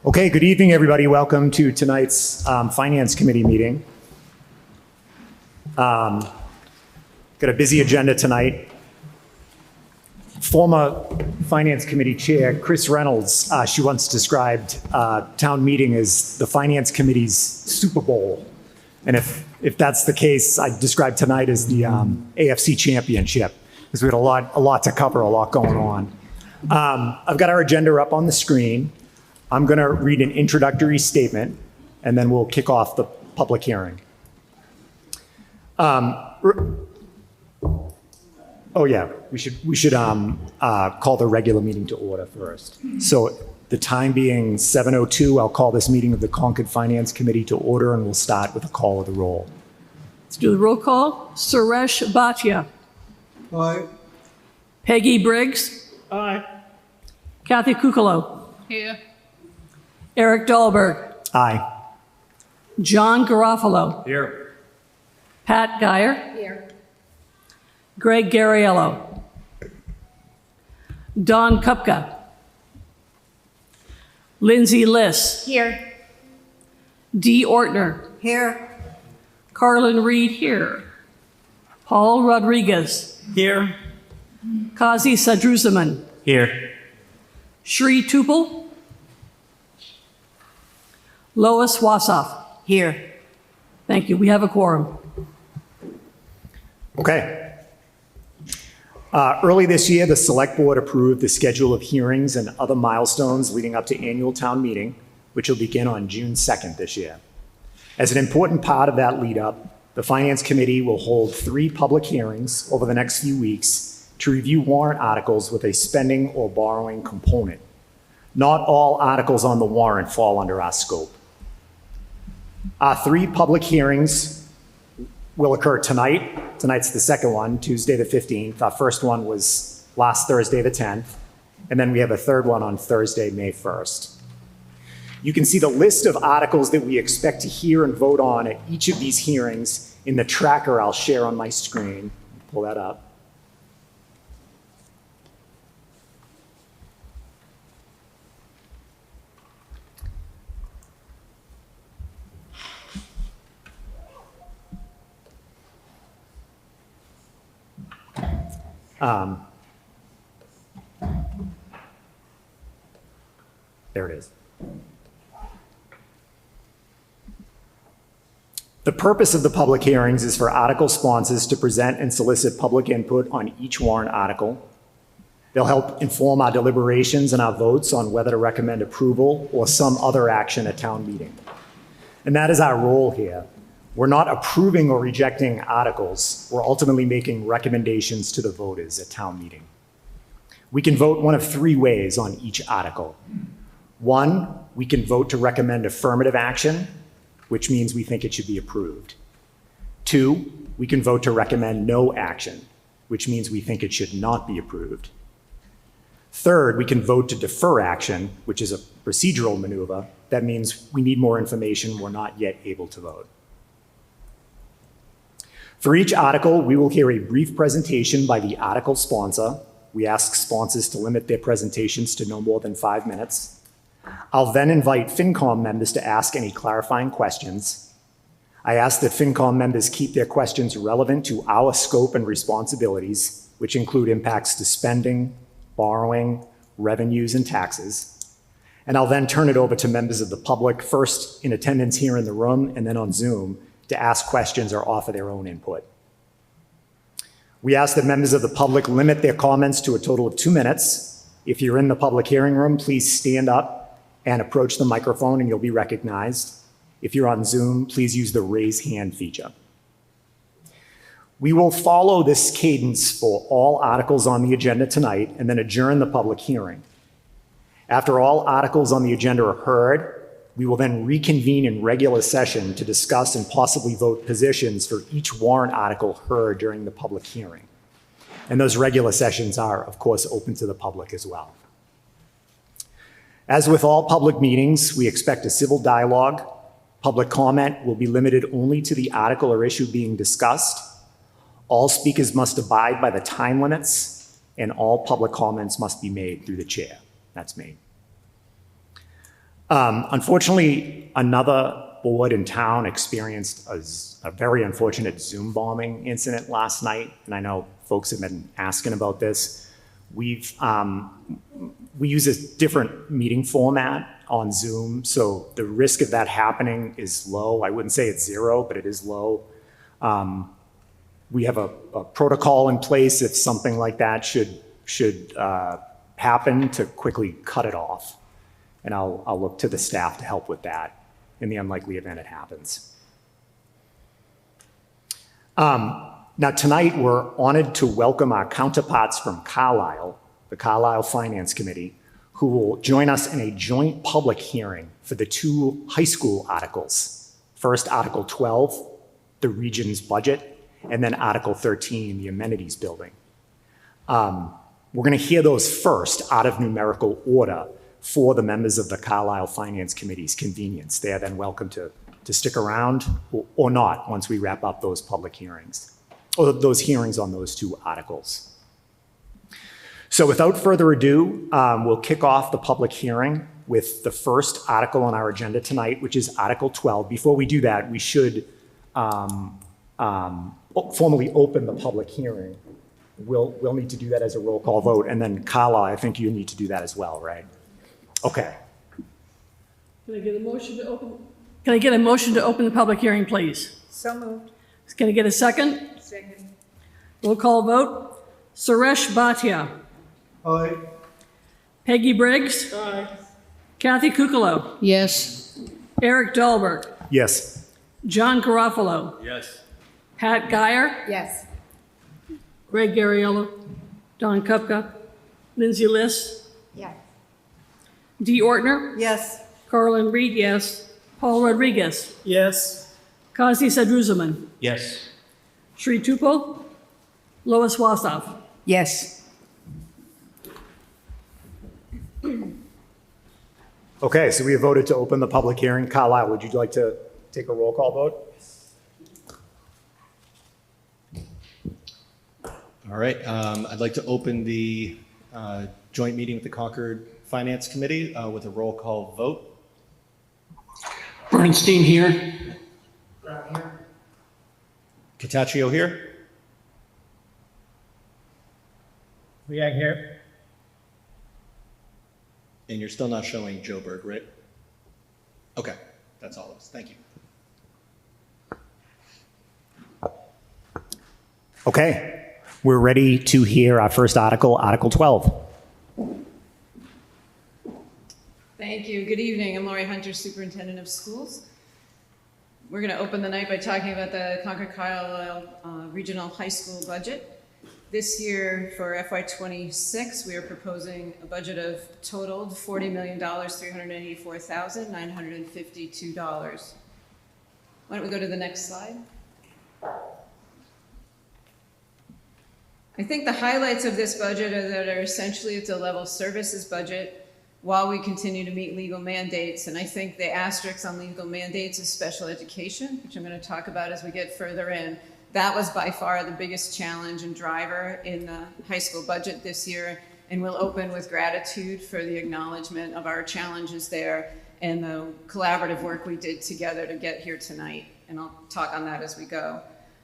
Okay, good evening, everybody. Welcome to tonight's Finance Committee meeting. Got a busy agenda tonight. Former Finance Committee Chair Chris Reynolds, she once described town meeting as the Finance Committee's Super Bowl. And if that's the case, I describe tonight as the AFC Championship, because we had a lot to cover, a lot going on. I've got our agenda up on the screen. I'm going to read an introductory statement, and then we'll kick off the public hearing. Oh yeah, we should call the regular meeting to order first. So the time being 7:02, I'll call this meeting of the Concord Finance Committee to order, and we'll start with a call of the roll. Let's do the roll call. Suresh Bhatia. Aye. Peggy Briggs. Aye. Kathy Kukalo. Here. Eric Dahlberg. Aye. John Garofalo. Here. Pat Geyer. Here. Greg Garriello. Don Kupka. Lindsay Liss. Here. Dee Ortner. Here. Carlin Reed here. Paul Rodriguez. Here. Kazi Sadruzaman. Here. Shri Tupel. Lois Wassoff. Here. Thank you. We have a quorum. Okay. Early this year, the Select Board approved the schedule of hearings and other milestones leading up to annual town meeting, which will begin on June 2nd this year. As an important part of that lead up, the Finance Committee will hold 3 public hearings over the next few weeks to review warrant articles with a spending or borrowing component. Not all articles on the warrant fall under our scope. Our 3 public hearings will occur tonight. Tonight's the second one, Tuesday the 15th. Our first one was last Thursday the 10th. And then we have a third one on Thursday, May 1st. You can see the list of articles that we expect to hear and vote on at each of these hearings in the tracker I'll share on my screen. Pull that up. There it is. The purpose of the public hearings is for article sponsors to present and solicit public input on each warrant article. They'll help inform our deliberations and our votes on whether to recommend approval or some other action at town meeting. And that is our role here. We're not approving or rejecting articles. We're ultimately making recommendations to the voters at town meeting. We can vote one of 3 ways on each article. 1, we can vote to recommend affirmative action, which means we think it should be approved. 2, we can vote to recommend no action, which means we think it should not be approved. 3rd, we can vote to defer action, which is a procedural maneuver. That means we need more information, we're not yet able to vote. For each article, we will hear a brief presentation by the article sponsor. We ask sponsors to limit their presentations to no more than 5 minutes. I'll then invite FinCom members to ask any clarifying questions. I ask that FinCom members keep their questions relevant to our scope and responsibilities, which include impacts to spending, borrowing, revenues, and taxes. And I'll then turn it over to members of the public, first in attendance here in the room and then on Zoom, to ask questions or offer their own input. We ask that members of the public limit their comments to a total of 2 minutes. If you're in the public hearing room, please stand up and approach the microphone and you'll be recognized. If you're on Zoom, please use the raise hand feature. We will follow this cadence for all articles on the agenda tonight and then adjourn the public hearing. After all articles on the agenda are heard, we will then reconvene in regular session to discuss and possibly vote positions for each warrant article heard during the public hearing. And those regular sessions are, of course, open to the public as well. As with all public meetings, we expect a civil dialogue. Public comment will be limited only to the article or issue being discussed. All speakers must abide by the time limits, and all public comments must be made through the chair. That's me. Unfortunately, another board in town experienced a very unfortunate Zoom bombing incident last night, and I know folks have been asking about this. We use a different meeting format on Zoom, so the risk of that happening is low. I wouldn't say it's zero, but it is low. We have a protocol in place if something like that should happen to quickly cut it off. And I'll look to the staff to help with that in the unlikely event it happens. Now tonight we're honored to welcome our counterparts from Carlisle, the Carlisle Finance Committee, who will join us in a joint public hearing for the two high school articles. First, Article 12, the region's budget, and then Article 13, the amenities building. We're going to hear those first out of numerical order for the members of the Carlisle Finance Committee's convenience. They are then welcome to stick around or not once we wrap up those public hearings, or those hearings on those two articles. So without further ado, we'll kick off the public hearing with the first article on our agenda tonight, which is Article 12. Before we do that, we should formally open the public hearing. We'll need to do that as a roll call vote, and then Carla, I think you need to do that as well, right? Okay. Can I get a motion to open? Can I get a motion to open the public hearing, please? So moved. Can I get a second? Second. Roll call vote. Suresh Bhatia. Aye. Peggy Briggs. Aye. Kathy Kukalo. Yes. Eric Dahlberg. Yes. John Garofalo. Yes. Pat Geyer. Yes. Greg Garriello. Don Kupka. Lindsay Liss. Yes. Dee Ortner. Yes. Carlin Reed, yes. Paul Rodriguez. Yes. Kazi Sadruzaman. Yes. Sri Tupou. Lois Wassoff. Yes. Okay, so we have voted to open the public hearing. Carlisle, would you like to take a roll call vote? All right. I'd like to open the joint meeting with the Concord Finance Committee with a roll call vote. Bernstein here. Cataccio here. Liang here. And you're still not showing Joe Berg, right? Okay, that's all of us. Thank you. Okay, we're ready to hear our first article, Article 12. Thank you. Good evening. I'm Lori Hunter, Superintendent of Schools. We're going to open the night by talking about the Concord Carlisle Regional High School budget. This year for FY26, we are proposing a budget of totaled $40,384,952. Why don't we go to the next slide? I think the highlights of this budget are that essentially it's a level services budget while we continue to meet legal mandates. And I think the asterisk on legal mandates is special education, which I'm going to talk about as we get further in. That was by far the biggest challenge and driver in the high school budget this year. And we'll open with gratitude for the acknowledgement of our challenges there and the collaborative work we did together to get here tonight. And I'll talk on that as we go.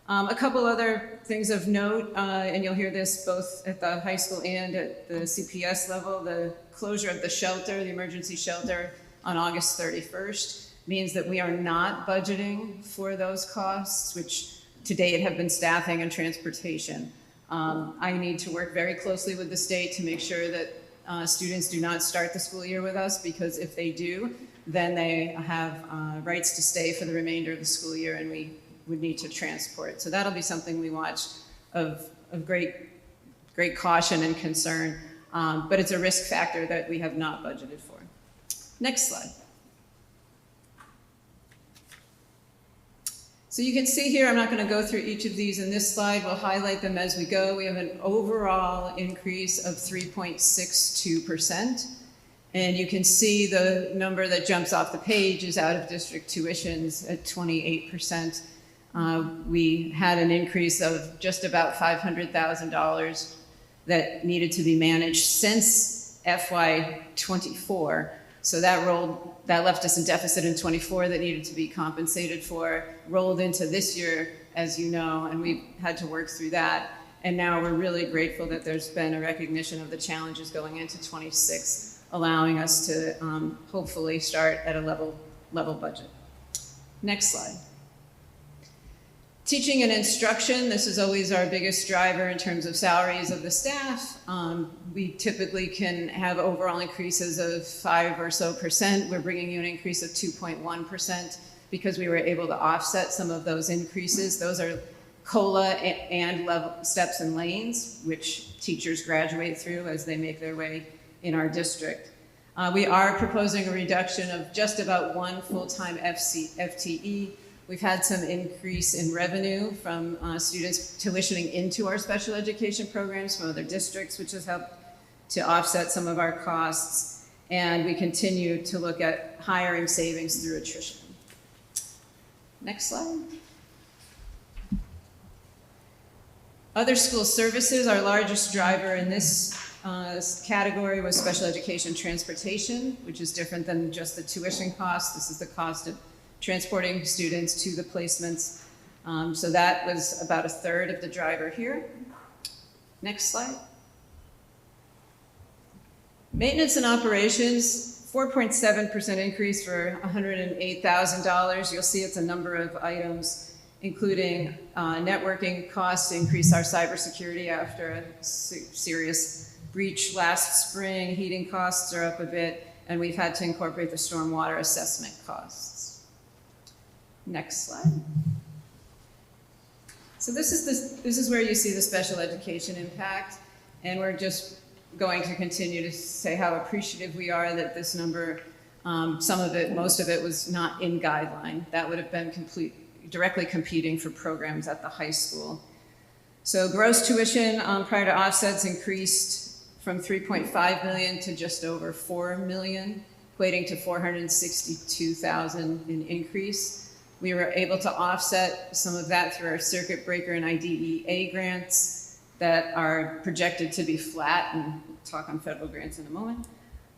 A couple other things of note, and you'll hear this both at the high school and at the CPS level, the closure of the shelter, the emergency shelter on August 31st means that we are not budgeting for those costs, which to date have been staffing and transportation. I need to work very closely with the state to make sure that students do not start the school year with us, because if they do, then they have rights to stay for the remainder of the school year, and we would need to transport. So that'll be something we watch of great caution and concern, but it's a risk factor that we have not budgeted for. Next slide. So you can see here, I'm not going to go through each of these in this slide. We'll highlight them as we go. We have an overall increase of 3.62%. And you can see the number that jumps off the page is out of district tuitions at 28%. We had an increase of just about $500,000 that needed to be managed since FY24. So that left us in deficit in '24 that needed to be compensated for, rolled into this year, as you know, and we've had to work through that. And now we're really grateful that there's been a recognition of the challenges going into '26, allowing us to hopefully start at a level budget. Next slide. Teaching and instruction, this is always our biggest driver in terms of salaries of the staff. We typically can have overall increases of 5% or so. We're bringing you an increase of 2.1% because we were able to offset some of those increases. Those are COLA and level steps and lanes, which teachers graduate through as they make their way in our district. We are proposing a reduction of just about one full-time FTE. We've had some increase in revenue from students tuitioning into our special education programs from other districts, which has helped to offset some of our costs. And we continue to look at hiring savings through attrition. Next slide. Other school services, our largest driver in this category was special education transportation, which is different than just the tuition cost. This is the cost of transporting students to the placements. So that was about a third of the driver here. Next slide. Maintenance and operations, 4.7% increase for $108,000. You'll see it's a number of items, including networking costs, increase our cybersecurity after a serious breach last spring. Heating costs are up a bit, and we've had to incorporate the stormwater assessment costs. Next slide. So this is where you see the special education impact, and we're just going to continue to say how appreciative we are that this number, some of it, most of it was not in guideline. That would have been directly competing for programs at the high school. So gross tuition prior to offsets increased from 3.5 million to just over 4 million, equating to 462,000 in increase. We were able to offset some of that through our circuit breaker and IDEA grants that are projected to be flat, and we'll talk on federal grants in a moment.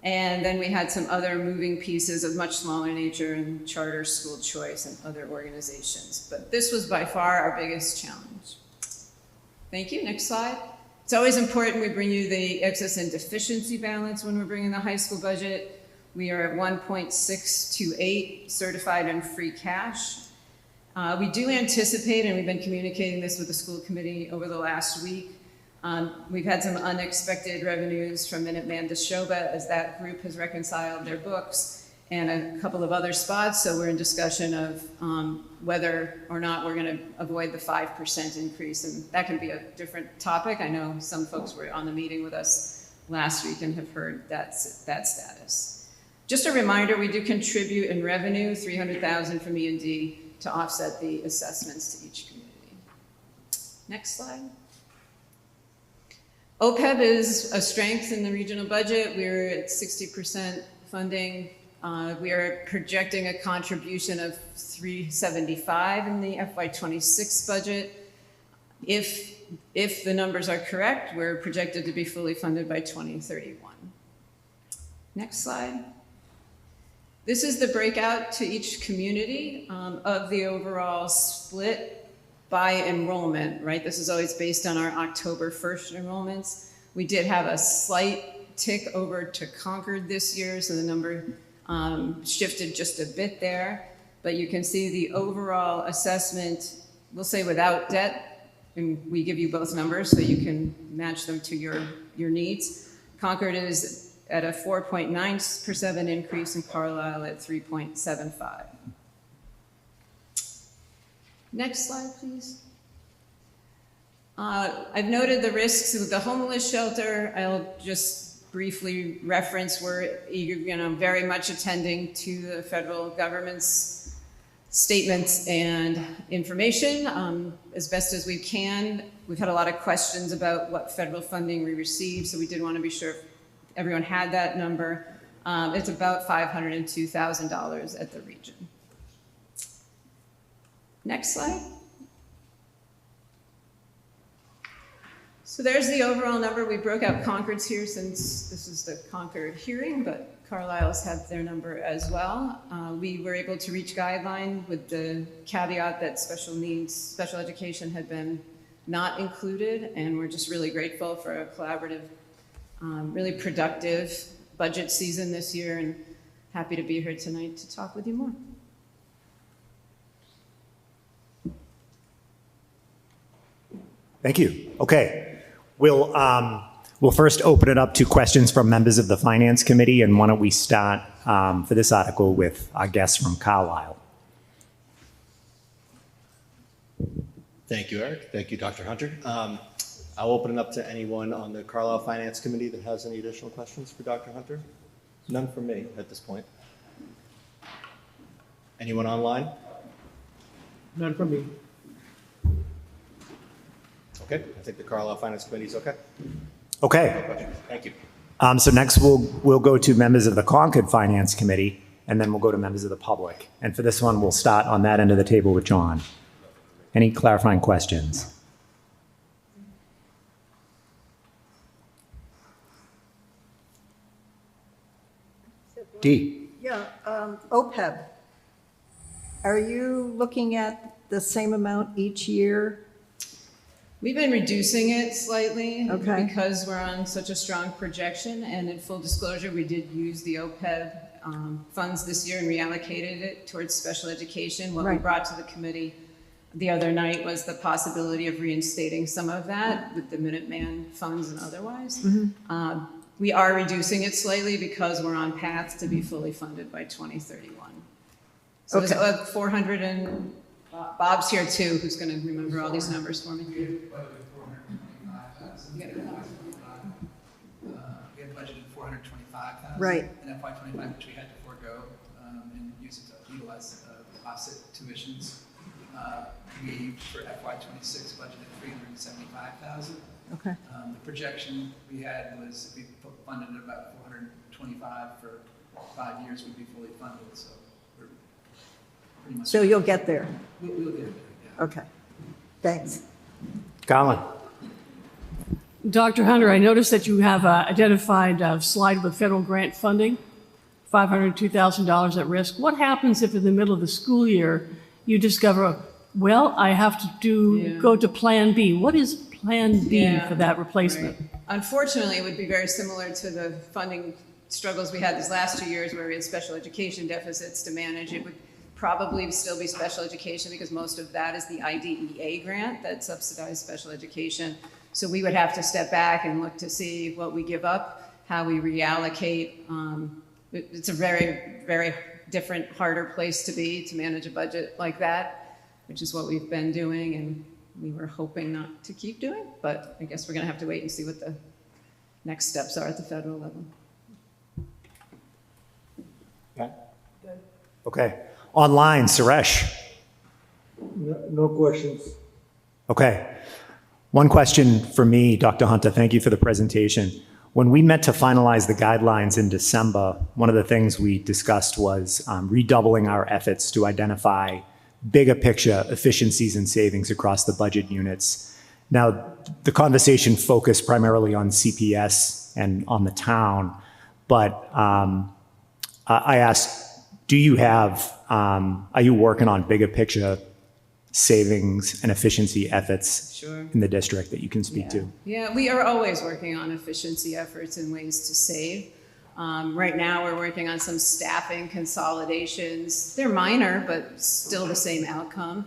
And then we had some other moving pieces of much smaller nature in charter, school choice, and other organizations. But this was by far our biggest challenge. Thank you. Next slide. It's always important we bring you the excess and deficiency balance when we're bringing the high school budget. We are at 1.628 certified and free cash. We do anticipate, and we've been communicating this with the school committee over the last week, we've had some unexpected revenues from Minuteman Deshoba as that group has reconciled their books and a couple of other spots. So we're in discussion of whether or not we're going to avoid the 5% increase. And that can be a different topic. I know some folks were on the meeting with us last week and have heard that status. Just a reminder, we do contribute in revenue, $300,000 from E&D to offset the assessments to each community. Next slide. OPEB is a strength in the regional budget. We're at 60% funding. We are projecting a contribution of $375 in the FY26 budget. If the numbers are correct, we're projected to be fully funded by 2031. Next slide. This is the breakout to each community of the overall split by enrollment, right? This is always based on our October 1st enrollments. We did have a slight tick over to Concord this year, so the number shifted just a bit there. But you can see the overall assessment, we'll say without debt, and we give you both numbers so you can match them to your needs. Concord is at a 4.9% increase, and Carlisle at 3.75. Next slide, please. I've noted the risks of the homeless shelter. I'll just briefly reference we're very much attending to the federal government's statements and information as best as we can. We've had a lot of questions about what federal funding we received, so we did want to be sure everyone had that number. It's about $502,000 at the region. Next slide. So there's the overall number. We broke out Concord's here since this is the Concord hearing, but Carlisle's had their number as well. We were able to reach guideline with the caveat that special needs, special education had been not included, and we're just really grateful for a collaborative, really productive budget season this year, and happy to be here tonight to talk with you more. Thank you. Okay. We'll first open it up to questions from members of the Finance Committee, and why don't we start for this article with our guest from Carlisle. Thank you, Eric. Thank you, Dr. Hunter. I'll open it up to anyone on the Carlisle Finance Committee that has any additional questions for Dr. Hunter. None from me at this point. Anyone online? None from me. Okay, I think the Carlisle Finance Committee is okay. Okay. Thank you. So next we'll go to members of the Concord Finance Committee, and then we'll go to members of the public. And for this one, we'll start on that end of the table with John. Any clarifying questions? D. Yeah, OPEB. Are you looking at the same amount each year? We've been reducing it slightly Okay. because we're on such a strong projection, and in full disclosure, we did use the OPEB funds this year and reallocated it towards special education. What we Right. brought to the committee the other night was the possibility of reinstating some of that with the Minuteman funds and otherwise. Mm-hmm. We are reducing it slightly because we're on path to be fully funded by 2031. So Okay. there's 400 and Bob's here too, who's going to remember all these numbers for me. We had budgeted $425,000 Right. in FY25, which we had to forego and use it to utilize offset tuitions. We, for FY26, budgeted $375,000. Okay. The projection we had was if we funded about $425 for 5 years, we'd be fully funded. So we're pretty much. So you'll get there? We'll get there, yeah. Okay. Thanks. Colin. Dr. Hunter, I noticed that you have identified a slide with federal grant funding, $502,000 at risk. What happens if in the middle of the school year you discover, well, I have to go to Plan B? What is Plan B Yeah, for that replacement? right. Unfortunately, it would be very similar to the funding struggles we had these last 2 years where we had special education deficits to manage. It would probably still be special education because most of that is the IDEA grant that subsidized special education. So we would have to step back and look to see what we give up, how we reallocate. It's a very, very different, harder place to be to manage a budget like that, which is what we've been doing and we were hoping not to keep doing, but I guess we're gonna have to wait and see what the next steps are at the federal level. Okay. Online, Suresh. No questions. Okay. One question for me, Dr. Hunter. Thank you for the presentation. When we met to finalize the guidelines in December, one of the things we discussed was redoubling our efforts to identify bigger picture efficiencies and savings across the budget units. Now, the conversation focused primarily on CPS and on the town, but I asked, do you have, are you working on bigger picture savings and efficiency efforts Sure. in the district that you can speak to? Yeah, we are always working on efficiency efforts and ways to save. Right now, we're working on some staffing consolidations. They're minor, but still the same outcome.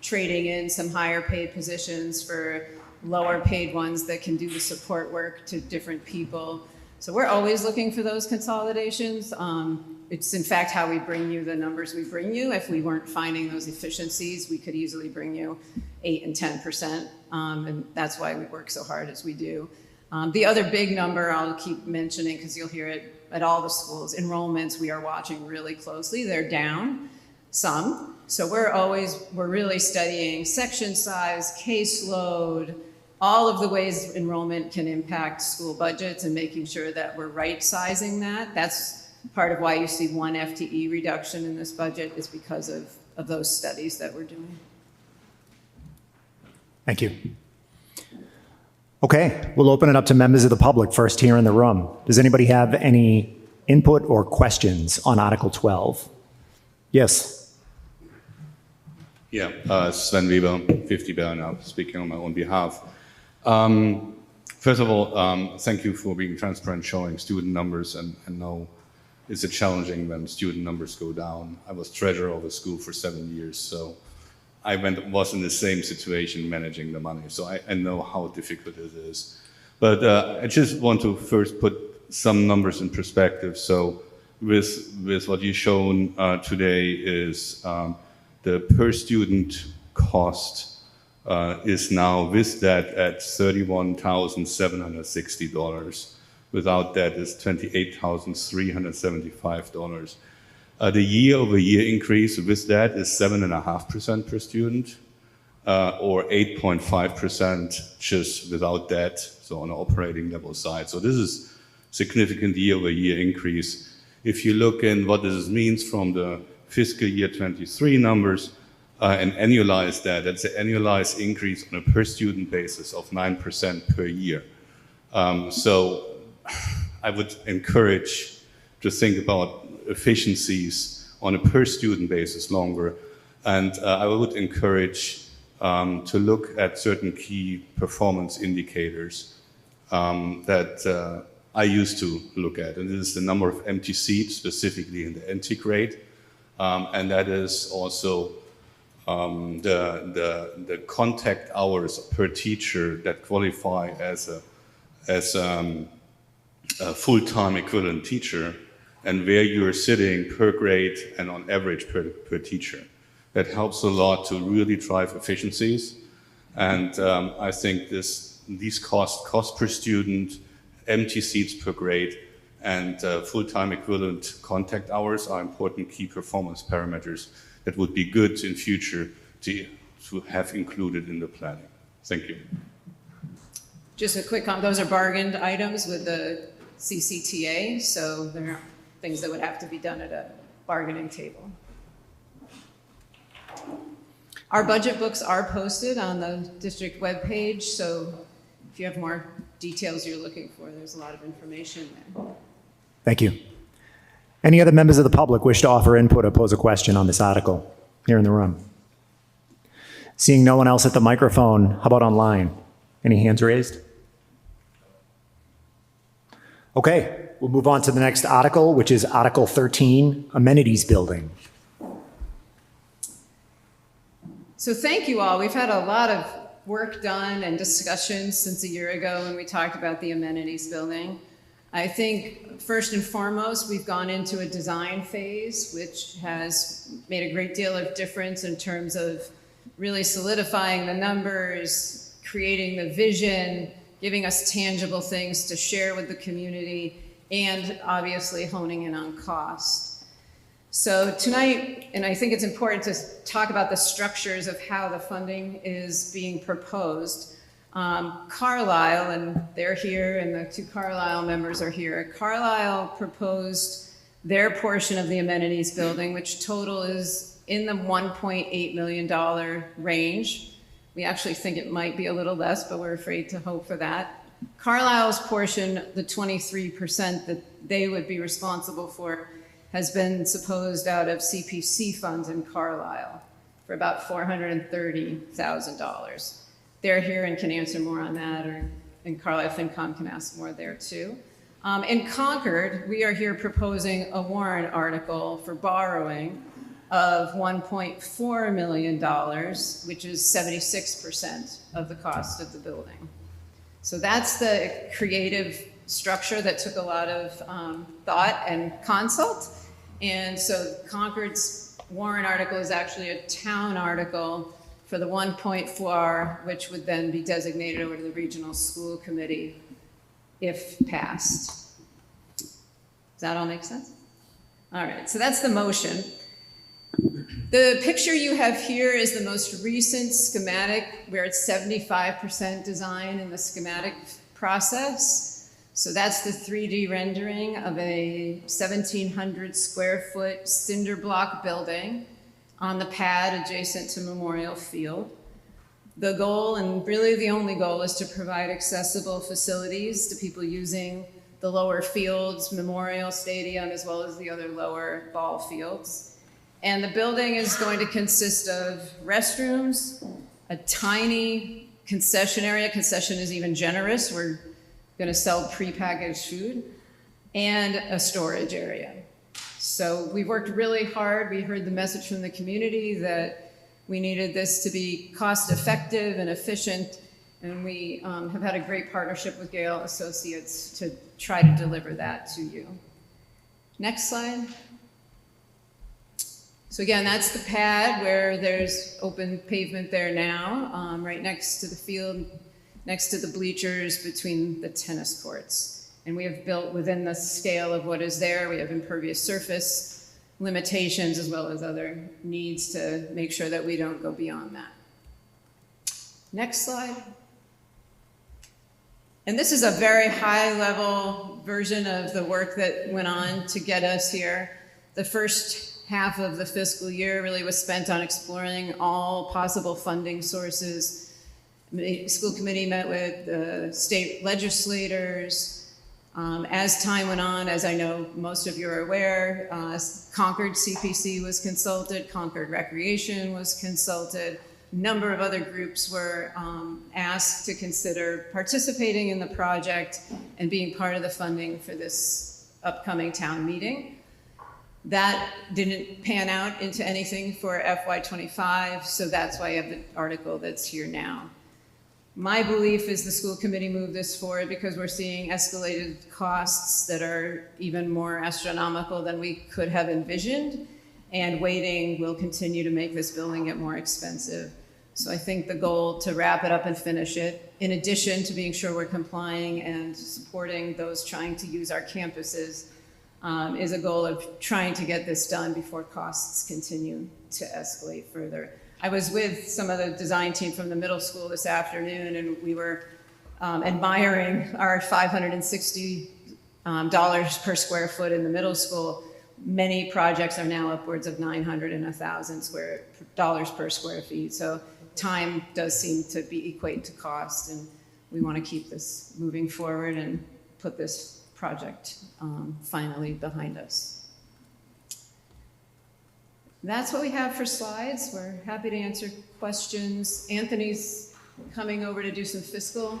Trading in some higher paid positions for lower paid ones that can do the support work to different people. So we're always looking for those consolidations. It's in fact how we bring you the numbers we bring you. If we weren't finding those efficiencies, we could easily bring you 8 and 10%. And that's why we work so hard as we do. The other big number I'll keep mentioning because you'll hear it at all the schools, enrollments we are watching really closely. They're down some. So we're really studying section size, caseload, all of the ways enrollment can impact school budgets and making sure that we're right sizing that. That's part of why you see 1 FTE reduction in this budget is because of those studies that we're doing. Thank you. Okay, we'll open it up to members of the public first here in the room. Does anybody have any input or questions on Article 12? Yes. Yeah, Sven Weber, 50 Bernau, speaking on my own behalf. First of all, thank you for being transparent, showing student numbers, and know it's challenging when student numbers go down. I was treasurer of a school for 7 years, so I was in the same situation managing the money, so I know how difficult it is. But I just want to first put some numbers in perspective. So with what you've shown today is the per student cost is now with that at $31,760. Without that is $28,375. The year-over-year increase with that is 7.5% per student, or 8.5% just without that, so on an operating level side. So this is significant year-over-year increase. If you look in what this means from the fiscal year 23 numbers and annualize that, that's an annualized increase on a per student basis of 9% per year. So I would encourage to think about efficiencies on a per student basis longer. And I would encourage to look at certain key performance indicators that I used to look at. And this is the number of empty seats, specifically in the NT grade. And that is also the contact hours per teacher that qualify as a full-time equivalent teacher, and where you're sitting per grade and on average per teacher. That helps a lot to really drive efficiencies. And I think these cost per student, empty seats per grade, and full-time equivalent contact hours are important key performance parameters that would be good in future to have included in the planning. Thank you. Just a quick comment, those are bargained items with the CCTA, so they're not things that would have to be done at a bargaining table. Our budget books are posted on the district webpage, so if you have more details you're looking for, there's a lot of information there. Thank you. Any other members of the public wish to offer input or pose a question on this article here in the room? Seeing no one else at the microphone, how about online? Any hands raised? Okay, we'll move on to the next article, which is Article 13, Amenities Building. So thank you all. We've had a lot of work done and discussions since a year ago when we talked about the amenities building. I think first and foremost, we've gone into a design phase, which has made a great deal of difference in terms of really solidifying the numbers, creating the vision, giving us tangible things to share with the community, and obviously honing in on cost. So tonight, and I think it's important to talk about the structures of how the funding is being proposed. Carlisle, and they're here, and the two Carlisle members are here. Carlisle proposed their portion of the amenities building, which total is in the $1.8 million range. We actually think it might be a little less, but we're afraid to hope for that. Carlisle's portion, the 23% that they would be responsible for, has been supposed out of CPC funds in Carlisle for about $430,000. They're here and can answer more on that, and Carlisle FinCom can ask more there too. In Concord, we are here proposing a warrant article for borrowing of $1.4 million, which is 76% of the cost of the building. So that's the creative structure that took a lot of thought and consult. And so Concord's warrant article is actually a town article for the 1.4, which would then be designated over to the regional school committee if passed. Does that all make sense? All right, so that's the motion. The picture you have here is the most recent schematic where it's 75% design in the schematic process. So that's the 3D rendering of a 1,700 square foot cinder block building on the pad adjacent to Memorial Field. The goal, and really the only goal, is to provide accessible facilities to people using the lower fields, Memorial Stadium, as well as the other lower ball fields. And the building is going to consist of restrooms, a tiny concession area. Concession is even generous. We're going to sell prepackaged food, and a storage area. So we worked really hard. We heard the message from the community that we needed this to be cost effective and efficient. And we have had a great partnership with Gale Associates to try to deliver that to you. Next slide. So again, that's the pad where there's open pavement there now, right next to the field, next to the bleachers, between the tennis courts. And we have built within the scale of what is there. We have impervious surface limitations as well as other needs to make sure that we don't go beyond that. Next slide. And this is a very high level version of the work that went on to get us here. The first half of the fiscal year really was spent on exploring all possible funding sources. The school committee met with the state legislators. As time went on, as I know most of you are aware, Concord CPC was consulted, Concord Recreation was consulted. A number of other groups were asked to consider participating in the project and being part of the funding for this upcoming town meeting. That didn't pan out into anything for FY25, so that's why I have the article that's here now. My belief is the school committee moved this forward because we're seeing escalated costs that are even more astronomical than we could have envisioned, and waiting will continue to make this building get more expensive. So I think the goal to wrap it up and finish it, in addition to being sure we're complying and supporting those trying to use our campuses, is a goal of trying to get this done before costs continue to escalate further. I was with some of the design team from the middle school this afternoon, and we were admiring our $560 per square foot in the middle school. Many projects are now upwards of $900 and $1,000 per square feet. So time does seem to equate to cost, and we want to keep this moving forward and put this project finally behind us. That's what we have for slides. We're happy to answer questions. Anthony's coming over to do some fiscal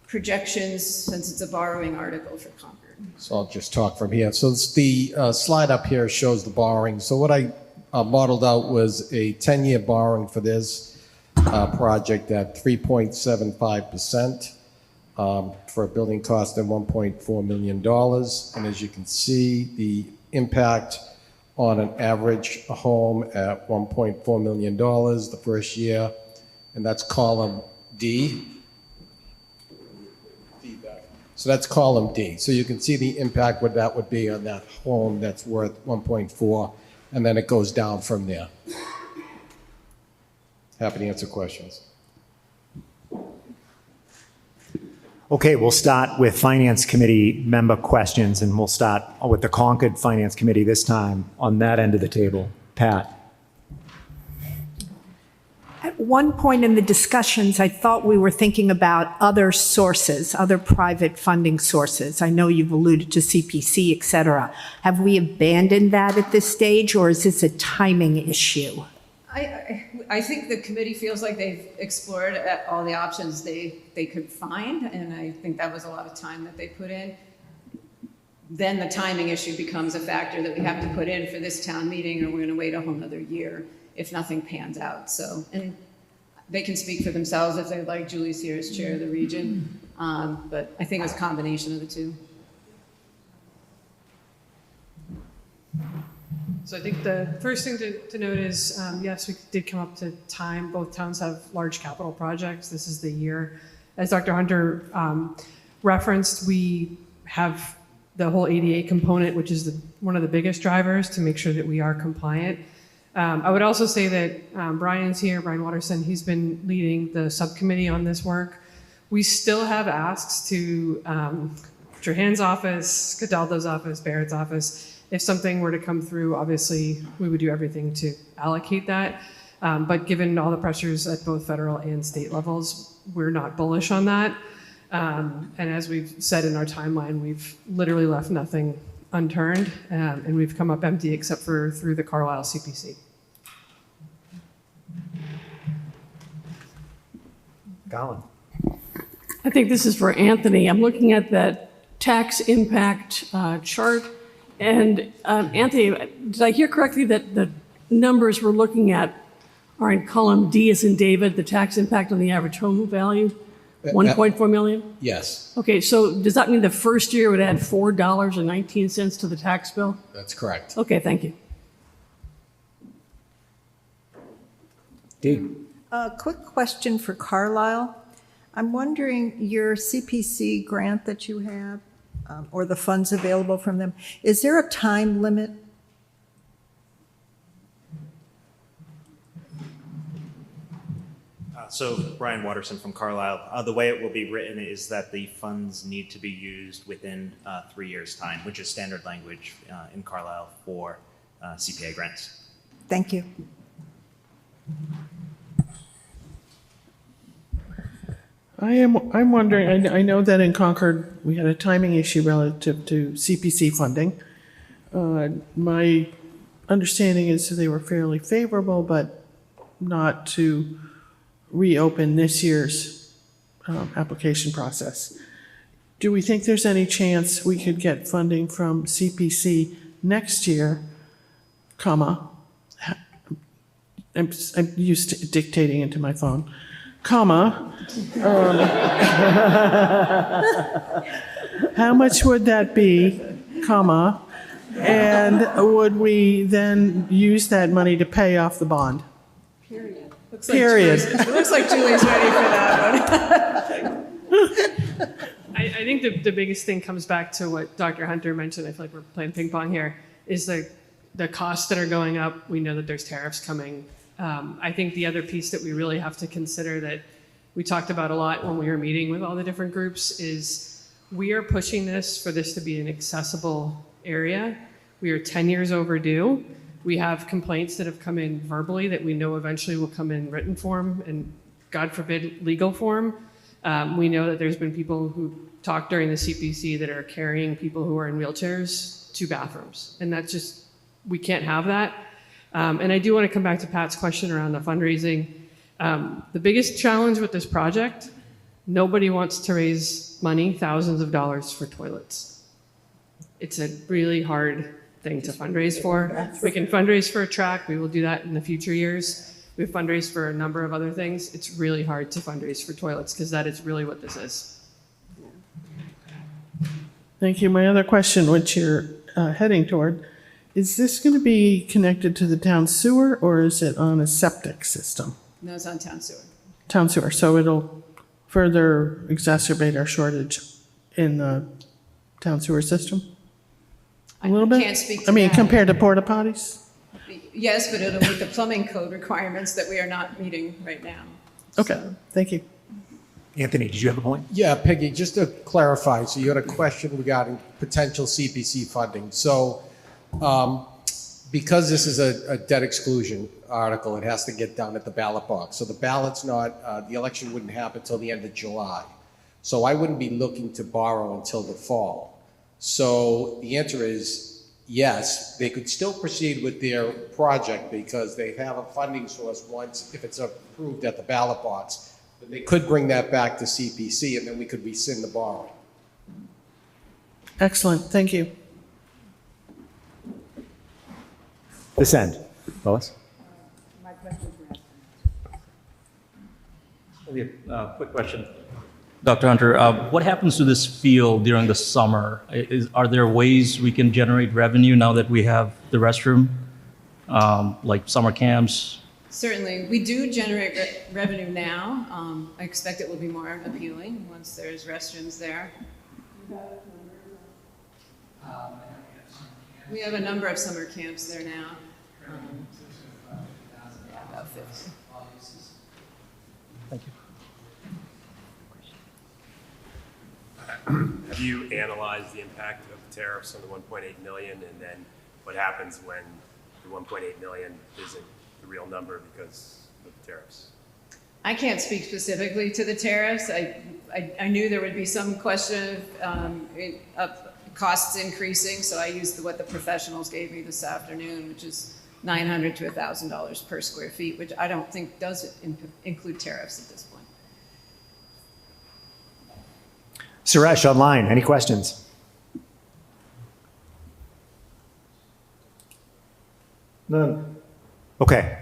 projections since it's a borrowing article for Concord. So I'll just talk from here. So the slide up here shows the borrowing. So what I modeled out was a 10-year borrowing for this project at 3.75%. For a building cost of $1.4 million. And as you can see, the impact on an average home at $1.4 million the first year, and that's column D. Feedback. So that's column D. So you can see the impact what that would be on that home that's worth 1.4, and then it goes down from there. Happy to answer questions. Okay, we'll start with Finance Committee member questions, and we'll start with the Concord Finance Committee this time on that end of the table. Pat. At one point in the discussions, I thought we were thinking about other sources, other private funding sources. I know you've alluded to CPC, et cetera. Have we abandoned that at this stage, or is this a timing issue? I think the committee feels like they've explored all the options they could find, and I think that was a lot of time that they put in. Then the timing issue becomes a factor that we have to put in for this town meeting, or we're going to wait a whole nother year if nothing pans out. So, and they can speak for themselves if they'd like. Julie's here as chair of the region, but I think it was a combination of the two. So I think the first thing to note is, yes, we did come up to time. Both towns have large capital projects. This is the year. As Dr. Hunter referenced, we have the whole ADA component, which is one of the biggest drivers to make sure that we are compliant. I would also say that Brian's here, Brian Watterson, he's been leading the subcommittee on this work. We still have asks to Trahan's office, Cataldo's office, Barrett's office. If something were to come through, obviously we would do everything to allocate that. But given all the pressures at both federal and state levels, we're not bullish on that. And as we've said in our timeline, we've literally left nothing unturned, and we've come up empty except for through the Carlisle CPC. Colin? I think this is for Anthony. I'm looking at that tax impact chart. And Anthony, did I hear correctly that the numbers we're looking at are in column D as in David, the tax impact on the average home value? 1.4 million? Yes, Okay, so does that mean the first year would add $4.19 to the tax bill? that's correct. Okay, thank you. Dee? A quick question for Carlisle. I'm wondering, your CPC grant that you have, or the funds available from them, is there a time limit? So Brian Watterson from Carlisle. The way it will be written is that the funds need to be used within 3 years' time, which is standard language in Carlisle for CPA grants. Thank you. I'm wondering, I know that in Concord, we had a timing issue relative to CPC funding. My understanding is that they were fairly favorable, but not to reopen this year's application process. Do we think there's any chance we could get funding from CPC next year, comma, I'm used to dictating into my phone, comma, how much would that be, comma, and would we then use that money to pay off the bond? Period. It looks like Julie's ready for that one. I think the biggest thing comes back to what Dr. Hunter mentioned. I feel like we're playing ping pong here. Is the costs that are going up. We know that there's tariffs coming. I think the other piece that we really have to consider that we talked about a lot when we were meeting with all the different groups is we are pushing this for this to be an accessible area. We are 10 years overdue. We have complaints that have come in verbally that we know eventually will come in written form and, God forbid, legal form. We know that there's been people who talked during the CPC that are carrying people who are in wheelchairs to bathrooms. And that's just, we can't have that. And I do want to come back to Pat's question around the fundraising. The biggest challenge with this project, nobody wants to raise money, thousands of dollars for toilets. It's a really hard thing to fundraise for. We can fundraise for a track. We will do that in the future years. We've fundraised for a number of other things. It's really hard to fundraise for toilets because that is really what this is. Thank you. My other question, which you're heading toward, is this going to be connected to the town sewer or is it on a septic system? No, it's on town sewer. Town sewer, so it'll further exacerbate our shortage in the town sewer system? A little bit? Can't speak to I mean, that. compared to porta potties? Yes, but it'll meet the plumbing code requirements that we are not meeting right now. Okay, thank you. Anthony, did you have a point? Yeah, Peggy, just to clarify, so you had a question regarding potential CPC funding. So because this is a debt exclusion article, it has to get done at the ballot box. So the ballot's not, the election wouldn't happen until the end of July. So I wouldn't be looking to borrow until the fall. So the answer is yes, they could still proceed with their project because they have a funding source once, if it's approved at the ballot box. But they could bring that back to CPC and then we could rescind the borrowing. Excellent, thank you. This end. Lois? Quick question. Dr. Hunter, what happens to this field during the summer? Are there ways we can generate revenue now that we have the restroom, like summer camps? Certainly. We do generate revenue now. I expect it will be more appealing once there's restrooms there. We have a number of summer camps there now. About 50. Thank you. Have you analyzed the impact of the tariffs on the 1.8 million and then what happens when the 1.8 million isn't the real number because of the tariffs? I can't speak specifically to the tariffs. I knew there would be some question of costs increasing, so I used what the professionals gave me this afternoon, which is $900 to $1,000 per square feet, which I don't think does include tariffs at this point. Suresh, online, any questions? None. Okay.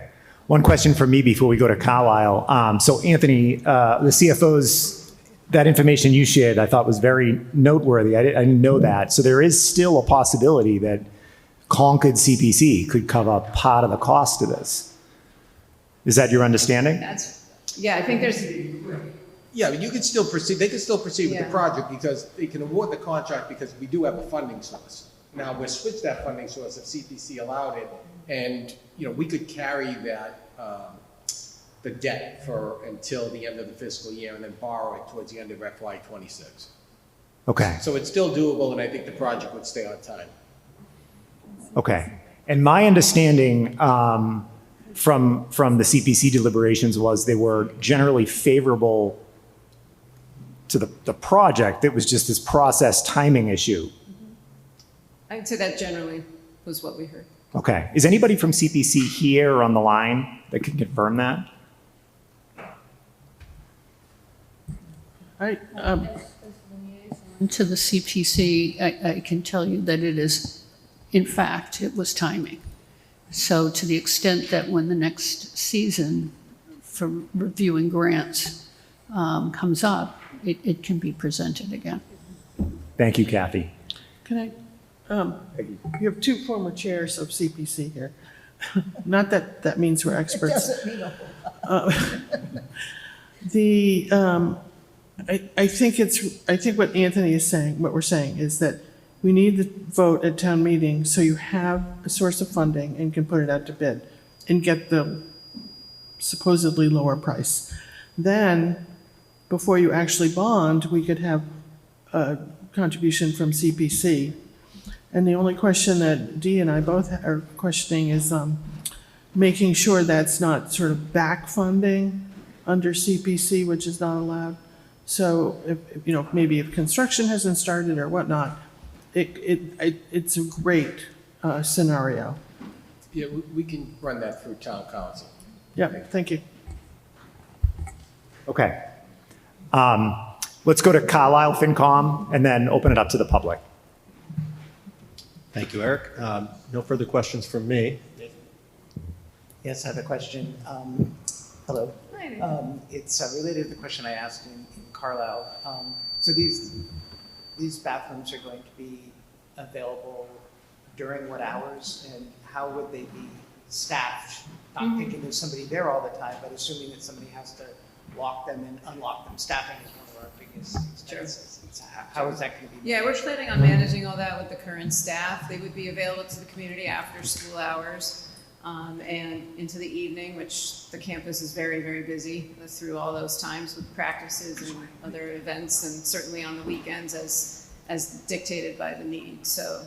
One question for me before we go to Carlisle. So Anthony, the CFO's, that information you shared, I thought was very noteworthy. I didn't know that. So there is still a possibility that Concord CPC could cover part of the cost of this. Is that your understanding? Yeah, I think there's, Yeah, but you can still proceed, they can still proceed with Yeah. the project because they can award the contract because we do have a funding source. Now, we'll switch that funding source if CPC allowed it, and, we could carry that, the debt until the end of the fiscal year and then borrow it towards the end of FY '26. Okay. So it's still doable, and I think the project would stay on time. Okay. And my understanding from the CPC deliberations was they were generally favorable to the project. It was just this process timing issue. I'd say that generally was what we heard. Okay. Is anybody from CPC here or on the line that can confirm that? To the CPC, I can tell you that it is, in fact, it was timing. So to the extent that when the next season for reviewing grants comes up, it can be presented again. Thank you, Kathy. Can I, you have two former chairs of CPC here. Not that that means we're experts. It doesn't mean a whole lot. I think what Anthony is saying, what we're saying is that we need the vote at town meeting so you have a source of funding and can put it out to bid and get the supposedly lower price. Then, before you actually bond, we could have a contribution from CPC. And the only question that Dee and I both are questioning is making sure that's not sort of back funding under CPC, which is not allowed. So if maybe if construction hasn't started or whatnot, it's a great scenario. Yeah, we can run that through town council. Yeah, thank you. Okay. Let's go to Carlisle FinCom and then open it up to the public. Thank you, Eric. No further questions from me. Yes, I have a question. Hello. It's related to the question I asked in Carlisle. So these bathrooms are going to be available during what hours, and how would they be staffed? Not thinking there's somebody there all the time, but assuming that somebody has to lock them and unlock them. Staffing is one of our biggest expenses. How is that going to be? Yeah, we're planning on managing all that with the current staff. They would be available to the community after school hours and into the evening, which the campus is very, very busy through all those times with practices and other events, and certainly on the weekends as dictated by the need. So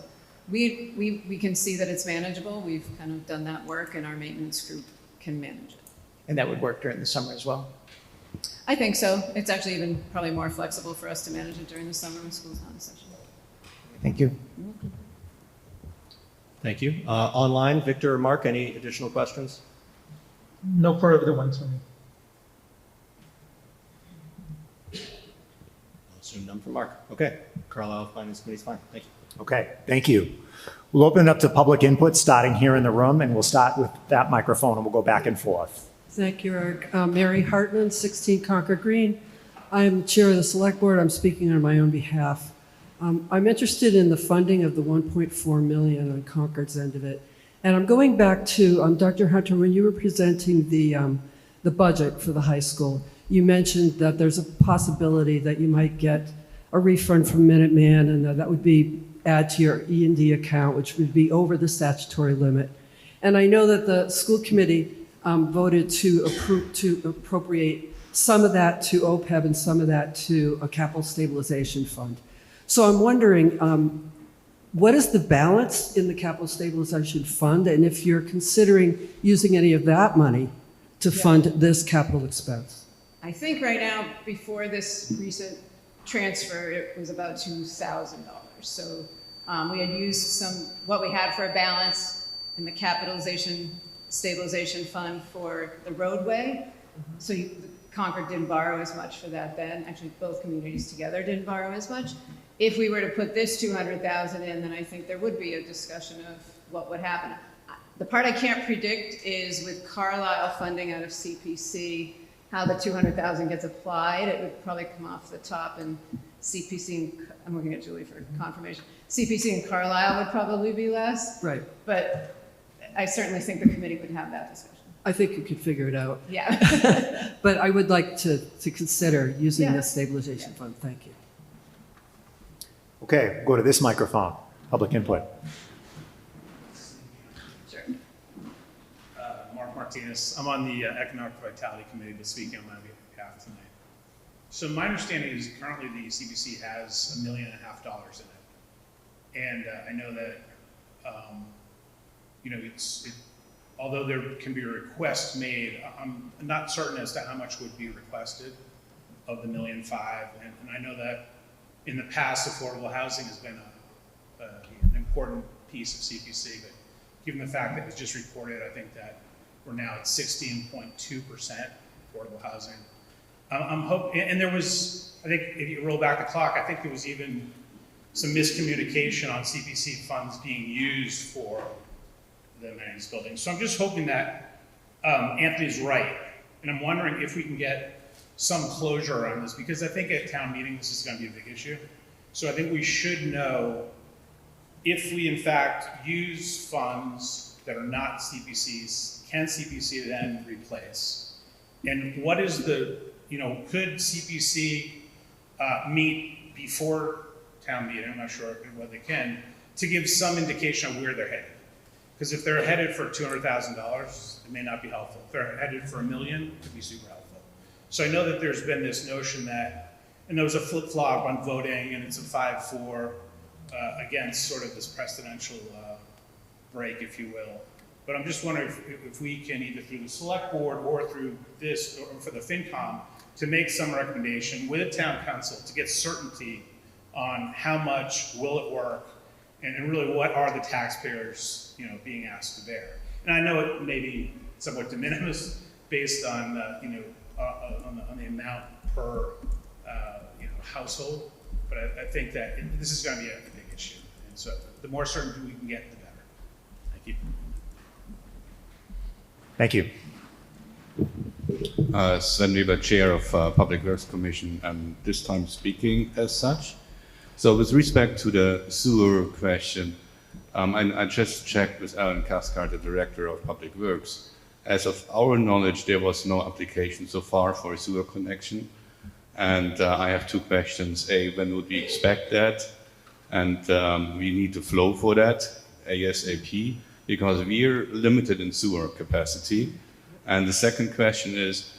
we can see that it's manageable. We've kind of done that work, and our maintenance group can manage it. And that would work during the summer as well? I think so. It's actually even probably more flexible for us to manage it during the summer when school's not in session. Thank you. Thank you. Online, Victor or Mark, any additional questions? No further ones for me. I'll assume none from Mark. Okay. Carlisle Finance Committee is fine. Thank you. Okay, thank you. We'll open it up to public input starting here in the room, and we'll start with that microphone and we'll go back and forth. Thank you, Eric. Mary Hartman, 16 Concord Green. I'm Chair of the Select Board. I'm speaking on my own behalf. I'm interested in the funding of the $1.4 million on Concord's end of it. And I'm going back to Dr. Hunter, when you were presenting the budget for the high school, you mentioned that there's a possibility that you might get a refund from Minuteman, and that would be add to your E&D account, which would be over the statutory limit. And I know that the school committee voted to appropriate some of that to OPEB and some of that to a capital stabilization fund. So I'm wondering, what is the balance in the capital stabilization fund? And if you're considering using any of that money to fund this capital expense? I think right now, before this recent transfer, it was about $2,000. So we had used what we had for a balance in the stabilization fund for the roadway. So Concord didn't borrow as much for that then. Actually, both communities together didn't borrow as much. If we were to put this 200,000 in, then I think there would be a discussion of what would happen. The part I can't predict is with Carlisle funding out of CPC, how the 200,000 gets applied. It would probably come off the top, and CPC, and I'm looking at Julie for confirmation. CPC and Carlisle would probably be less. Right. But I certainly think the committee would have that discussion. I think you could figure it out. Yeah. But I would like to consider using Yeah. this stabilization fund. Thank you. Okay, go to this microphone. Public input. Sure. Mark Martinez. I'm on the Economic Vitality Committee, but speaking on my behalf tonight. So my understanding is currently the CPC has $1.5 million in it. And I know that, although there can be a request made, I'm not certain as to how much would be requested of the $1.5 million. And I know that in the past, affordable housing has been an important piece of CPC, but given the fact that it was just reported, I think that we're now at 16.2% affordable housing. I'm hoping, and there was, I think if you roll back the clock, I think there was even some miscommunication on CPC funds being used for the amenities building. So I'm just hoping that Anthony's right, and I'm wondering if we can get some closure around this, because I think at town meeting this is going to be a big issue. So I think we should know if we in fact use funds that are not CPCs, can CPC then replace? And what is the, could CPC meet before town meeting, I'm not sure whether they can, to give some indication of where they're headed? Because if they're headed for $200,000, it may not be helpful. If they're headed for $1 million, it could be super helpful. So I know that there's been this notion that, and there was a flip-flop on voting, and it's a 5-4 against sort of this precedential break, if you will. But I'm just wondering if we can, either through the select board or through this, or for the FinCom, to make some recommendation with town council to get certainty on how much will it work, and really what are the taxpayers, being asked to bear. And I know it may be somewhat de minimis based on, on the amount per household, but I think that this is going to be a big issue. And so the more certainty we can get, the better. Thank you. Thank you. Sven Weber, Chair of Public Works Commission, and this time speaking as such. So with respect to the sewer question, I just checked with Alan Cathcart, the Director of Public Works. As of our knowledge, there was no application so far for a sewer connection. And I have two questions. A, when would we expect that? And we need to flow for that ASAP, because we are limited in sewer capacity. And the second question is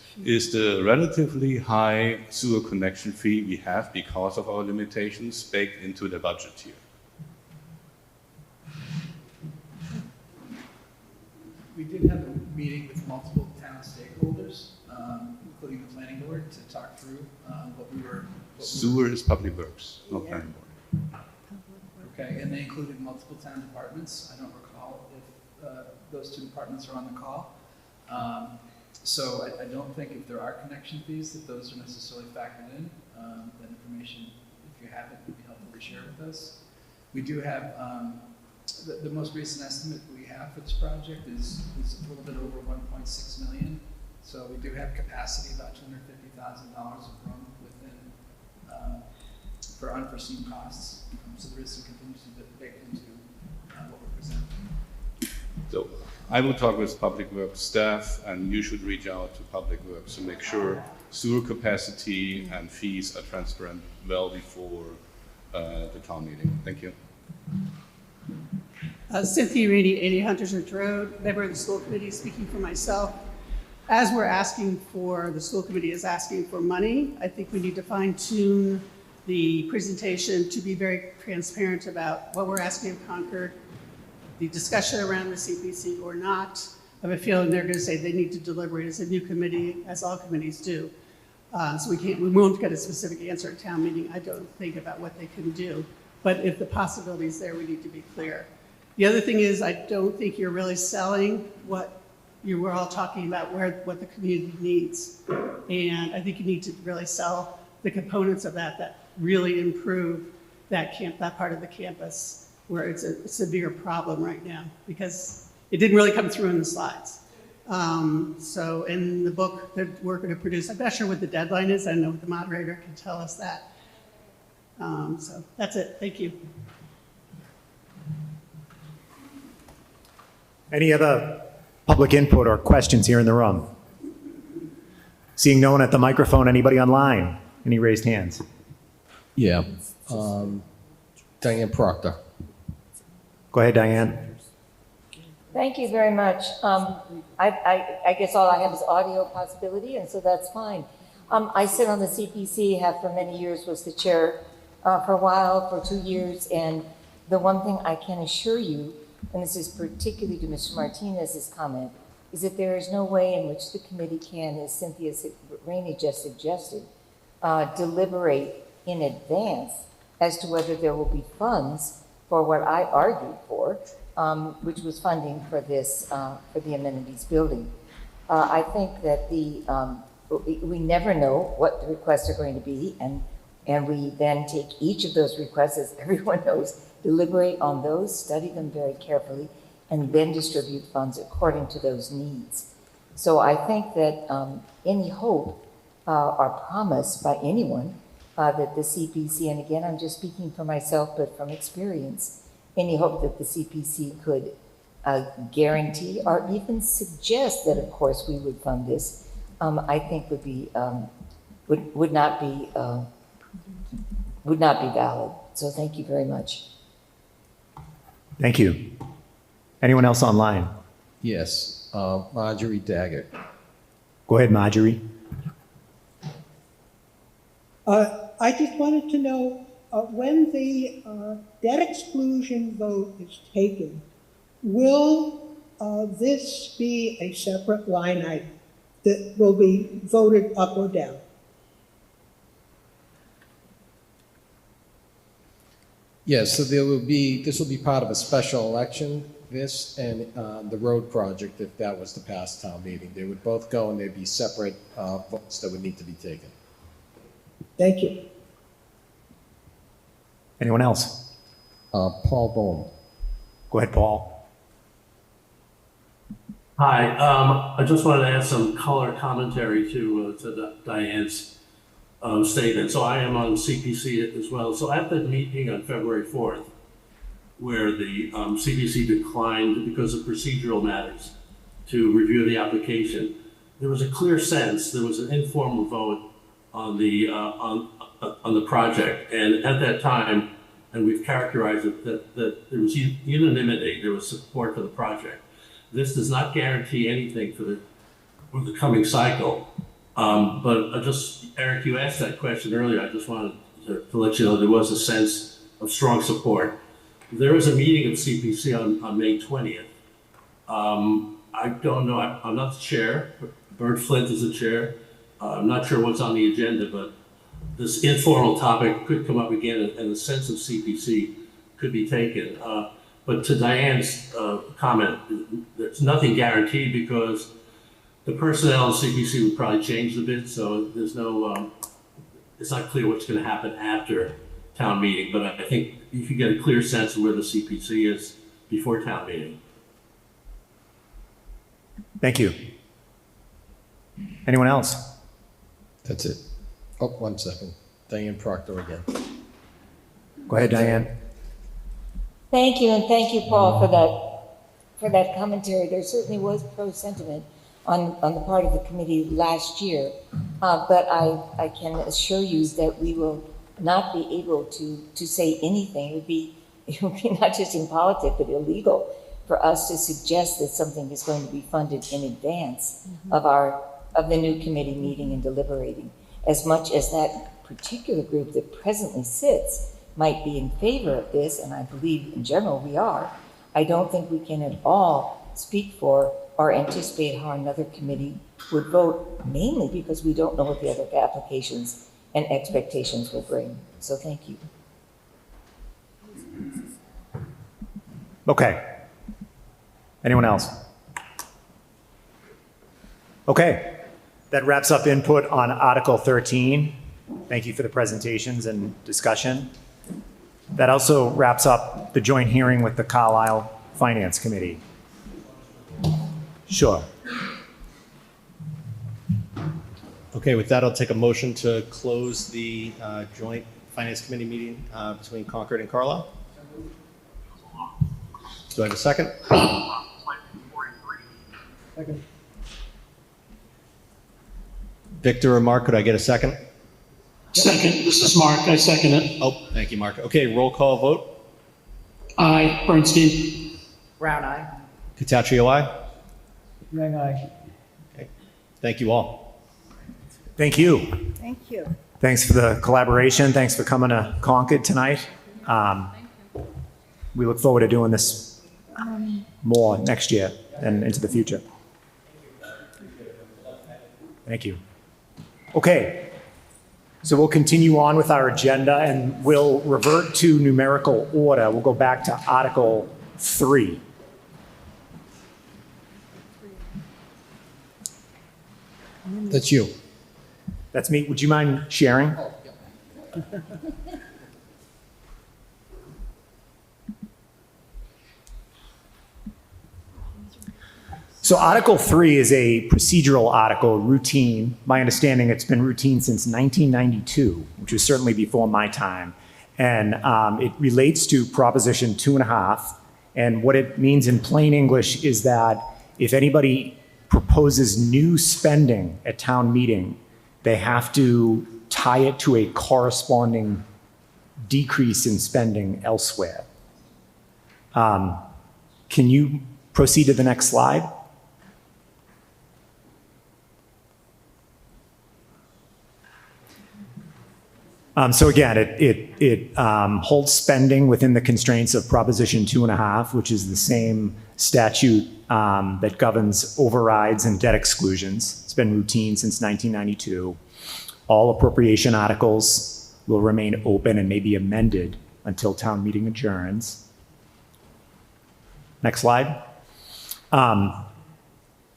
the relatively high sewer connection fee we have because of our limitations baked into the budget here? We did have a meeting with multiple town stakeholders, including the planning board, to talk through what we were... Sewer is public works, not planning board. Okay, and they included multiple town departments. I don't recall if those two departments are on the call. So I don't think if there are connection fees that those are necessarily factored in. That information, if you have it, would be helpful to share with us. We do have, the most recent estimate we have for this project is a little bit over 1.6 million. So we do have capacity, about $250,000 of room within, for unforeseen costs. So there is some contingency baked into what we're presenting. So I will talk with Public Works staff, and you should reach out to Public Works to make sure sewer capacity and fees are transparent well before the town meeting. Thank you. Cynthia Rainey, 80 Hunters Ridge Road, member of the school committee, speaking for myself. As we're asking for, the school committee is asking for money, I think we need to fine tune the presentation to be very transparent about what we're asking of Concord, the discussion around the CPC or not. I have a feeling they're going to say they need to deliberate as a new committee, as all committees do. So we won't get a specific answer at town meeting, I don't think, about what they can do. But if the possibility is there, we need to be clear. The other thing is, I don't think you're really selling what you were all talking about, what the community needs. And I think you need to really sell the components of that really improve that part of the campus where it's a severe problem right now, because it didn't really come through in the slides. So in the book that we're going to produce, I'm not sure what the deadline is. I don't know if the moderator can tell us that. So that's it. Thank you. Any other public input or questions here in the room? Seeing no one at the microphone, anybody online? Any raised hands? Yeah. Diane Proctor. Go ahead, Diane. Thank you very much. I guess all I have is audio possibility, and so that's fine. I sit on the CPC, have for many years, was the chair for a while, for 2 years, and the one thing I can assure you, and this is particularly to Mr. Martinez's comment, is that there is no way in which the committee can, as Cynthia Rainey just suggested, deliberate in advance as to whether there will be funds for what I argued for, which was funding for this, for the amenities building. I think that we never know what the requests are going to be, and we then take each of those requests, as everyone knows, deliberate on those, study them very carefully, and then distribute funds according to those needs. So I think that any hope or promise by anyone that the CPC, and again, I'm just speaking for myself, but from experience, any hope that the CPC could guarantee or even suggest that, of course, we would fund this, I think would not be valid. So thank you very much. Thank you. Anyone else online? Yes. Marjorie Daggett. Go ahead, Marjorie. I just wanted to know when the debt exclusion vote is taken, will this be a separate line item that will be voted up or down? Yes, so this will be part of a special election, this and the road project, if that was to pass town meeting. They would both go and there'd be separate votes that would need to be taken. Thank you. Anyone else? Paul Bohm. Go ahead, Paul. Hi, I just wanted to add some color commentary to Diane's statement. So I am on CPC as well. So at the meeting on February 4th, where the CPC declined because of procedural matters to review the application, there was a clear sense, there was an informal vote on the project. And at that time, and we've characterized it, that there was unanimity, there was support for the project. This does not guarantee anything for the coming cycle. But Eric, you asked that question earlier. I just wanted to let you know there was a sense of strong support. There is a meeting of CPC on May 20th. I don't know, I'm not the chair. Bert Flint is the chair. I'm not sure what's on the agenda, but this informal topic could come up again, and the sense of CPC could be taken. But to Diane's comment, there's nothing guaranteed because the personnel in CPC would probably change a bit, so there's no, it's not clear what's going to happen after town meeting, but I think you can get a clear sense of where the CPC is before town meeting. Thank you. Anyone else? That's it. Oh, 1 second. Diane Proctor again. Go ahead, Diane. Thank you, and thank you, Paul, for that commentary. There certainly was pro-sentiment on the part of the committee last year, but I can assure you that we will not be able to say anything. It would be not just impolitic, but illegal for us to suggest that something is going to be funded in advance of the new committee meeting and deliberating. As much as that particular group that presently sits might be in favor of this, and I believe in general we are, I don't think we can at all speak for or anticipate how another committee would vote, mainly because we don't know what the other applications and expectations will bring. So thank you. Okay. Anyone else? Okay. That wraps up input on Article 13. Thank you for the presentations and discussion. That also wraps up the joint hearing with the Carlisle Finance Committee. Sure. Okay, with that, I'll take a motion to close the joint finance committee meeting between Concord and Carlisle. Do I have a second? Second. Victor or Mark, could I get a second? Second, this is Mark, I second it. Oh, thank you, Mark. Okay, roll call vote. Aye, Bernstein. Brown eye. Cataccio, aye. Yang aye. Okay. Thank you all. Thank you. Thank you. Thanks for the collaboration. Thanks for coming to Concord tonight. We look forward to doing this more next year and into the future. Thank you. Okay, so we'll continue on with our agenda and we'll revert to numerical order. We'll go back to Article 3. That's you. That's me. Would you mind sharing? So Article 3 is a procedural article, routine. My understanding, it's been routine since 1992, which was certainly before my time. And it relates to Proposition 2.5. And what it means in plain English is that if anybody proposes new spending at town meeting, they have to tie it to a corresponding decrease in spending elsewhere. Can you proceed to the next slide? So again, it holds spending within the constraints of Proposition 2.5, which is the same statute that governs overrides and debt exclusions. It's been routine since 1992. All appropriation articles will remain open and may be amended until town meeting adjourns. Next slide.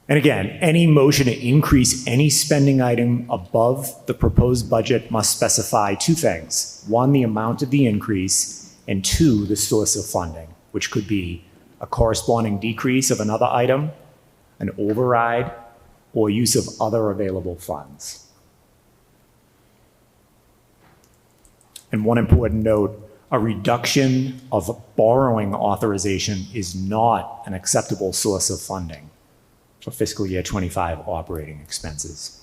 And again, any motion to increase any spending item above the proposed budget must specify two things. One, the amount of the increase, and two, the source of funding, which could be a corresponding decrease of another item, an override, or use of other available funds. And one important note, a reduction of borrowing authorization is not an acceptable source of funding for fiscal year 25 operating expenses.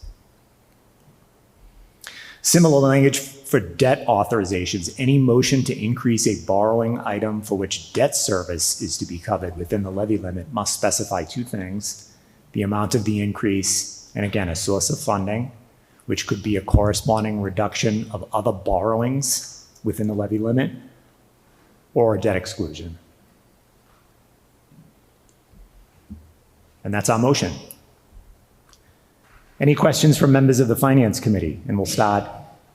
Similar language for debt authorizations. Any motion to increase a borrowing item for which debt service is to be covered within the levy limit must specify two things: the amount of the increase, and again, a source of funding, which could be a corresponding reduction of other borrowings within the levy limit, or a debt exclusion. And that's our motion. Any questions from members of the Finance Committee? And we'll start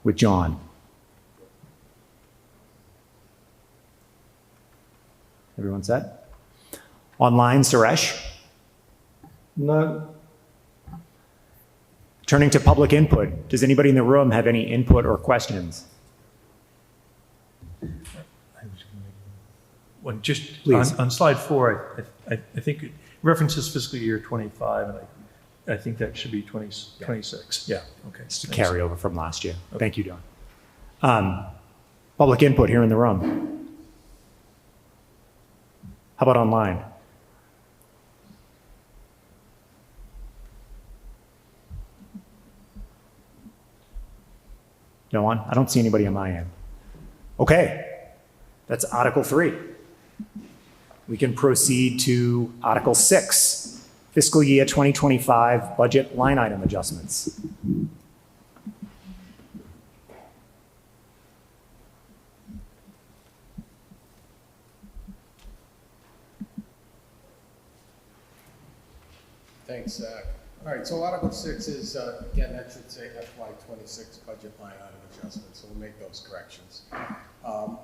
with John. Everyone set? Online, Suresh? No. Turning to public input, does anybody in the room have any input or questions? Well, just Please. on slide 4, I think it references fiscal year 25, and I think that should be 26. Yeah, okay. It's a Thanks. carryover from last year. Thank you, Don. Public input here in the room. How about online? No one? I don't see anybody on my end. Okay, that's Article 3. We can proceed to Article 6, fiscal year 2025 budget line item adjustments. Thanks, Zach. All right, so Article 6 is, again, that should say FY26 budget line item adjustment, so we'll make those corrections.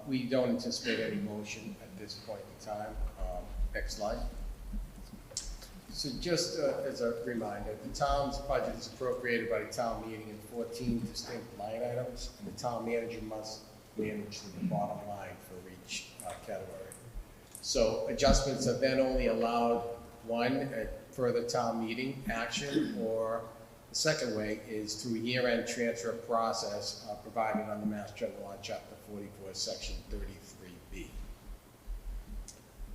We don't anticipate any motion at this point in time. Next slide. So just as a reminder, the town's budget is appropriated by the town meeting in 14 distinct line items, and the town manager must manage the bottom line for each category. So adjustments are then only allowed, one, at further town meeting action, or the second way is through year-end transfer process provided under Mass General Law, Chapter 44, Section 33B.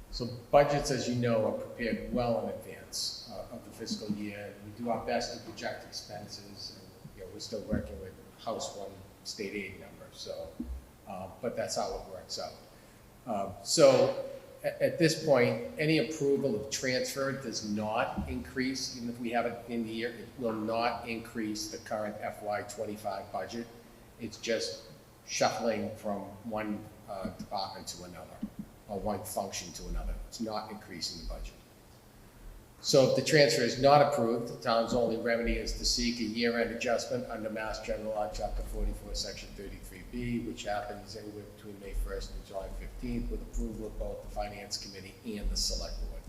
So budgets, as you know, are prepared well in advance of the fiscal year. We do our best to project expenses, and we're still working with House 1 state aid number, so, but that's how it works out. So at this point, any approval of transfer does not increase, even if we have it in the year, it will not increase the current FY25 budget. It's just shuffling from one department to another, or one function to another. It's not increasing the budget. So if the transfer is not approved, the town's only remedy is to seek a year-end adjustment under Mass General Law, Chapter 44, Section 33B, which happens anywhere between May 1st and July 15th, with approval of both the Finance Committee and the Select Board.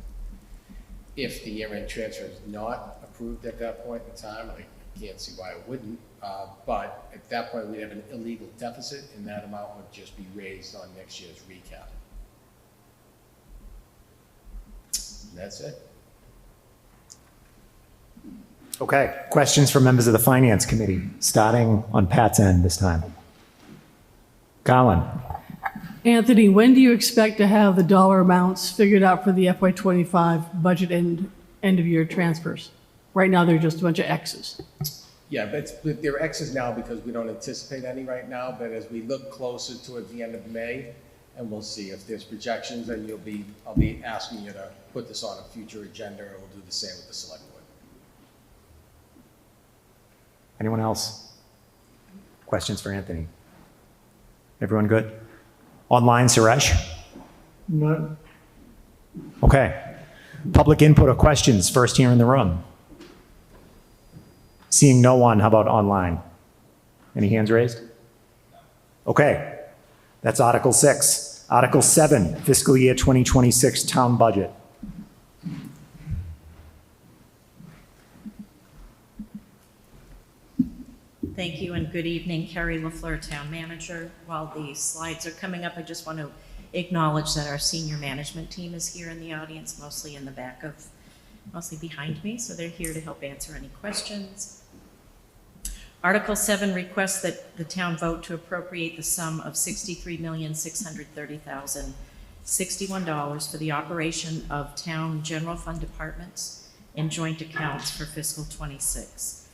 If the year-end transfer is not approved at that point in time, I can't see why it wouldn't, but at that point we'd have an illegal deficit, and that amount would just be raised on next year's recap. And that's it. Okay, questions from members of the Finance Committee, starting on Pat's end this time. Colin. Anthony, when do you expect to have the dollar amounts figured out for the FY25 budget and end-of-year transfers? Right now, they're just a bunch of X's. Yeah, but there are X's now because we don't anticipate any right now, but as we look closer towards the end of May, and we'll see if there's projections, and I'll be asking you to put this on a future agenda, and we'll do the same with the Select Board. Anyone else? Questions for Anthony? Everyone good? Online, Suresh? None. Okay. Public input or questions, first here in the room. Seeing no one, how about online? Any hands raised? Okay. That's Article 6. Article 7, fiscal year 2026 town budget. Thank you and good evening. Carrie LaFleur, Town Manager. While the slides are coming up, I just want to acknowledge that our senior management team is here in the audience, mostly in the back of, mostly behind me, so they're here to help answer any questions. Article 7 requests that the town vote to appropriate the sum of $63,630,061 for the operation of town general fund departments and joint accounts for fiscal 26.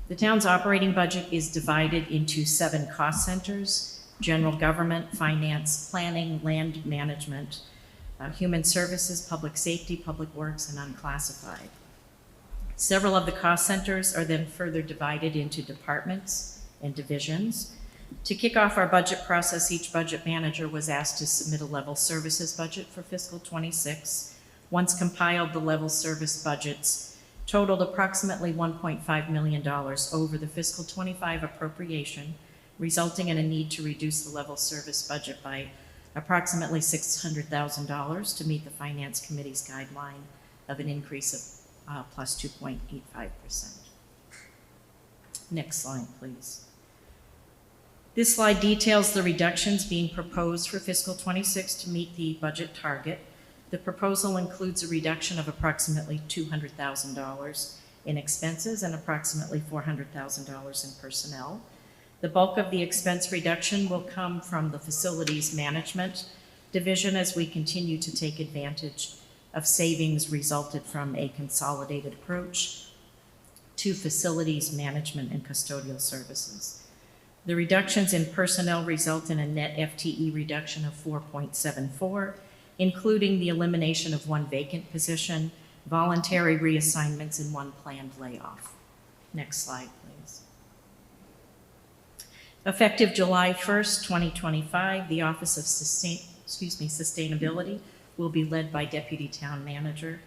The town's operating budget is divided into 7 cost centers: general government, finance, planning, land management, human services, public safety, public works, and unclassified. Several of the cost centers are then further divided into departments and divisions. To kick off our budget process, each budget manager was asked to submit a level services budget for fiscal 26. Once compiled, the level service budgets totaled approximately $1.5 million over the fiscal 25 appropriation, resulting in a need to reduce the level service budget by approximately $600,000 to meet the Finance Committee's guideline of an increase of plus 2.85%. Next slide, please. This slide details the reductions being proposed for fiscal 26 to meet the budget target. The proposal includes a reduction of approximately $200,000 in expenses and approximately $400,000 in personnel. The bulk of the expense reduction will come from the facilities management division as we continue to take advantage of savings resulted from a consolidated approach to facilities management and custodial services. The reductions in personnel result in a net FTE reduction of 4.74, including the elimination of 1 vacant position, voluntary reassignments, and 1 planned layoff. Next slide, please. Effective July 1st, 2025, the Office of Sustainability will be led by Deputy Town Manager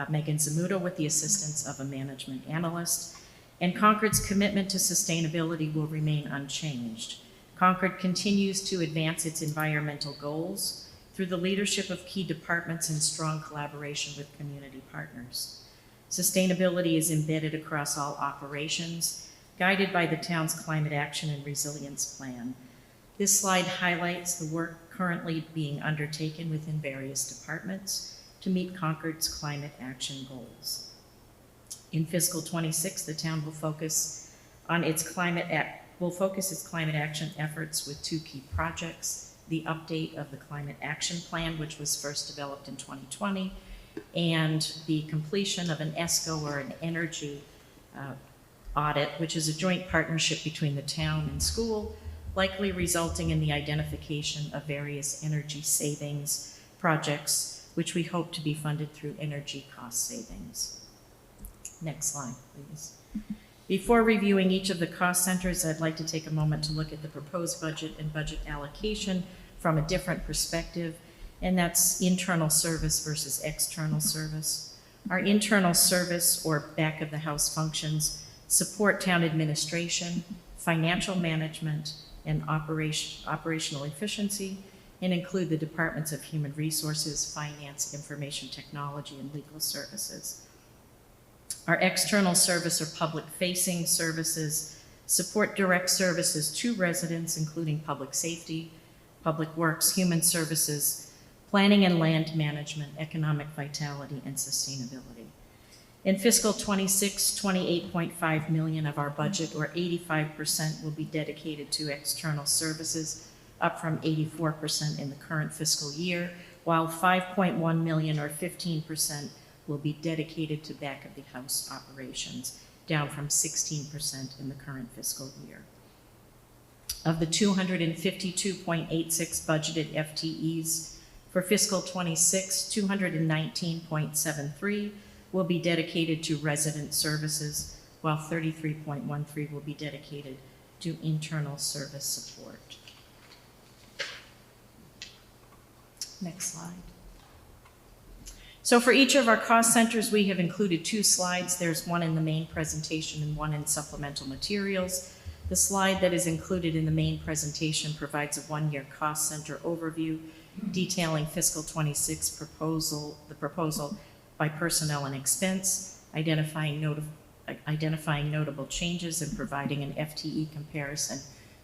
Megan Zamuto with the assistance of a management analyst. And Concord's commitment to sustainability will remain unchanged. Concord continues to advance its environmental goals through the leadership of key departments and strong collaboration with community partners. Sustainability is embedded across all operations, guided by the town's Climate Action and Resilience Plan. This slide highlights the work currently being undertaken within various departments to meet Concord's climate action goals. In fiscal 26, the town will focus its climate action efforts with two key projects: the update of the Climate Action Plan, which was first developed in 2020, and the completion of an ESCO, or an energy audit, which is a joint partnership between the town and school, likely resulting in the identification of various energy savings projects, which we hope to be funded through energy cost savings. Next slide, please. Before reviewing each of the cost centers, I'd like to take a moment to look at the proposed budget and budget allocation from a different perspective, and that's internal service versus external service. Our internal service, or back of the house functions, support town administration, financial management, and operational efficiency, and include the departments of human resources, finance, information technology, and legal services. Our external service, or public-facing services, support direct services to residents, including public safety, public works, human services, planning and land management, economic vitality, and sustainability. In fiscal 26, 28.5 million of our budget, or 85%, will be dedicated to external services, up from 84% in the current fiscal year, while 5.1 million, or 15%, will be dedicated to back of the house operations, down from 16% in the current fiscal year. Of the 252.86 budgeted FTEs for fiscal 26, 219.73 will be dedicated to resident services, while 33.13 will be dedicated to internal service support. Next slide. So for each of our cost centers, we have included two slides. There's one in the main presentation and one in supplemental materials. The slide that is included in the main presentation provides a one-year cost center overview detailing fiscal 26 proposal by personnel and expense, identifying notable changes, and providing an FTE comparison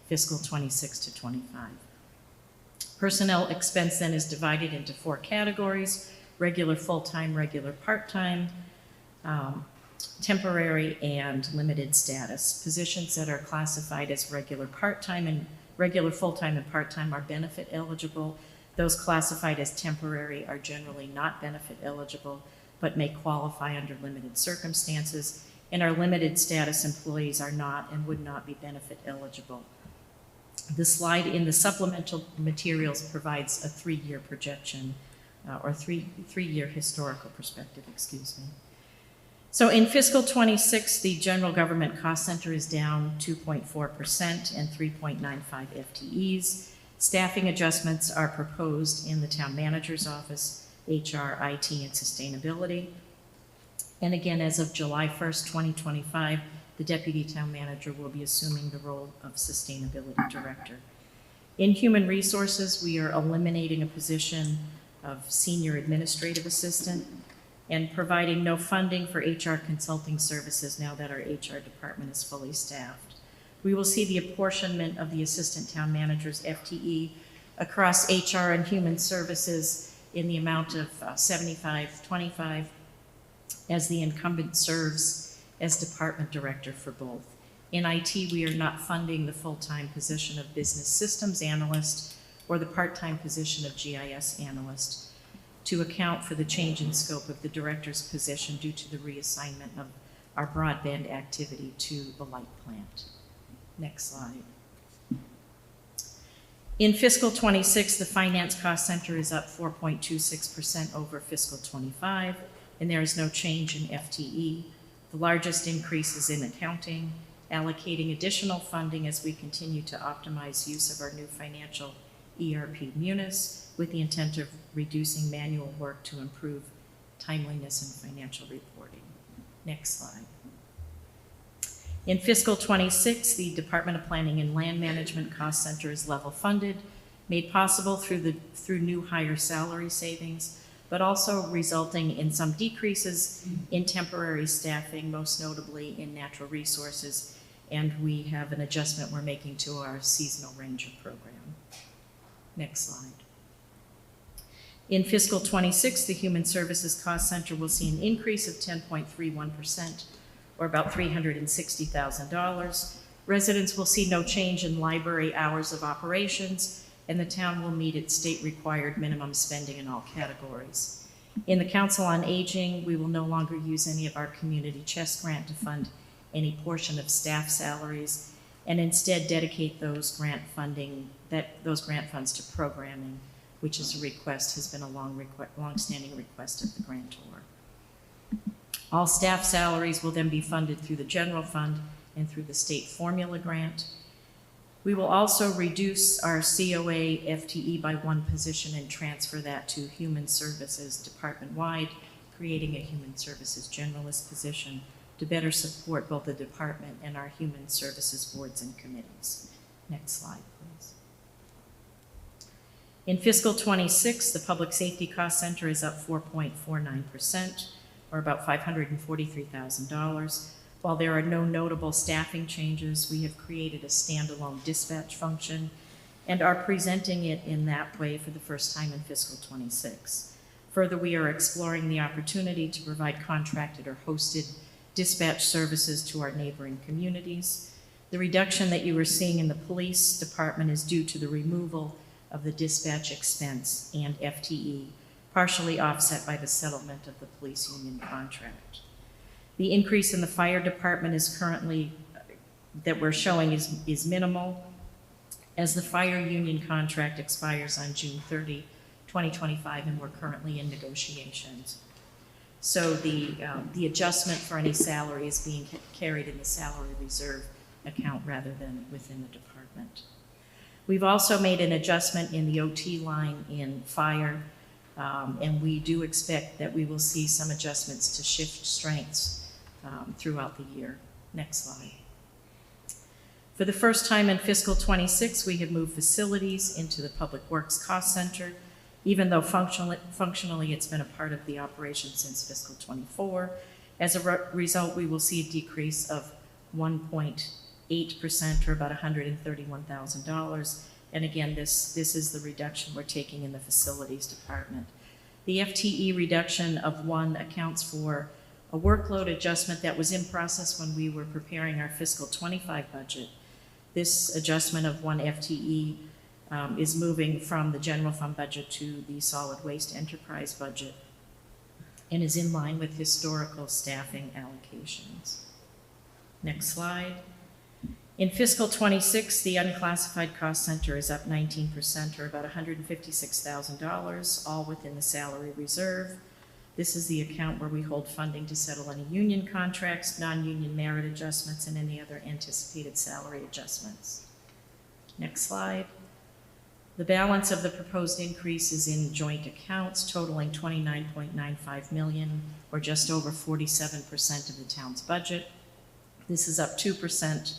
fiscal 26 to 25. Personnel expense then is divided into four categories: regular full-time, regular part-time, temporary, and limited status. Positions that are classified as regular part-time and regular full-time and part-time are benefit eligible. Those classified as temporary are generally not benefit eligible, but may qualify under limited circumstances, and our limited status employees are not and would not be benefit eligible. The slide in the supplemental materials provides a three-year projection, or three-year historical perspective, excuse me. So in fiscal 26, the general government cost center is down 2.4% and 3.95 FTEs. Staffing adjustments are proposed in the town manager's office, HR, IT, and sustainability. And again, as of July 1st, 2025, the deputy town manager will be assuming the role of sustainability director. In human resources, we are eliminating a position of senior administrative assistant and providing no funding for HR consulting services now that our HR department is fully staffed. We will see the apportionment of the assistant town manager's FTE across HR and human services in the amount of 75-25, as the incumbent serves as department director for both. In IT, we are not funding the full-time position of business systems analyst or the part-time position of GIS analyst to account for the change in scope of the director's position due to the reassignment of our broadband activity to the light plant. Next slide. In fiscal 26, the finance cost center is up 4.26% over fiscal 25, and there is no change in FTE. The largest increase is in accounting, allocating additional funding as we continue to optimize use of our new financial ERP Munis with the intent of reducing manual work to improve timeliness, and financial reporting. Next slide. In fiscal '26, the Department of Planning and Land Management Cost Center is level funded, made possible through new higher salary savings, but also resulting in some decreases in temporary staffing, most notably in natural resources, and we have an adjustment we're making to our seasonal ranger program. Next slide. In fiscal '26, the Human Services Cost Center will see an increase of 10.31%, or about $360,000. Residents will see no change in library hours of operations, and the town will meet its state-required minimum spending in all categories. In the Council on Aging, we will no longer use any of our community chest grant to fund any portion of staff salaries, and instead dedicate those grant funds to programming, which has been a long-standing request of the grantor. All staff salaries will then be funded through the general fund and through the state formula grant. We will also reduce our COA FTE by 1 position and transfer that to Human Services department-wide, creating a Human Services generalist position to better support both the department and our Human Services boards and committees. Next slide, please. In fiscal '26, the Public Safety Cost Center is up 4.49%, or about $543,000. While there are no notable staffing changes, we have created a standalone dispatch function and are presenting it in that way for the first time in fiscal '26. Further, we are exploring the opportunity to provide contracted or hosted dispatch services to our neighboring communities. The reduction that you are seeing in the police department is due to the removal of the dispatch expense and FTE, partially offset by the settlement of the police union contract. The increase in the fire department is currently, that we're showing is minimal, as the fire union contract expires on June 30, 2025, and we're currently in negotiations. So the adjustment for any salary is being carried in the salary reserve account rather than within the department. We've also made an adjustment in the OT line in fire, and we do expect that we will see some adjustments to shift strengths throughout the year. Next slide. For the first time in fiscal '26, we have moved facilities into the Public Works Cost Center, even though functionally it's been a part of the operation since fiscal '24. As a result, we will see a decrease of 1.8%, or about $131,000. And again, this is the reduction we're taking in the facilities department. The FTE reduction of 1 accounts for a workload adjustment that was in process when we were preparing our fiscal '25 budget. This adjustment of 1 FTE is moving from the general fund budget to the solid waste enterprise budget and is in line with historical staffing allocations. Next slide. In fiscal '26, the unclassified cost center is up 19%, or about $156,000, all within the salary reserve. This is the account where we hold funding to settle any union contracts, non-union merit adjustments, and any other anticipated salary adjustments. Next slide. The balance of the proposed increase is in joint accounts totaling $29.95 million, or just over 47% of the town's budget. This is up 2%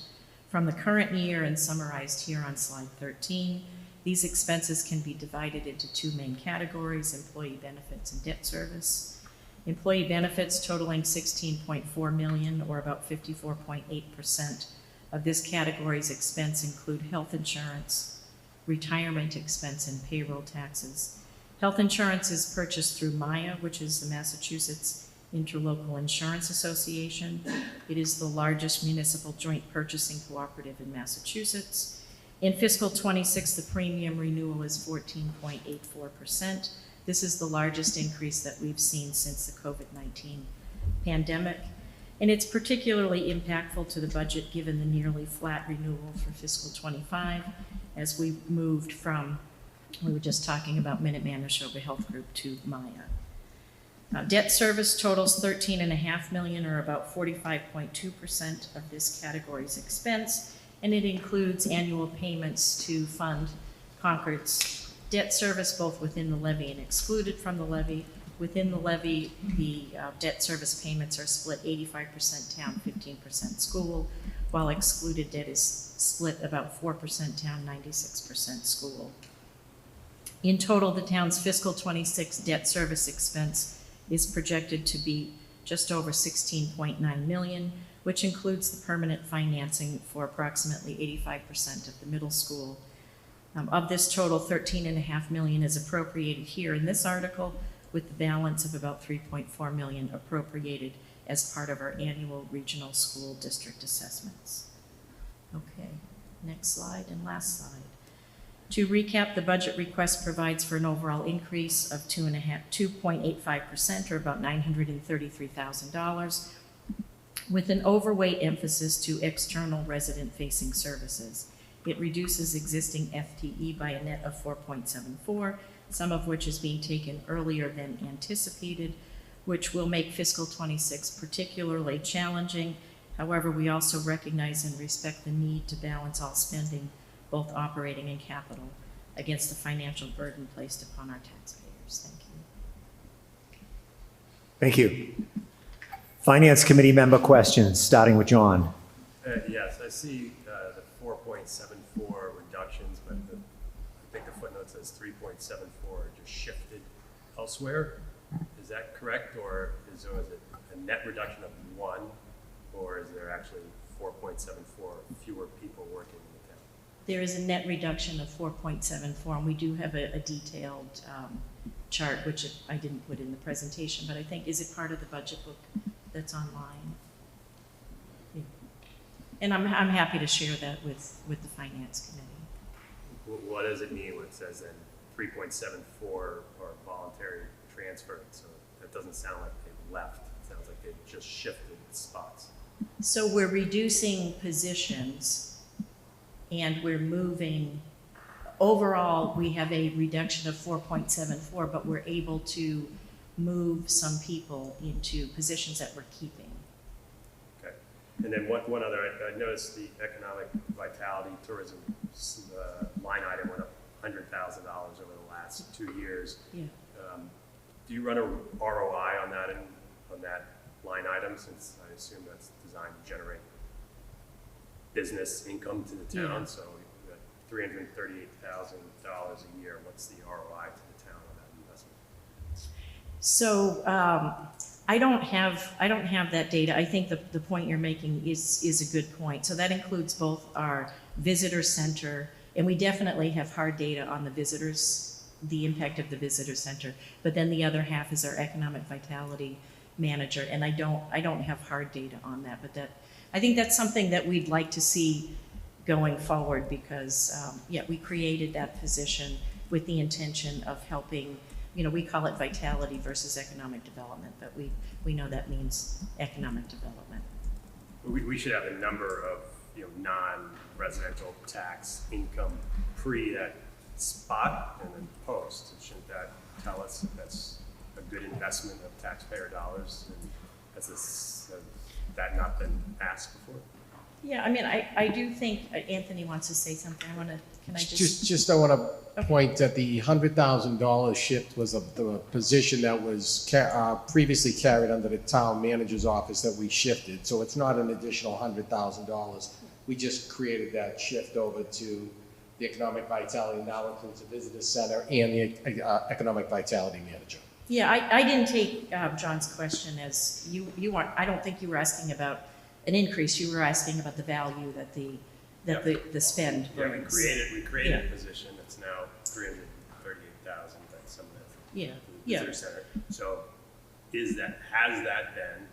from the current year and summarized here on slide 13. These expenses can be divided into 2 main categories: employee benefits and debt service. Employee benefits totaling $16.4 million, or about 54.8% of this category's expense, include health insurance, retirement expense, and payroll taxes. Health insurance is purchased through MIA, which is the Massachusetts Interlocal Insurance Association. It is the largest municipal joint purchasing cooperative in Massachusetts. In fiscal '26, the premium renewal is 14.84%. This is the largest increase that we've seen since the COVID-19 pandemic, and it's particularly impactful to the budget given the nearly flat renewal for fiscal '25, as we moved from, we were just talking about Minuteman Neshoba Health Group, to MIA. Debt service totals $13.5 million, or about 45.2% of this category's expense, and it includes annual payments to fund Concord's debt service, both within the levy and excluded from the levy, Within the levy, the debt service payments are split 85% town, 15% school, while excluded debt is split about 4% town, 96% school. In total, the town's fiscal 26 debt service expense is projected to be just over 16.9 million, which includes the permanent financing for approximately 85% of the middle school. Of this total, 13.5 million is appropriated here in this article, with the balance of about 3.4 million appropriated as part of our annual regional school district assessments. Okay, next slide and last slide. To recap, the budget request provides for an overall increase of 2.85%, or about $933,000, with an overweight emphasis to external resident-facing services. It reduces existing FTE by a net of 4.74, some of which is being taken earlier than anticipated, which will make fiscal 26 particularly challenging. However, we also recognize and respect the need to balance all spending, both operating and capital, against the financial burden placed upon our taxpayers. Thank you. Thank you. Finance Committee member questions, starting with John. Yes, I see the 4.74 reductions, but I think the footnote says 3.74 just shifted elsewhere. Is that correct, or is it a net reduction of 1, or is there actually 4.74 fewer people working in the town? There is a net reduction of 4.74, and we do have a detailed chart, which I didn't put in the presentation, but I think, is it part of the budget book that's online? Yeah. And I'm happy to share that with the Finance Committee. What does it mean when it says then 3.74 are voluntary transferred? So that doesn't sound like they left. It sounds like they just shifted spots. So we're reducing positions and we're moving, overall, we have a reduction of 4.74, but we're able to move some people into positions that we're keeping. Okay. And then one other, I noticed the economic vitality tourism line item went up $100,000 over the last 2 years. Yeah. Do you run a ROI on that line item, since I assume that's designed to generate business income to the town? Yeah. So $338,000 a year. What's the ROI to the town on that investment? So I don't have that data. I think the point you're making is a good point. So that includes both our visitor center, and we definitely have hard data on the visitors, the impact of the visitor center. But then the other half is our economic vitality manager, and I don't have hard data on that. But I think that's something that we'd like to see going forward, because we created that position with the intention of helping. We call it vitality versus economic development, but we know that means economic development. We should have a number of non-residential tax income pre that spot and then post. Shouldn't that tell us if that's a good investment of taxpayer dollars? And has that not been asked before? Yeah, I mean, I do think Anthony wants to say something. Can I just? I want to point that the $100,000 shift was the position that was previously carried under the town manager's office that we shifted. So it's not an additional $100,000. We just created that shift over to the economic vitality, now includes the visitor center and the economic vitality manager. Yeah, I didn't take John's question as you weren't. I don't think you were asking about an increase. You were asking about the value that the spend brings. We created a position that's now $338,000. That's some of that for the visitor center. So has that been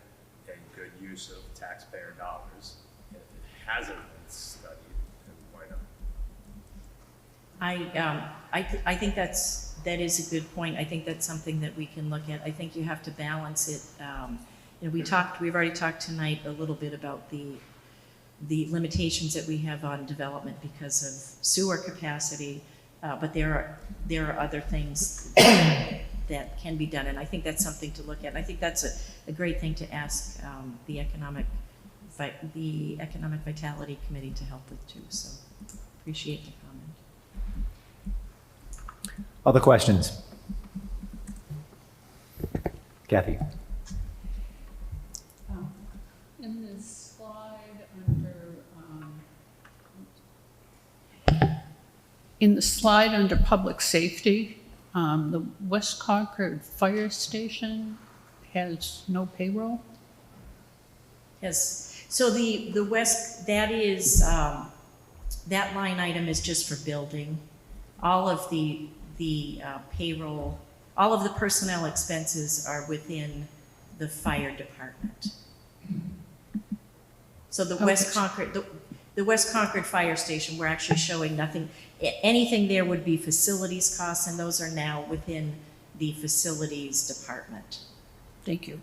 a good use of taxpayer dollars? And if it hasn't been studied, then why not? I think that is a good point. I think that's something that we can look at. I think you have to balance it. We've already talked tonight a little bit about the limitations that we have on development because of sewer capacity, but there are other things that can be done, and I think that's something to look at. I think that's a great thing to ask the Economic Vitality Committee to help with too. So appreciate the comment. Other questions? Kathy? In this slide under, public safety, the West Concord Fire Station has no payroll? Yes, so the West, that is, that line item is just for building. All of the payroll, all of the personnel expenses are within the fire department. So the West Concord, the West Concord Fire Station, we're actually showing nothing. Anything there would be facilities costs, and those are now within the facilities department. Thank you.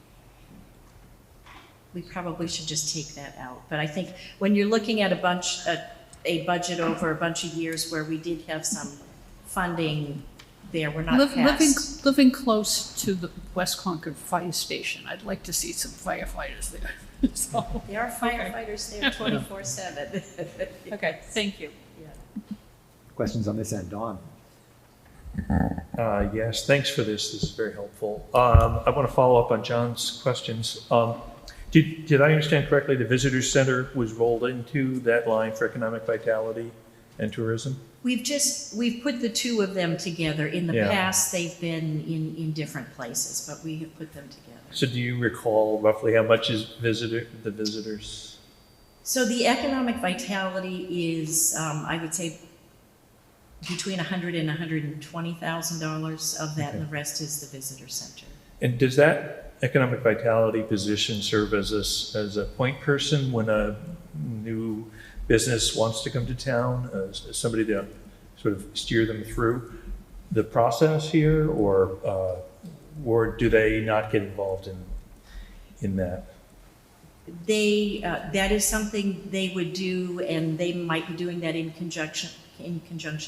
We probably should just take that out. But I think when you're looking at a budget over a bunch of years where we did have some funding there, we're not past. Living close to the West Concord Fire Station, I'd like to see some firefighters there. So, There are firefighters there 24/7. okay, thank you. Questions on this end? Don? Yes, thanks for this. This is very helpful. I want to follow up on John's questions. Did I understand correctly, the visitor center was rolled into that line for economic vitality and tourism? We've put the two of them together. In the Yeah. past, they've been in different places, but we have put them together. So do you recall roughly how much is the visitors? So the economic vitality is, I would say, between $100,000 and $120,000 of that, and the rest is the visitor center. And does that economic vitality position serve as a point person when a new business wants to come to town, as somebody to sort of steer them through the process here, or do they not get involved in that? They, that is something they would do, and they might be doing that in conjunction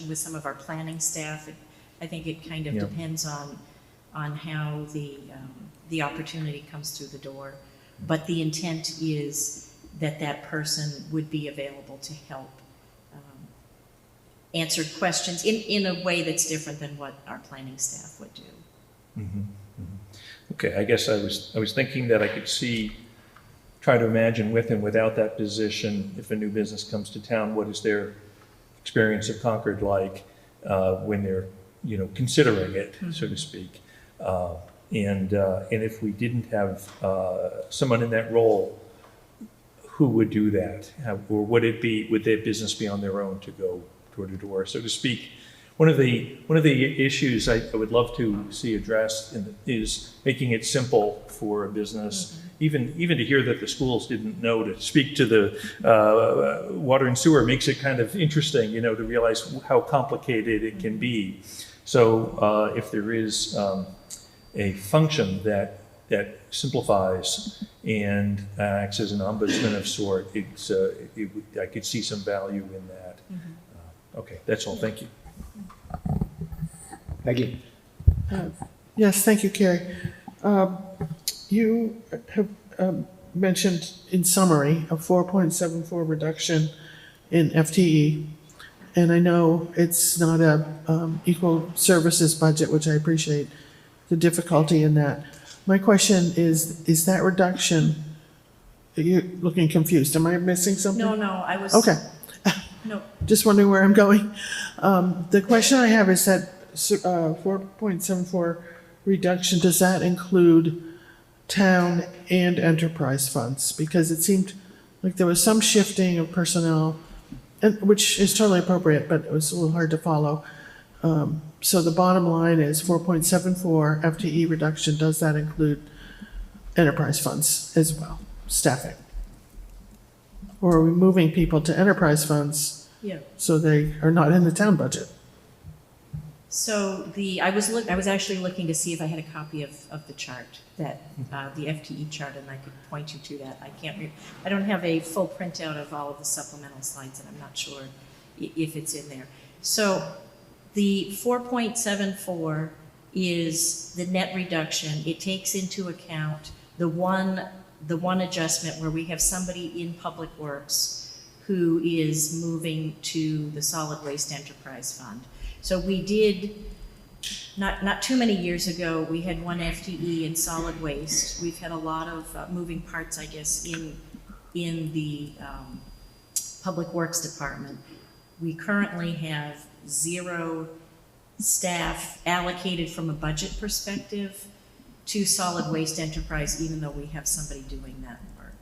with some of our planning staff. I think it kind of depends on how the opportunity comes through the door. But the intent is that person would be available to help answer questions in a way that's different than what our planning staff would do. Mm-hmm. Okay, I guess I was thinking that I could try to imagine with and without that position, if a new business comes to town, what is their experience of Concord like when they're considering it, so to speak. And if we didn't have someone in that role, who would do that? Or would their business be on their own to go door to door, so to speak? One of the issues I would love to see addressed is making it simple for a business, even to hear that the schools didn't know to speak to the water and sewer makes it kind of interesting, to realize how complicated it can be. So if there is a function that simplifies and acts as an ombudsman of sort, I could see some value in that. Okay, that's all. Thank you. Peggy? Yes, thank you, Carrie. You have mentioned in summary a 4.74 reduction in FTE. And I know it's not a equal services budget, which I appreciate the difficulty in that. My question is that reduction, you're looking confused. Am I missing something? No, I was. Okay. No. Just wondering where I'm going. The question I have is that 4.74 reduction, does that include town and enterprise funds? Because it seemed like there was some shifting of personnel, which is totally appropriate, but it was a little hard to follow. So the bottom line is 4.74 FTE reduction. Does that include enterprise funds as well, staffing? Or are we moving people to enterprise funds so they are not in the town budget? So I was actually looking to see if I had a copy of the chart, that the FTE chart, and I could point you to that. I don't have a full printout of all of the supplemental slides, and I'm not sure if it's in there. So the 4.74 is the net reduction. It takes into account the one adjustment where we have somebody in Public Works who is moving to the Solid Waste Enterprise Fund. So we did not too many years ago, we had one FTE in solid waste. We've had a lot of moving parts, I guess, in the Public Works Department. We currently have 0 staff allocated from a budget perspective to solid waste enterprise, even though we have somebody doing that work.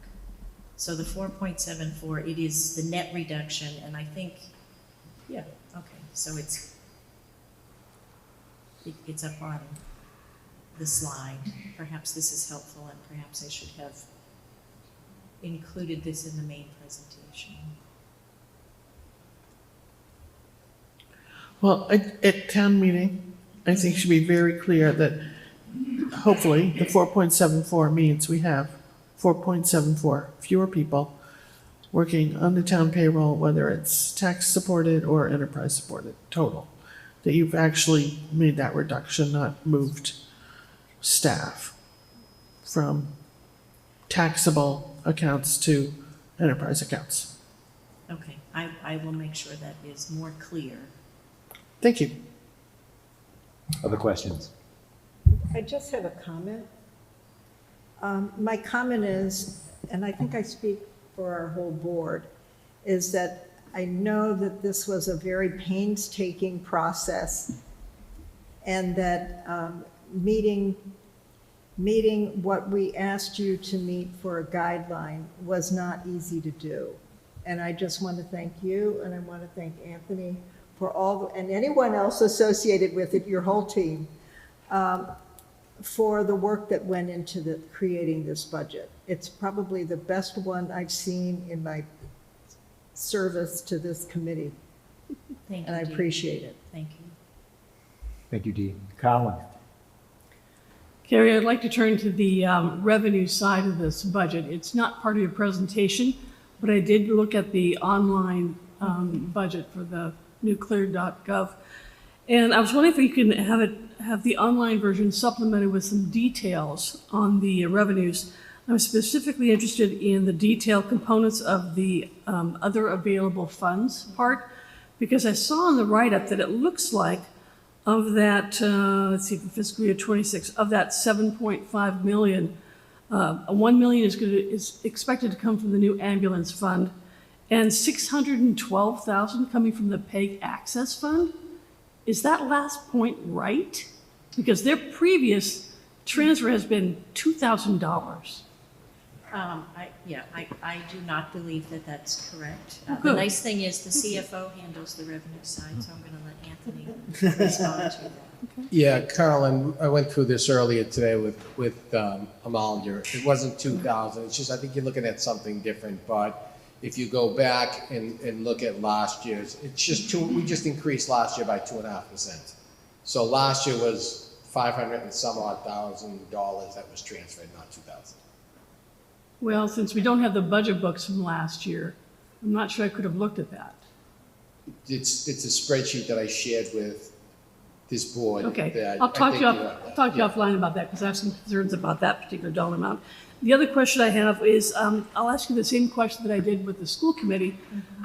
So the 4.74, it is the net reduction, and I think, yeah, okay, so it's up on the slide. Perhaps this is helpful, and perhaps I should have included this in the main presentation. Well, at town meeting, I think it should be very clear that hopefully the 4.74 means we have 4.74 fewer people working on the town payroll, whether it's tax supported or enterprise supported total. That you've actually made that reduction, not moved staff from taxable accounts to enterprise accounts. Okay, I will make sure that is more clear. Thank you. Other questions? I just have a comment. My comment is, and I think I speak for our whole board, is that I know that this was a very painstaking process, and that meeting what we asked you to meet for a guideline was not easy to do. And I just want to thank you, and I want to thank Anthony for and anyone else associated with it, your whole team, for the work that went into creating this budget. It's probably the best one I've seen in my service to this committee. Thank you, and I Dee. appreciate it. Thank you. Thank you, Dee. Colin? Carrie, I'd like to turn to the revenue side of this budget. It's not part of your presentation, but I did look at the online budget for the nuclear.gov. And I was wondering if you can have the online version supplemented with some details on the revenues. I'm specifically interested in the detailed components of the other available funds part, because I saw in the write-up that it looks like of that, let's see, for fiscal year 26, of that 7.5 million, 1 million is expected to come from the new ambulance fund, and 612,000 coming from the PEG Access Fund. Is that last point right? Because their previous transfer has been $2,000. I do not believe that that's correct. Oh, The good. nice thing is the CFO handles the revenue side, so I'm going to let Anthony respond to that. Yeah, Carolyn, I went through this earlier today with Amalder. It wasn't 2,000. It's just, I think you're looking at something different. But if you go back and look at last year's, it's just we just increased last year by 2.5%. So last year was 500 and some odd $1,000 that was transferred, not 2,000. Well, since we don't have the budget books from last year, I'm not sure I could have looked at that. It's a spreadsheet that I shared with this board. Okay, that I'll talk I to you, think I'll talk to you offline about that, because I have some concerns about that particular dollar amount. The other question I have is, I'll ask you the same question that I did with the school committee.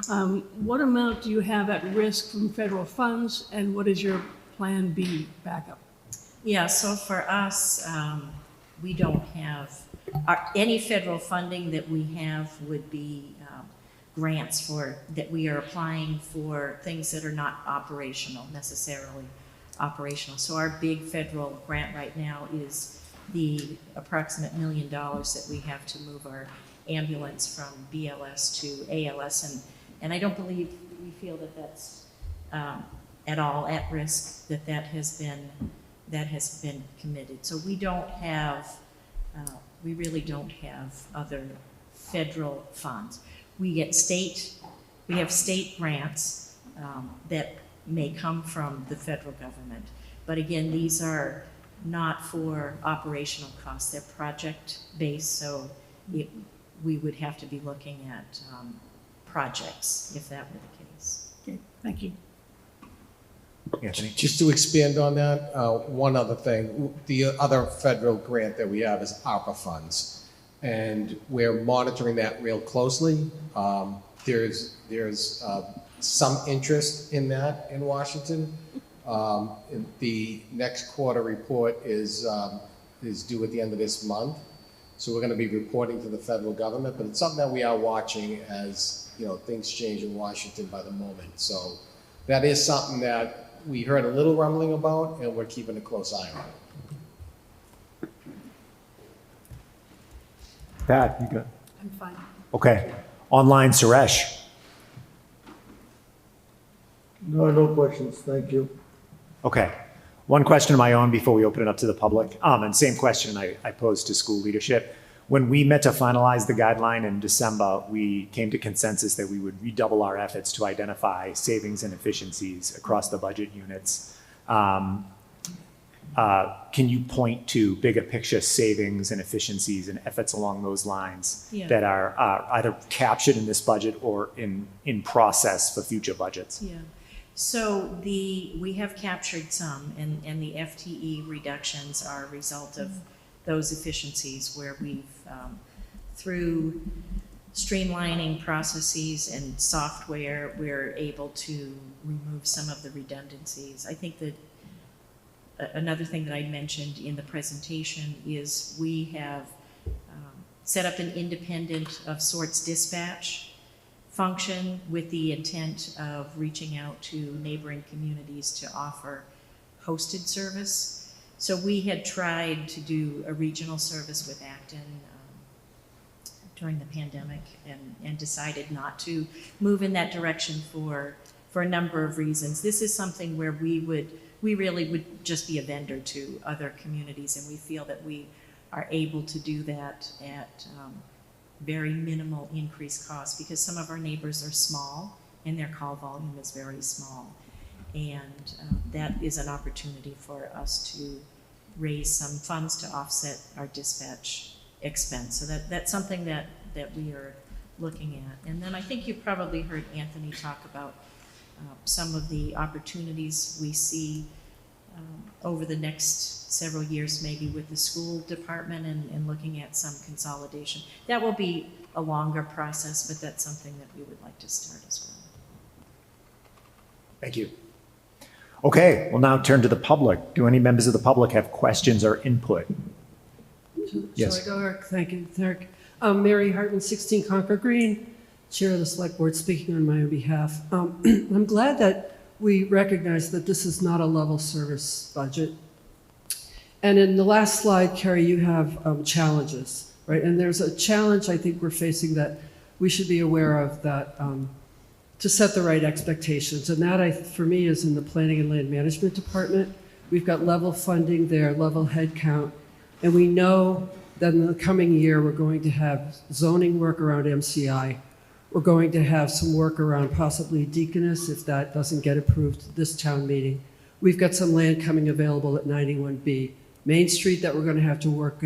What amount do you have at risk from federal funds, and what is your Plan B backup? Yeah, so for us, we don't have, any federal funding that we have would be grants that we are applying for things that are not necessarily operational. So our big federal grant right now is the approximate $1 million that we have to move our ambulance from BLS to ALS. And I don't believe we feel that that's at all at risk, that has been committed. So we don't have, we really don't have other federal funds. We have state grants that may come from the federal government. But again, these are not for operational costs. They're project-based, so we would have to be looking at projects if that were the case. Okay, thank you. Anthony? Just to expand on that, one other thing, the other federal grant that we have is ARPA funds. And we're monitoring that real closely. There's some interest in that in Washington, The next quarter report is due at the end of this month. So we're going to be reporting to the federal government, but it's something that we are watching as, things change in Washington by the moment. So that is something that we heard a little rumbling about, and we're keeping a close eye on. Pat, you good? I'm fine. Okay. Online, Suresh. No questions, thank you. Okay. One question of my own before we open it up to the public. And same question I posed to school leadership. When we met to finalize the guideline in December, we came to consensus that we would redouble our efforts to identify savings and efficiencies across the budget units. Can you point to bigger picture savings and efficiencies and efforts along those lines that are either captured in this budget or in process for future budgets? Yeah. So we have captured some, and the FTE reductions are a result of those efficiencies where we've, through streamlining processes and software, we're able to remove some of the redundancies. I think that another thing that I mentioned in the presentation is we have set up an independent of sorts dispatch function with the intent of reaching out to neighboring communities to offer hosted service. So we had tried to do a regional service with Acton during the pandemic and decided not to move in that direction for a number of reasons. This is something where we really would just be a vendor to other communities, and we feel that we are able to do that at very minimal increased cost because some of our neighbors are small and their call volume is very small. And that is an opportunity for us to raise some funds to offset our dispatch expense. So that's something that we are looking at. And then I think you probably heard Anthony talk about some of the opportunities we see over the next several years, maybe with the school department and looking at some consolidation. That will be a longer process, but that's something that we would like to start as well. Thank you. Okay, we'll now turn to the public. Do any members of the public have questions or input? Yes. Shall I go, Eric? Thank you, Eric. Mary Hartman, 16 Concord Green, Chair of the Select Board, speaking on my own behalf. I'm glad that we recognize that this is not a level service budget. And in the last slide, Carrie, you have challenges, right? And there's a challenge I think we're facing that we should be aware of, that to set the right expectations. And that, for me, is in the Planning and Land Management Department. We've got level funding there, level head count, and we know that in the coming year, we're going to have zoning work around MCI. We're going to have some work around possibly Deaconess if that doesn't get approved at this town meeting. We've got some land coming available at 91B. Main Street that we're going to have to work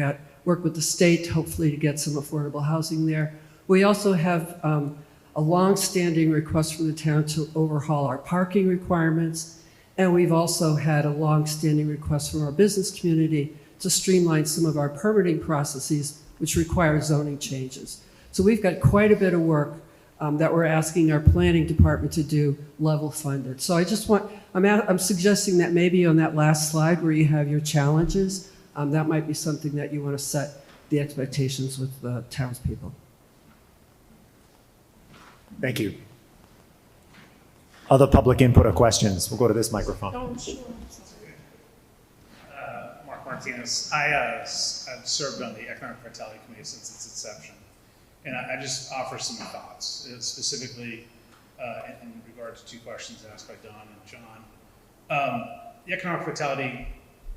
with the state, hopefully, to get some affordable housing there. We also have a long-standing request from the town to overhaul our parking requirements. And we've also had a long-standing request from our business community to streamline some of our permitting processes, which require zoning changes. So we've got quite a bit of work that we're asking our planning department to do level funded. So I just I'm suggesting that maybe on that last slide where you have your challenges, that might be something that you want to set the expectations with the townspeople. Thank you. Other public input or questions? We'll go to this microphone. Oh, sure. Mark Martinez. I've served on the Economic Vitality Committee since its inception. And I just offer some thoughts, specifically in regard to two questions asked by Don and John. The economic vitality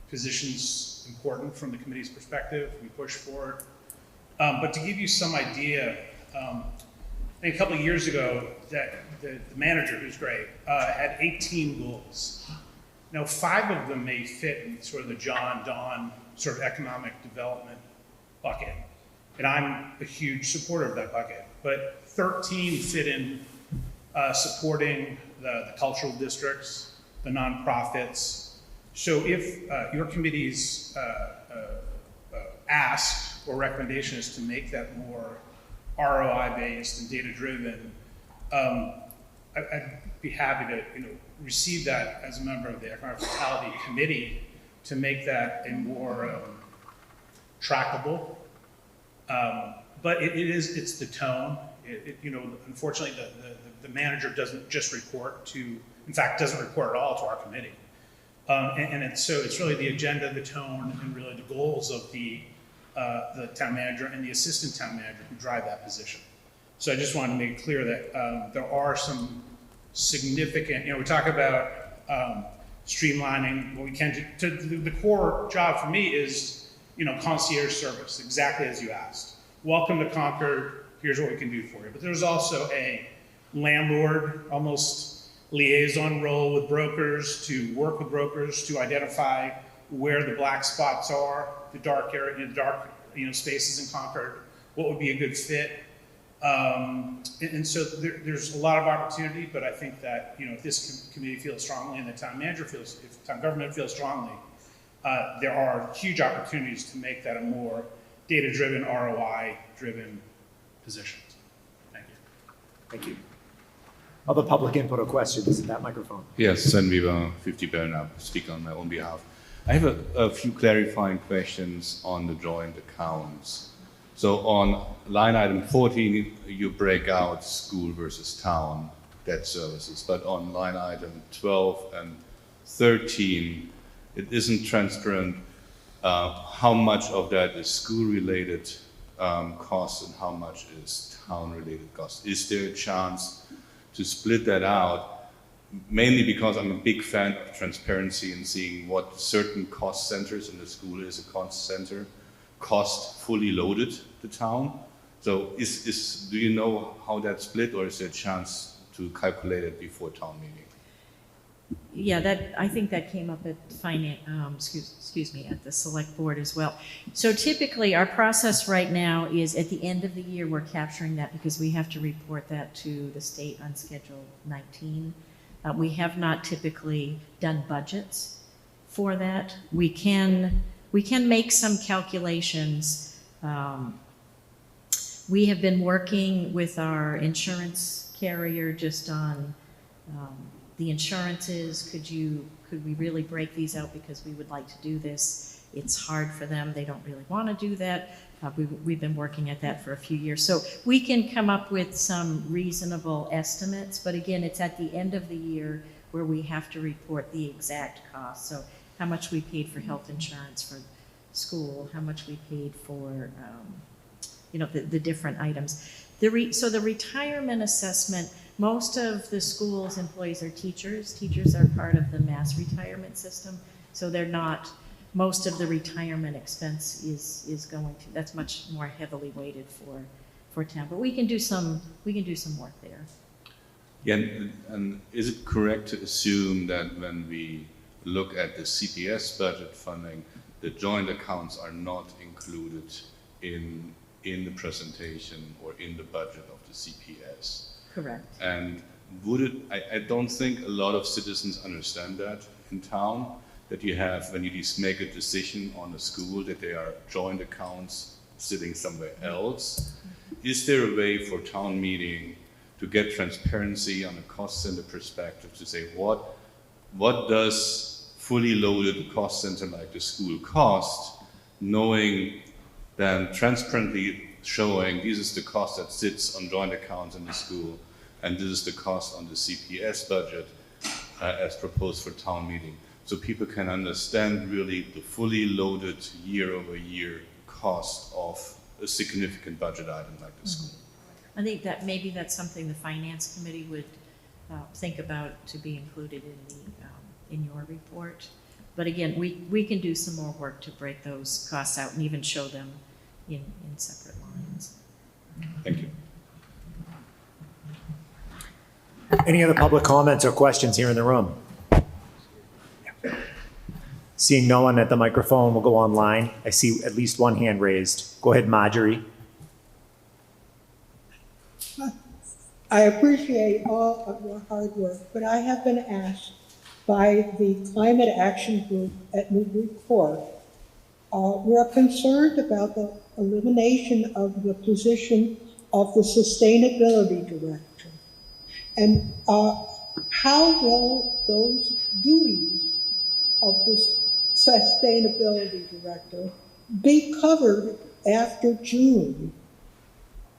position's important from the committee's perspective. We push for it. But to give you some idea, I think a couple of years ago, that the manager, who's great, had 18 goals. Now, 5 of them may fit in sort of the John, Don sort of economic development bucket. And I'm a huge supporter of that bucket. But 13 fit in supporting the cultural districts, the nonprofits. So if your committee's ask or recommendation is to make that more ROI-based and data-driven, I'd be happy to received that as a member of the Economic Vitality Committee to make that a more trackable. But it's the tone. Unfortunately, the manager doesn't just report to, in fact, doesn't report at all to our committee. So it's really the agenda, the tone, and really the goals of the town manager and the assistant town manager who drive that position. So I just wanted to make it clear that there are some significant, we talk about streamlining what we can do. The core job for me is, concierge service, exactly as you asked. Welcome to Concord, here's what we can do for you. But there's also a landlord, almost liaison role with brokers, to work with brokers to identify where the black spots are, the dark area, spaces in Concord, what would be a good fit. And so there's a lot of opportunity, but I think that, if this committee feels strongly and the town manager feels, if town government feels strongly, there are huge opportunities to make that a more data-driven, ROI-driven position. Thank you. Thank you. Other public input or questions at that microphone? Yes, Sven Weber, 50 Bernab, speak on my own behalf. I have a few clarifying questions on the joint accounts. So on line item 14, you break out school versus town debt services, but on line item 12 and 13, it isn't transparent how much of that is school-related costs and how much is town-related costs. Is there a chance to split that out? Mainly because I'm a big fan of transparency and seeing what certain cost centers in the school is a cost center cost fully loaded the town. So do you know how that's split, or is there a chance to calculate it before town meeting? Yeah, I think that came up at at the select board as well. So typically our process right now is at the end of the year, we're capturing that because we have to report that to the state on Schedule 19. We have not typically done budgets for that. We can make some calculations. We have been working with our insurance carrier just on the insurances. Could we really break these out because we would like to do this? It's hard for them. They don't really want to do that. We've been working at that for a few years. So we can come up with some reasonable estimates, but again, it's at the end of the year where we have to report the exact cost. So how much we paid for health insurance for school, how much we paid for, the different items. So the retirement assessment, most of the school's employees are teachers. Teachers are part of the mass retirement system, so they're not. Most of the retirement expense is going to, that's much more heavily weighted for town, but we can do some work there. Yeah, and is it correct to assume that when we look at the CPS budget funding, the joint accounts are not included in the presentation or in the budget of the CPS? Correct. And I don't think a lot of citizens understand that in town, that you have, when you make a decision on a school, that they are joint accounts sitting somewhere else. Is there a way for town meeting to get transparency on a cost center perspective to say what does fully loaded cost center like the school cost, knowing then transparently showing this is the cost that sits on joint accounts in the school and this is the cost on the CPS budget as proposed for town meeting. So people can understand really the fully loaded year-over-year cost of a significant budget item like the school. I think that maybe that's something the finance committee would think about to be included in your report. But again, we can do some more work to break those costs out and even show them in separate lines. Thank you. Any other public comments or questions here in the room? Seeing no one at the microphone, we'll go online. I see at least one hand raised. Go ahead, Marjorie. I appreciate all of your hard work, but I have been asked by the Climate Action Group at Newburyport. We're concerned about the elimination of the position of the Sustainability Director. And how will those duties of this sustainability director be covered after June?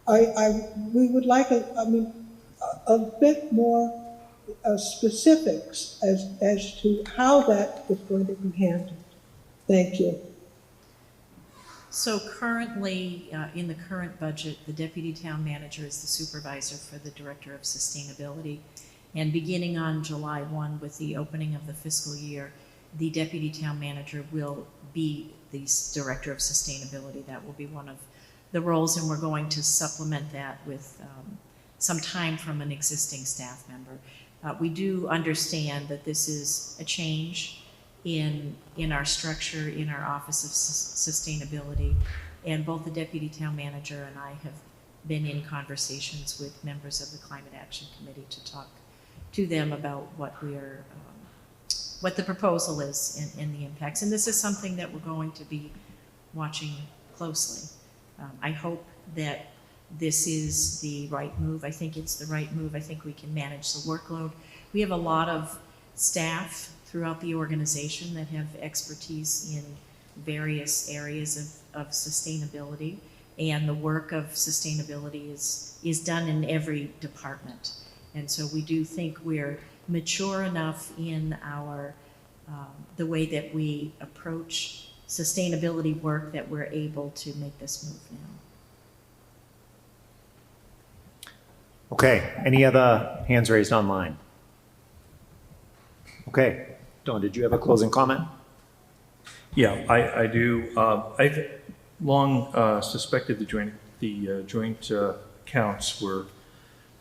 We would like a bit more specifics as to how that is going to be handled. Thank you. So currently, in the current budget, the deputy town manager is the supervisor for the director of sustainability. And beginning on July 1, with the opening of the fiscal year, the deputy town manager will be the director of sustainability. That will be one of the roles, and we're going to supplement that with some time from an existing staff member. We do understand that this is a change in our structure, in our Office of Sustainability, and both the Deputy Town Manager and I have been in conversations with members of the Climate Action Committee to talk to them about what the proposal is and the impacts. And this is something that we're going to be watching closely. I hope that this is the right move. I think it's the right move. I think we can manage the workload. We have a lot of staff throughout the organization that have expertise in various areas of sustainability, and the work of sustainability is done in every department. And so we do think we're mature enough in our the way that we approach sustainability work that we're able to make this move now. Okay, any other hands raised online? Okay, Don, did you have a closing comment? Yeah, I do. I've long suspected the joint accounts were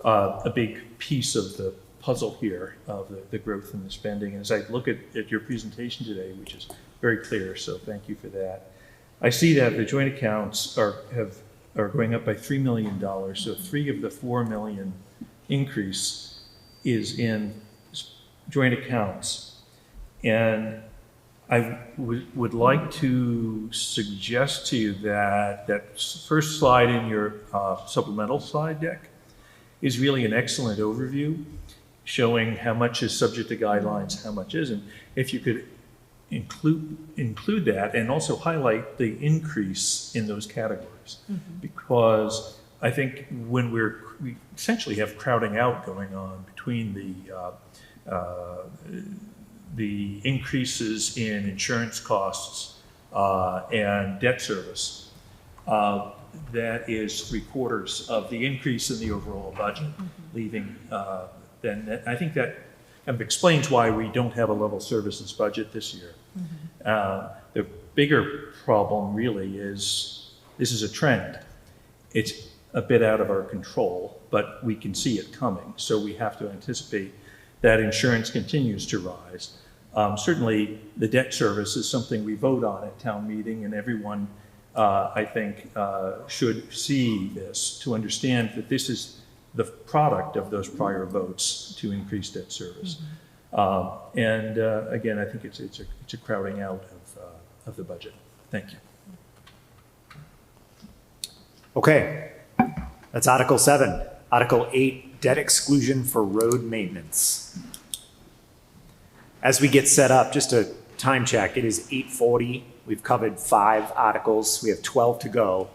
a big piece of the puzzle here of the growth in the spending. As I look at your presentation today, which is very clear, so thank you for that. I see that the joint accounts are going up by $3 million. So 3 of the $4 million increase is in joint accounts. And I would like to suggest to you that that first slide in your supplemental slide deck is really an excellent overview showing how much is subject to guidelines, how much isn't. If you could include that and also highlight the increase in those categories. Because I think when we essentially have crowding out going on between the increases in insurance costs and debt service, that is 3/4 of the increase in the overall budget, leaving, then I think that kind of explains why we don't have a level services budget this year. The bigger problem really is this is a trend. It's a bit out of our control, but we can see it coming. So we have to anticipate that insurance continues to rise. Certainly the debt service is something we vote on at town meeting, and everyone I think should see this to understand that this is the product of those prior votes to increase debt service. And again, I think it's a crowding out of the budget. Thank you. Okay, that's Article 7. Article 8, debt exclusion for road maintenance. As we get set up, just a time check, it is 8:40. We've covered 5 articles. We have 12 to go.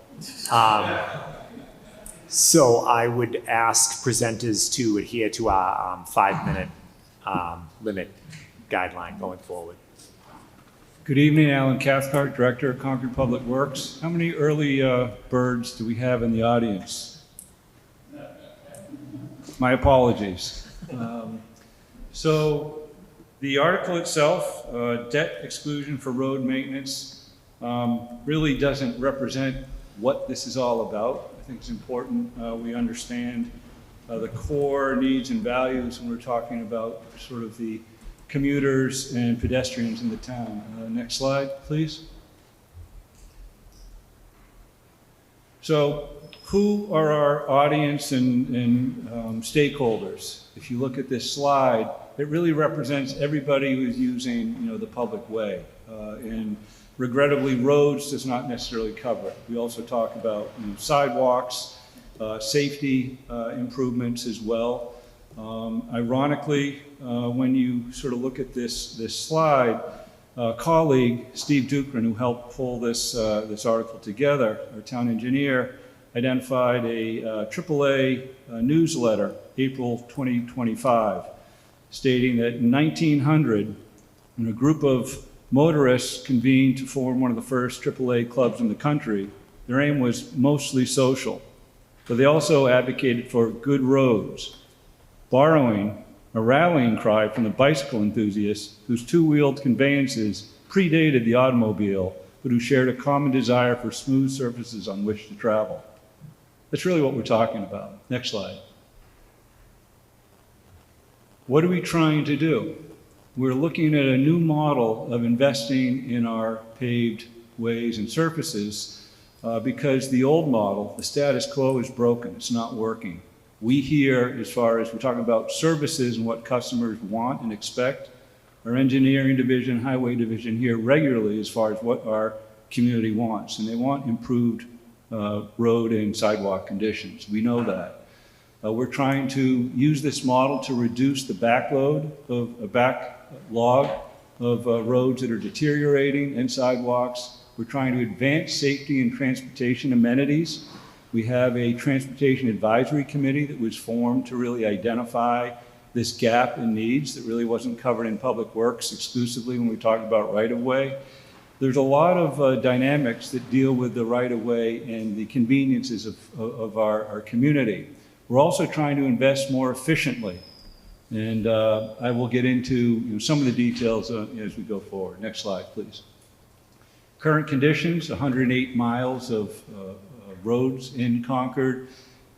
So I would ask presenters to adhere to our 5-minute limit guideline going forward. Good evening, Alan Cathcart, Director of Concord Public Works. How many early birds do we have in the audience? My apologies. So the article itself, debt exclusion for road maintenance, really doesn't represent what this is all about. I think it's important we understand the core needs and values when we're talking about sort of the commuters and pedestrians in the town. Next slide, please. So who are our audience and stakeholders? If you look at this slide, it really represents everybody who's using the public way. And regrettably, roads does not necessarily cover it. We also talk about sidewalks, safety improvements as well. Ironically, when you sort of look at this slide, colleague, Steve Dukran, who helped pull this article together, our town engineer, identified a AAA newsletter, April 2025, stating that in 1900, when a group of motorists convened to form one of the first AAA clubs in the country, their aim was mostly social, but they also advocated for good roads, borrowing a rallying cry from the bicycle enthusiasts whose two-wheeled conveyances predated the automobile, but who shared a common desire for smooth surfaces on which to travel. That's really what we're talking about. Next slide. What are we trying to do? We're looking at a new model of investing in our paved ways and surfaces because the old model, the status quo, is broken. It's not working. We hear, as far as we're talking about services and what customers want and expect, our engineering division, highway division hear regularly as far as what our community wants, and they want improved road and sidewalk conditions. We know that. We're trying to use this model to reduce the backlog of roads that are deteriorating and sidewalks. We're trying to advance safety and transportation amenities. We have a transportation advisory committee that was formed to really identify this gap in needs that really wasn't covered in public works exclusively when we talked about right-of-way. There's a lot of dynamics that deal with the right-of-way and the conveniences of our community. We're also trying to invest more efficiently, and I will get into some of the details as we go forward. Next slide, please. Current conditions, 108 miles of roads in Concord.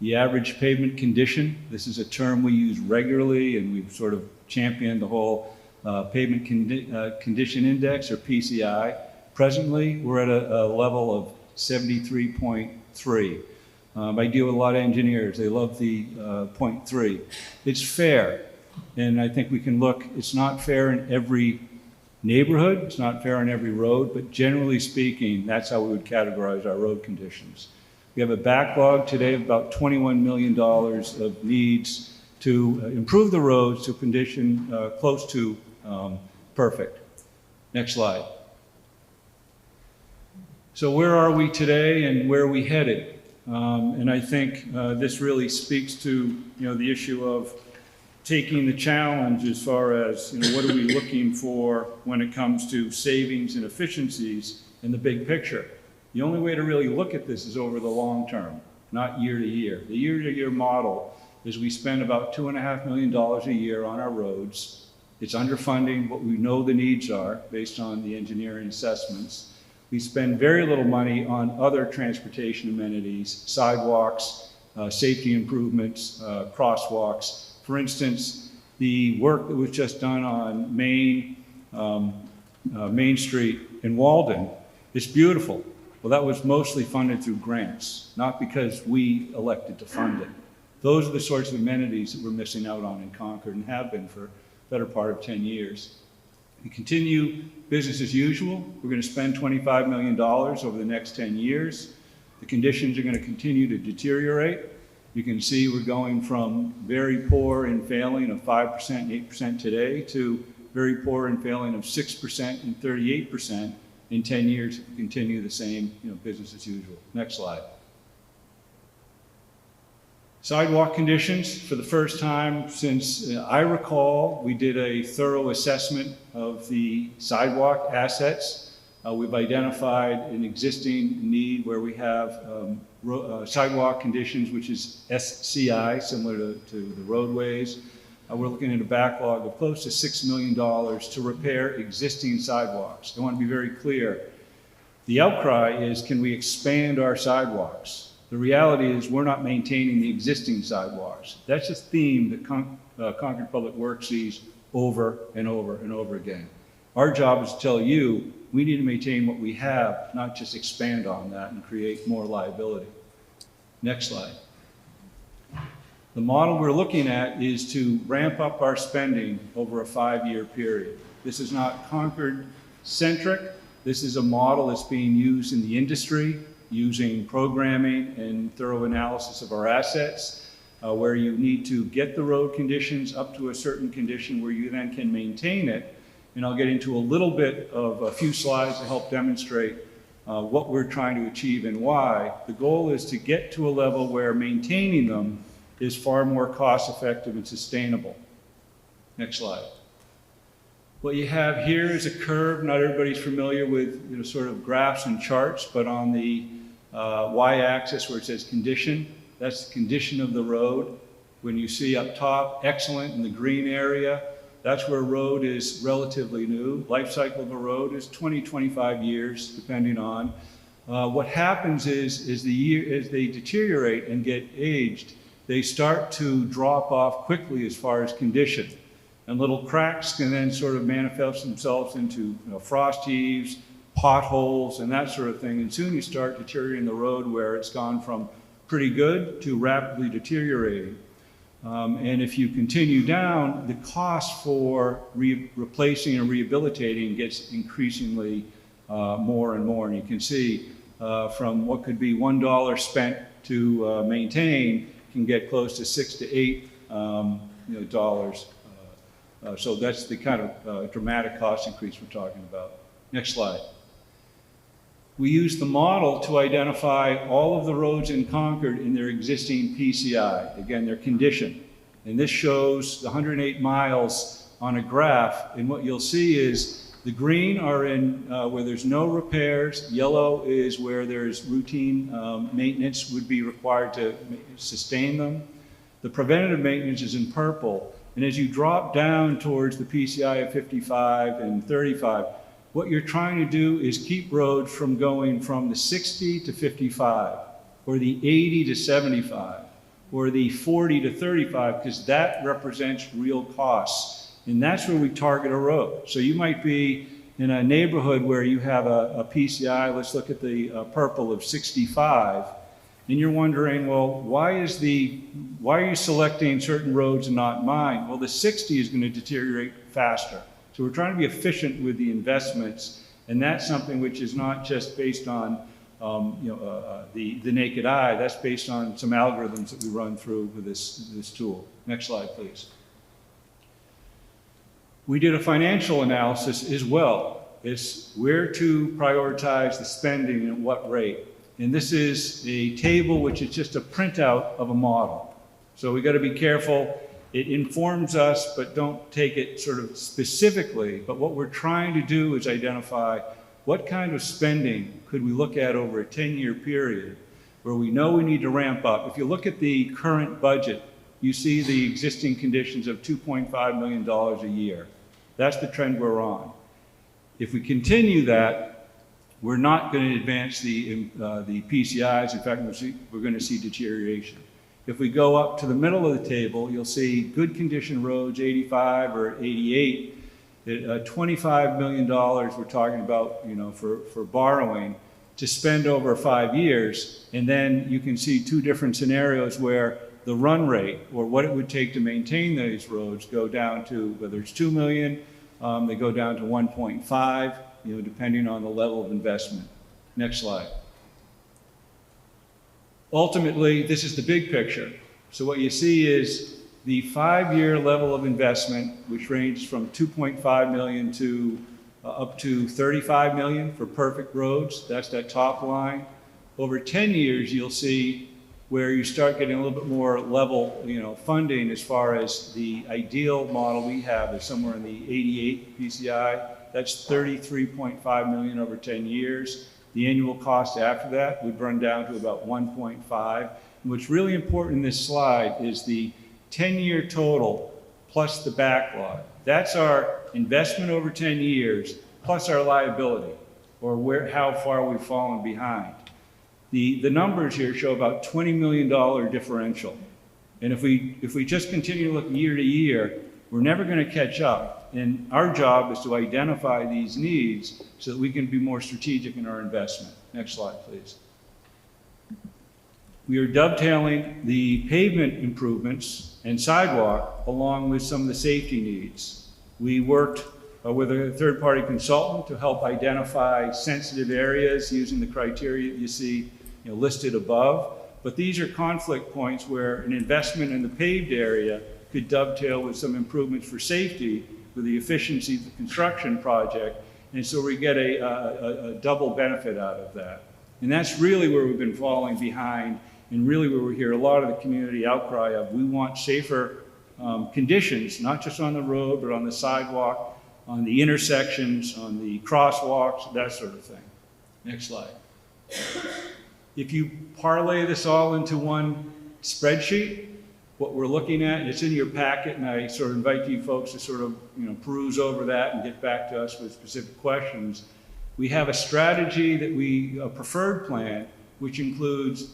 The average pavement condition, this is a term we use regularly, and we've sort of championed the whole pavement condition index, or PCI. Presently, we're at a level of 73.3. I deal with a lot of engineers. They love the 0.3. It's fair, and I think we can look, it's not fair in every neighborhood, it's not fair on every road, but generally speaking, that's how we would categorize our road conditions. We have a backlog today of about $21 million of needs to improve the roads to a condition close to perfect. Next slide. So where are we today and where are we headed? And I think this really speaks to the issue of taking the challenge as far as what are we looking for when it comes to savings and efficiencies in the big picture. The only way to really look at this is over the long term, not year to year. The year-to-year model is we spend about $2.5 million a year on our roads. It's underfunding what we know the needs are based on the engineering assessments. We spend very little money on other transportation amenities, sidewalks, safety improvements, crosswalks. For instance, the work that was just done on Main Street in Walden, it's beautiful. Well, that was mostly funded through grants, not because we elected to fund it. Those are the sorts of amenities that we're missing out on in Concord and have been for the better part of 10 years. We continue business as usual. We're going to spend $25 million over the next 10 years. The conditions are going to continue to deteriorate. You can see we're going from very poor and failing of 5% and 8% today to very poor and failing of 6% and 38% in 10 years if we continue the same business as usual. Next slide. Sidewalk conditions. For the first time since I recall, we did a thorough assessment of the sidewalk assets. We've identified an existing need where we have sidewalk conditions, which is SCI, similar to the roadways. We're looking at a backlog of close to $6 million to repair existing sidewalks. I want to be very clear. The outcry is, can we expand our sidewalks? The reality is we're not maintaining the existing sidewalks. That's a theme that Concord Public Works sees over and over and over again. Our job is to tell you we need to maintain what we have, not just expand on that and create more liability. Next slide. The model we're looking at is to ramp up our spending over a 5-year period. This is not Concord-centric. This is a model that's being used in the industry, using programming and thorough analysis of our assets. where you need to get the road conditions up to a certain condition where you then can maintain it. And I'll get into a little bit of a few slides to help demonstrate what we're trying to achieve and why. The goal is to get to a level where maintaining them is far more cost effective and sustainable. Next slide. What you have here is a curve. Not everybody's familiar with sort of graphs and charts, but on the y-axis where it says condition, that's the condition of the road. When you see up top, excellent in the green area, that's where a road is relatively new. Life cycle of a road is 20, 25 years, depending on. What happens is as they deteriorate and get aged, they start to drop off quickly as far as condition. And little cracks can then sort of manifest themselves into frost heaves, potholes, and that sort of thing. And soon you start deteriorating the road where it's gone from pretty good to rapidly deteriorating. And if you continue down, the cost for replacing and rehabilitating gets increasingly more and more. And you can see from what could be $1 spent to maintain can get close to $6 to $8 dollars. So that's the kind of dramatic cost increase we're talking about. Next slide. We use the model to identify all of the roads in Concord in their existing PCI, again, their condition. And this shows the 108 miles on a graph, and what you'll see is the green are in where there's no repairs, yellow is where there's routine maintenance would be required to sustain them. The preventative maintenance is in purple, and as you drop down towards the PCI of 55 and 35, what you're trying to do is keep roads from going from the 60 to 55, or the 80 to 75, or the 40 to 35, because that represents real costs. And that's where we target a road. So you might be in a neighborhood where you have a PCI, let's look at the purple of 65, and you're wondering, well, why are you selecting certain roads and not mine? Well, the 60 is going to deteriorate faster. So we're trying to be efficient with the investments, and that's something which is not just based on the naked eye. That's based on some algorithms that we run through with this tool. Next slide, please. We did a financial analysis as well. It's where to prioritize the spending and at what rate. And this is a table which is just a printout of a model. So we got to be careful. It informs us, but don't take it sort of specifically. But what we're trying to do is identify what kind of spending could we look at over a 10-year period where we know we need to ramp up. If you look at the current budget, you see the existing conditions of $2.5 million a year. That's the trend we're on. If we continue that, we're not going to advance the PCIs. In fact, we're going to see deterioration. If we go up to the middle of the table, you'll see good condition roads, 85 or 88. $25 million we're talking about, for borrowing to spend over 5 years. And then you can see two different scenarios where the run rate or what it would take to maintain these roads go down to, whether it's 2 million, they go down to 1.5, depending on the level of investment. Next slide. Ultimately, this is the big picture. So what you see is the 5-year level of investment, which ranges from 2.5 million to up to 35 million for perfect roads. That's that top line. Over 10 years, you'll see where you start getting a little bit more level, funding as far as the ideal model we have is somewhere in the 88 PCI. That's 33.5 million over 10 years. The annual cost after that would run down to about 1.5. And what's really important in this slide is the 10-year total plus the backlog. That's our investment over 10 years plus our liability, or how far we've fallen behind. The numbers here show about $20 million differential. And if we just continue to look year to year, we're never going to catch up. And our job is to identify these needs so that we can be more strategic in our investment. Next slide, please. We are dovetailing the pavement improvements and sidewalk along with some of the safety needs. We worked with a third-party consultant to help identify sensitive areas using the criteria that you see listed above. But these are conflict points where an investment in the paved area could dovetail with some improvements for safety with the efficiency of the construction project. And so we get a double benefit out of that. And that's really where we've been falling behind, and really where we hear a lot of the community outcry of, we want safer conditions, not just on the road, but on the sidewalk, on the intersections, on the crosswalks, that sort of thing. Next slide. If you parlay this all into one spreadsheet, what we're looking at, and it's in your packet, and I sort of invite you folks to sort of peruse over that and get back to us with specific questions. We have a strategy that a preferred plan, which includes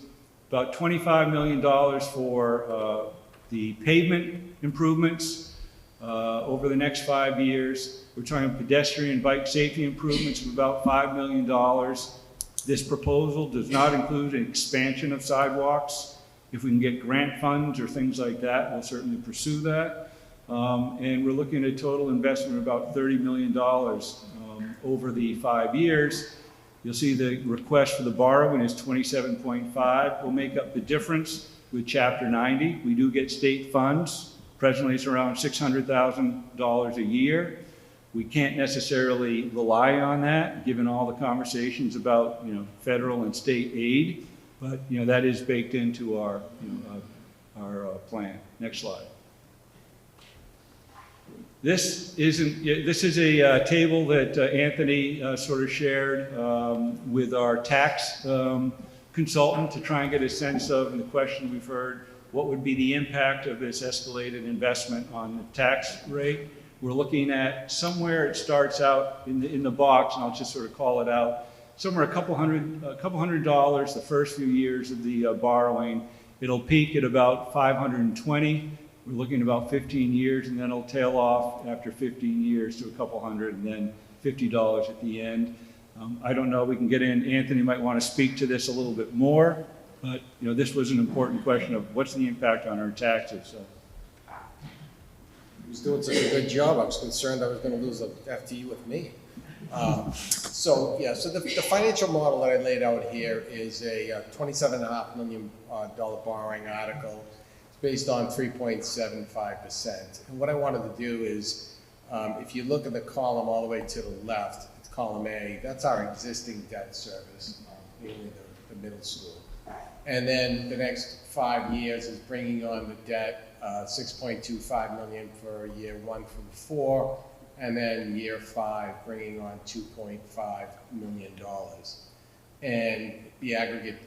about $25 million for the pavement improvements over the next 5 years. We're talking pedestrian and bike safety improvements of about $5 million. This proposal does not include an expansion of sidewalks. If we can get grant funds or things like that, we'll certainly pursue that. And we're looking at a total investment of about $30 million over the 5 years. You'll see the request for the borrowing is 27.5. We'll make up the difference with Chapter 90. We do get state funds. Presently, it's around $600,000 a year. We can't necessarily rely on that, given all the conversations about federal and state aid, but that is baked into our plan. Next slide. This is a table that Anthony sort of shared with our tax consultant to try and get a sense of, and the question we've heard, what would be the impact of this escalated investment on the tax rate? We're looking at somewhere, it starts out in the box, and I'll just sort of call it out, somewhere a couple hundred dollars the first few years of the borrowing. It'll peak at about $520. We're looking at about 15 years, and then it'll tail off after 15 years to a couple hundred, and then $50 at the end. I don't know, we can get in, Anthony might want to speak to this a little bit more, but this was an important question of what's the impact on our taxes. So. He was doing such a good job, I was concerned I was going to lose a FTE with me. So the financial model that I laid out here is a $27.5 million borrowing article. It's based on 3.75%. And what I wanted to do is, if you look at the column all the way to the left, it's column A, that's our existing debt service, mainly the middle school. And then the next 5 years is bringing on the debt, $6.25 million for year 1 through 4, and then year 5 bringing on $2.5 million. And the aggregate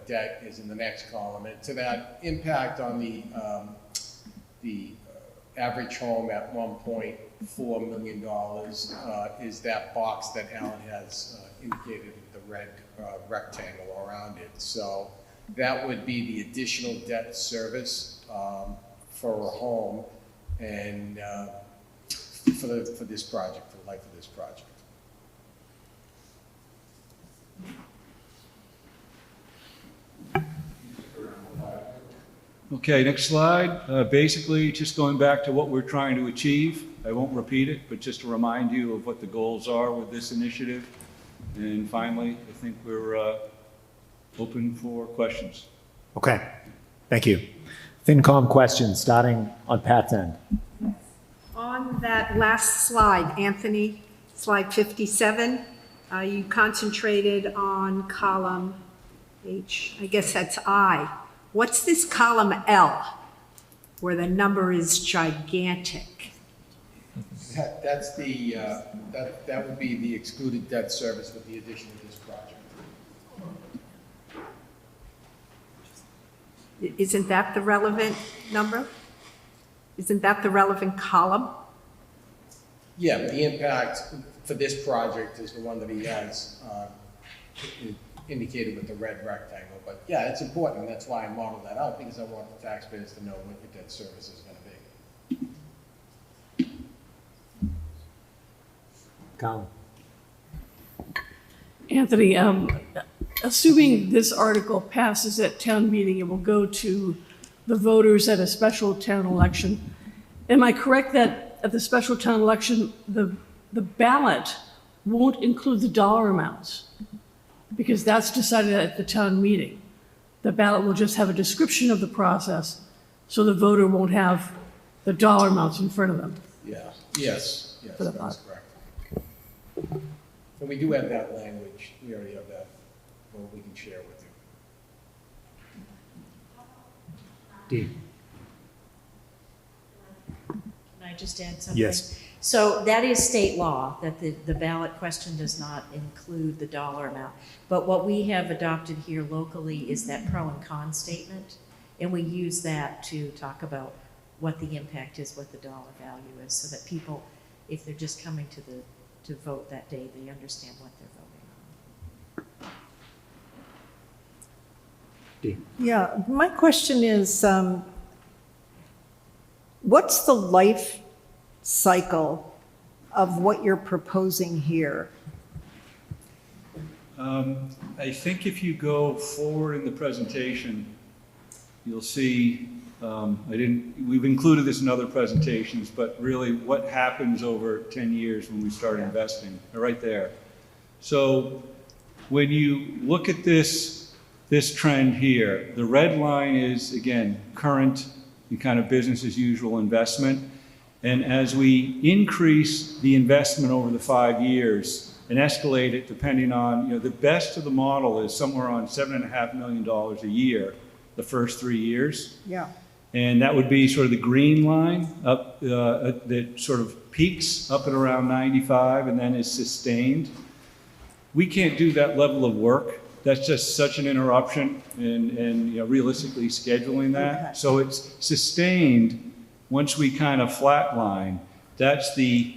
debt is in the next column. And to that impact on the average home at $1.4 million is that box that Alan has indicated with the red rectangle around it. So that would be the additional debt service for a home and for this project, for the life of this project. Okay, next slide. Basically, just going back to what we're trying to achieve. I won't repeat it, but just to remind you of what the goals are with this initiative. And finally, I think we're open for questions. Okay, thank you. FinCom questions, starting on Pat's end. On that last slide, Anthony, slide 57, you concentrated on column H, I guess that's I. What's this column L, where the number is gigantic? That's the, that would be the excluded debt service with the addition of this project. Isn't that the relevant number? Isn't that the relevant column? Yeah, but the impact for this project is the one that he has indicated with the red rectangle. But yeah, it's important. That's why I modeled that out, because I want the taxpayers to know what your debt service is going to be. Colin. Anthony, assuming this article passes at town meeting, it will go to the voters at a special town election. Am I correct that at the special town election, the ballot won't include the dollar amounts? Because that's decided at the town meeting. the ballot will just have a description of the process, so the voter won't have the dollar amounts in front of them. Yeah, yes, For the that's correct. And we do have that language, we already have that, what we can share with you. Dean? Can I just add something? Yes. So that is state law, that the ballot question does not include the dollar amount. But what we have adopted here locally is that pro and con statement, and we use that to talk about what the impact is, what the dollar value is, so that people, if they're just coming to vote that day, they understand what they're voting on. Dean? Yeah, my question is, what's the life cycle of what you're proposing here? I think if you go forward in the presentation, you'll see, we've included this in other presentations, but really what happens over 10 years when we start investing, right there. So when you look at this trend here, the red line is, again, current and kind of business as usual investment. And as we increase the investment over the 5 years and escalate it depending on, the best of the model is somewhere on $7.5 million a year the first 3 years. Yeah. And that would be sort of the green line up that sort of peaks up at around 95 and then is sustained. We can't do that level of work. That's just such an interruption and realistically scheduling that. Okay. So it's sustained once we kind of flatline. That's the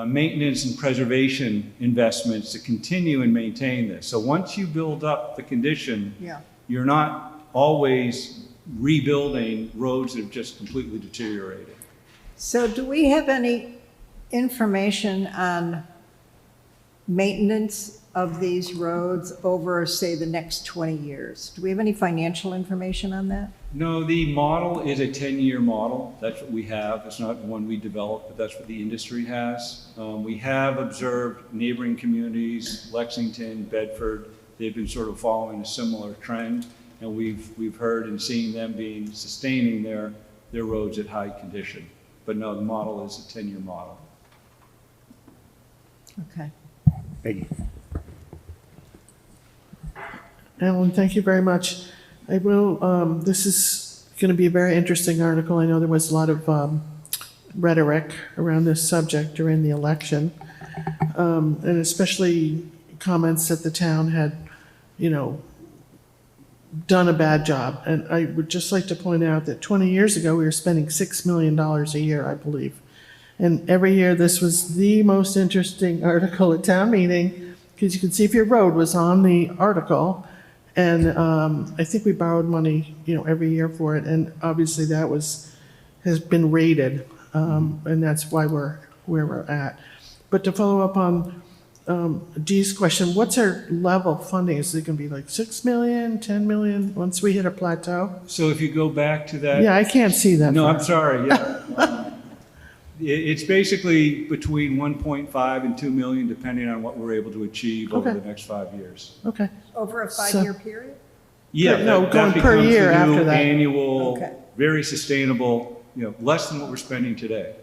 maintenance and preservation investments to continue and maintain this. So once you build up the condition, Yeah. you're not always rebuilding roads that have just completely deteriorated. So do we have any information on maintenance of these roads over, say, the next 20 years? Do we have any financial information on that? No, the model is a 10-year model. That's what we have. It's not one we developed, but that's what the industry has. We have observed neighboring communities, Lexington, Bedford, they've been sort of following a similar trend. And we've heard and seen them sustaining their roads at high condition. But no, the model is a 10-year model. Okay. Peggy? Alan, thank you very much. I will, this is going to be a very interesting article. I know there was a lot of rhetoric around this subject during the election, and especially comments that the town had, done a bad job. And I would just like to point out that 20 years ago, we were spending $6 million a year, I believe. And every year, this was the most interesting article at town meeting, because you can see if your road was on the article. And I think we borrowed money, every year for it. And obviously that has been rated. And that's why we're where we're at. But to follow up on Dee's question, what's our level of funding? Is it going to be like 6 million, 10 million once we hit a plateau? So if you go back to that. Yeah, I can't see that. No, far. I'm sorry, yeah. It's basically between 1.5 and 2 million, depending on what we're able to achieve over Okay. the next 5 years. Okay. Over a 5-year period? Yeah, No, that going per becomes the year new after that. Annual, Okay. very sustainable, less than what we're spending today.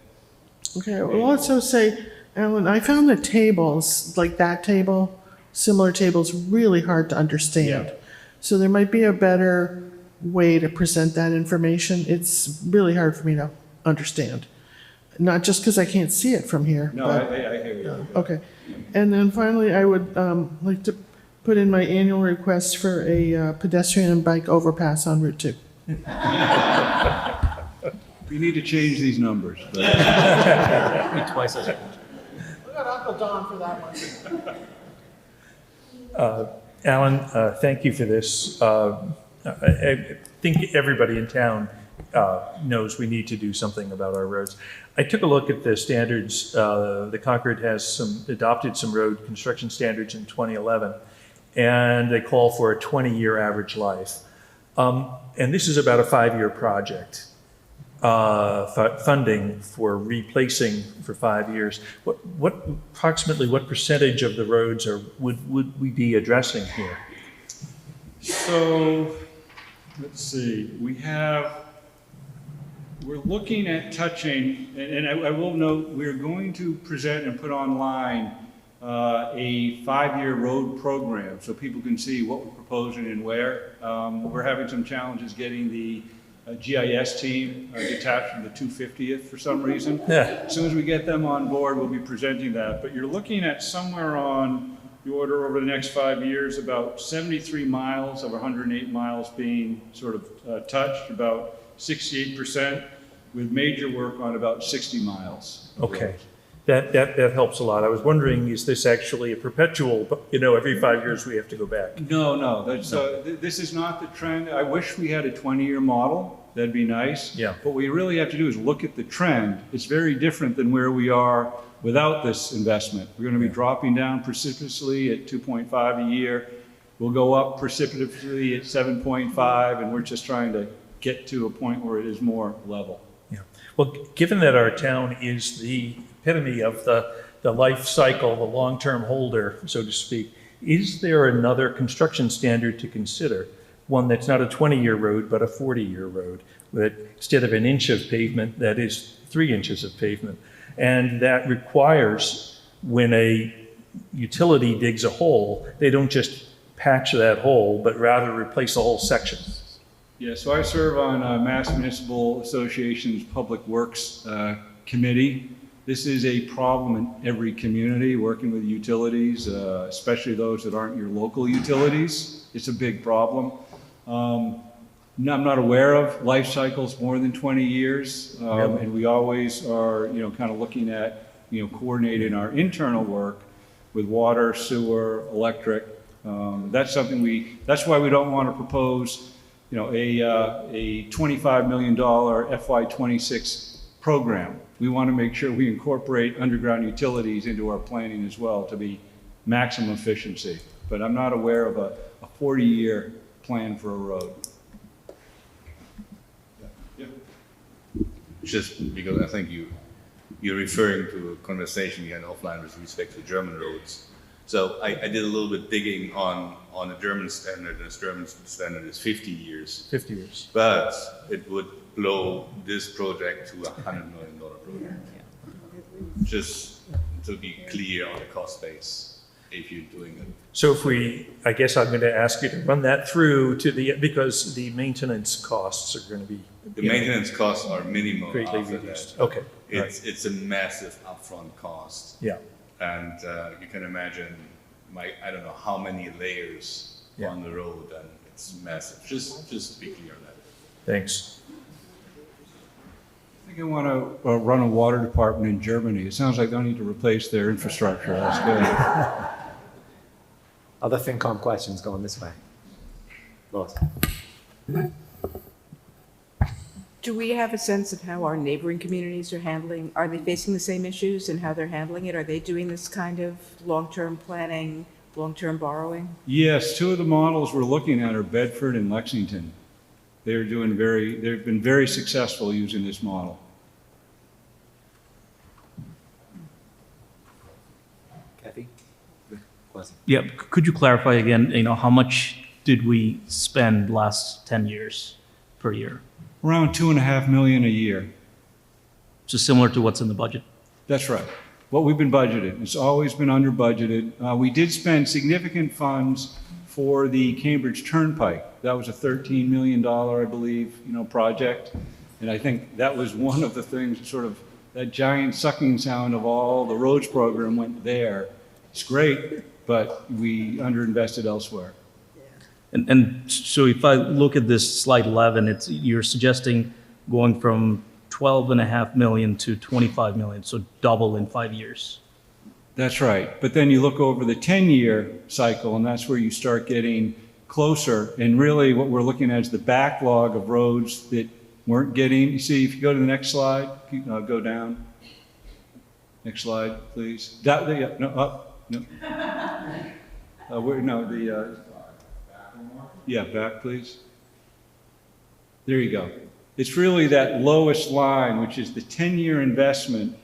Okay, we'll also say, Alan, I found the tables, like that table, similar tables, really hard to understand. Yeah. So there might be a better way to present that information. It's really hard for me to understand. Not just because I can't see it from here. No, but- I hear you. Okay. And then finally, I would like to put in my annual request for a pedestrian and bike overpass on Route 2. We need to change these numbers. Twice as much. We got Uncle Don for that one. Alan, thank you for this. I think everybody in town knows we need to do something about our roads. I took a look at the standards. The Concord has adopted some road construction standards in 2011, and they call for a 20-year average life. And this is about a 5-year project. Funding for replacing for 5 years. Approximately what percentage of the roads would we be addressing here? So let's see, we're looking at touching, and I will note, we're going to present and put online a 5-year road program so people can see what we're proposing and where. We're having some challenges getting the GIS team detached from the 250th for some reason. Yeah. As soon as we get them on board, we'll be presenting that. But you're looking at somewhere on the order over the next 5 years, about 73 miles of 108 miles being sort of touched, about 68%, with major work on about 60 miles. Okay. That helps a lot. I was wondering, is this actually a perpetual, every 5 years we have to go back? No. That's, this is not the trend. I wish we had a 20-year model. That'd be nice. Yeah. What we really have to do is look at the trend. It's very different than where we are without this investment. We're going to be dropping down precipitously at 2.5 a year. We'll go up precipitously at 7.5, and we're just trying to get to a point where it is more level. Yeah. Well, given that our town is the epitome of the life cycle, the long-term holder, so to speak, is there another construction standard to consider? One that's not a 20-year road, but a 40-year road, that instead of 1 inch of pavement, that is 3 inches of pavement. And that requires, when a utility digs a hole, they don't just patch that hole, but rather replace the whole section. Yeah, so I serve on Mass Municipal Association's Public Works Committee. This is a problem in every community, working with utilities, especially those that aren't your local utilities. It's a big problem. I'm not aware of life cycles more than 20 years, and we always are, kind of looking at, coordinating our internal work with water, sewer, electric. That's something that's why we don't want to propose, a $25 million FY26 program. We want to make sure we incorporate underground utilities into our planning as well to be maximum efficiency. But I'm not aware of a 40-year plan for a road. Yeah. Just because I think you're referring to a conversation we had offline with respect to German roads. So I did a little bit digging on the German standard. The German standard is 50 years. 50 years. But it would blow this project to $100 million project. Just to be clear on the cost base if you're doing it. So I guess I'm going to ask you to run that through because the maintenance costs are going to be. The maintenance costs are minimal greatly after reduced. that. Okay. It's a massive upfront cost. Yeah. And you can imagine I don't know how many layers on the road, and it's massive. Just to be clear on that. Thanks. I think I want to run a water department in Germany. It sounds like they'll need to replace their infrastructure. That's good. Other FinCom questions going this way. Lois. Do we have a sense of how our neighboring communities are they facing the same issues and how they're handling it? Are they doing this kind of long-term planning, long-term borrowing? Yes, 2 of the models we're looking at are Bedford and Lexington. They've been very successful using this model. Kathy? Yeah, could you clarify again, how much did we spend last 10 years per year? Around $2.5 million a year. So similar to what's in the budget? That's right. What we've been budgeted. It's always been under budgeted. We did spend significant funds for the Cambridge Turnpike. That was a $13 million, I believe, project. And I think that was one of the things, sort of that giant sucking sound of all the roads program went there. It's great, but we underinvested elsewhere. And so if I look at this slide 11, you're suggesting going from 12.5 million to 25 million, so double in 5 years. That's right. But then you look over the 10-year cycle, and that's where you start getting closer. And really what we're looking at is the backlog of roads that weren't getting. You see, if you go to the next slide, go down. Next slide, please. No, up. No. Yeah, back, please. There you go. It's really that lowest line, which is the 10-year investment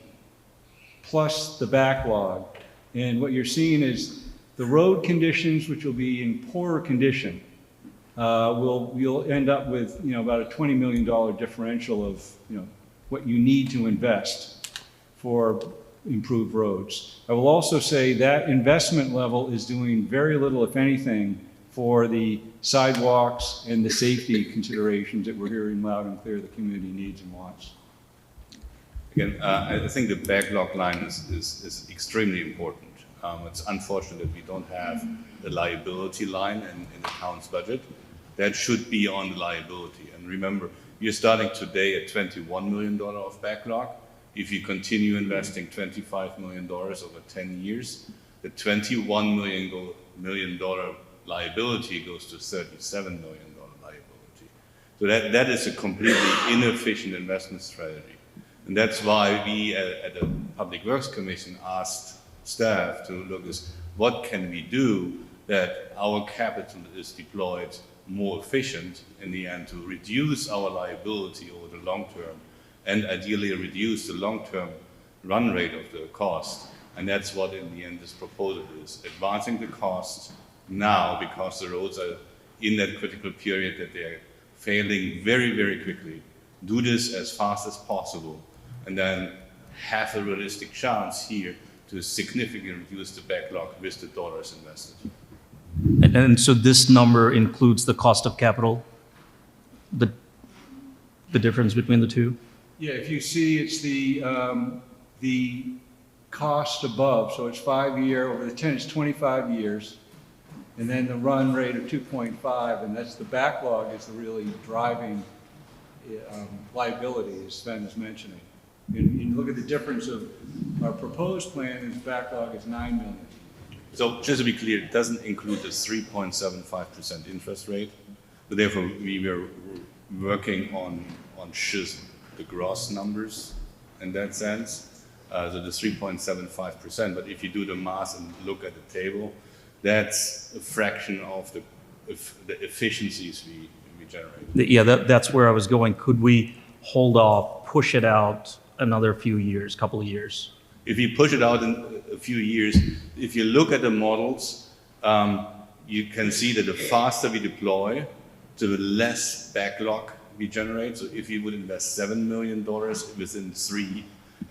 plus the backlog. And what you're seeing is the road conditions, which will be in poorer condition. we'll end up with, about a $20 million differential of, what you need to invest for improved roads. I will also say that investment level is doing very little, if anything, for the sidewalks and the safety considerations that we're hearing loud and clear the community needs and wants. Again, I think the backlog line is extremely important. It's unfortunate that we don't have the liability line in the town's budget. That should be on the liability. And remember, you're starting today at $21 million of backlog. If you continue investing $25 million over 10 years, the $21 million liability goes to $37 million liability. So that is a completely inefficient investment strategy. And that's why we at the Public Works Commission asked staff to look at what can we do that our capital is deployed more efficient in the end to reduce our liability over the long term and ideally reduce the long-term run rate of the cost. And that's what in the end this proposal is, advancing the costs now because the roads are in that critical period that they are failing very, very quickly. Do this as fast as possible and then have a realistic chance here to significantly reduce the backlog with the dollars invested. And so this number includes the cost of capital, the difference between the two? Yeah, if you see, it's the cost above, so it's 5-year, over the 10, it's 25 years, and then the run rate of 2.5, and that's the backlog is the really driving liability, as Sven is mentioning. And you look at the difference of our proposed plan, and backlog is $9 million. So just to be clear, it doesn't include the 3.75% interest rate. So therefore, we were working on just the gross numbers in that sense. So the 3.75%, but if you do the math and look at the table, that's a fraction of the efficiencies we generate. Yeah, that's where I was going. Could we hold off, push it out another few years, couple of years? If you push it out in a few years, if you look at the models, you can see that the faster we deploy, the less backlog we generate. So if you would invest $7 million within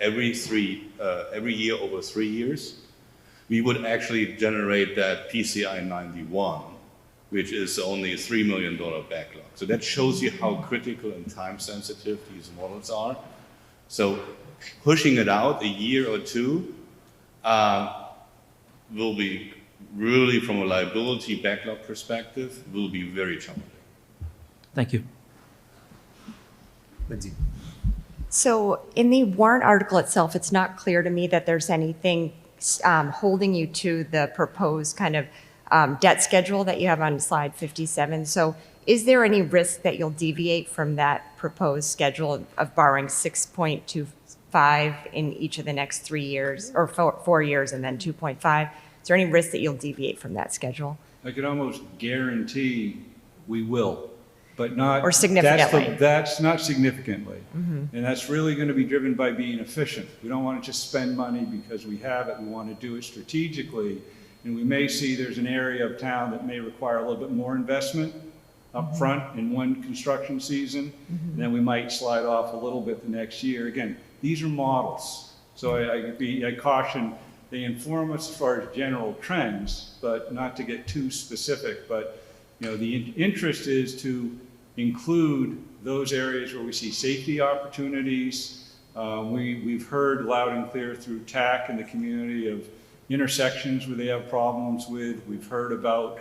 every year over 3 years, we would actually generate that PCI 91, which is only a $3 million backlog. So that shows you how critical and time sensitive these models are. So pushing it out a year or two will be really, from a liability backlog perspective, will be very challenging. Thank you. Lindsay. So in the warrant article itself, it's not clear to me that there's anything holding you to the proposed kind of debt schedule that you have on slide 57. So is there any risk that you'll deviate from that proposed schedule of borrowing 6.25 in each of the next 3 years, or 4 years and then 2.5? Is there any risk that you'll deviate from that schedule? I could almost guarantee we will, but not. Or significantly. That's not significantly. Mm-hmm. And that's really going to be driven by being efficient. We don't want to just spend money because we have it. We want to do it strategically. And we may see there's an area of town that may require a little bit more investment up front in one construction season. Mm-hmm. And then we might slide off a little bit the next year. Again, these are models. So I caution, they inform us as far as general trends, but not to get too specific. But the interest is to include those areas where we see safety opportunities. We've heard loud and clear through TAC in the community of intersections where they have problems with. We've heard about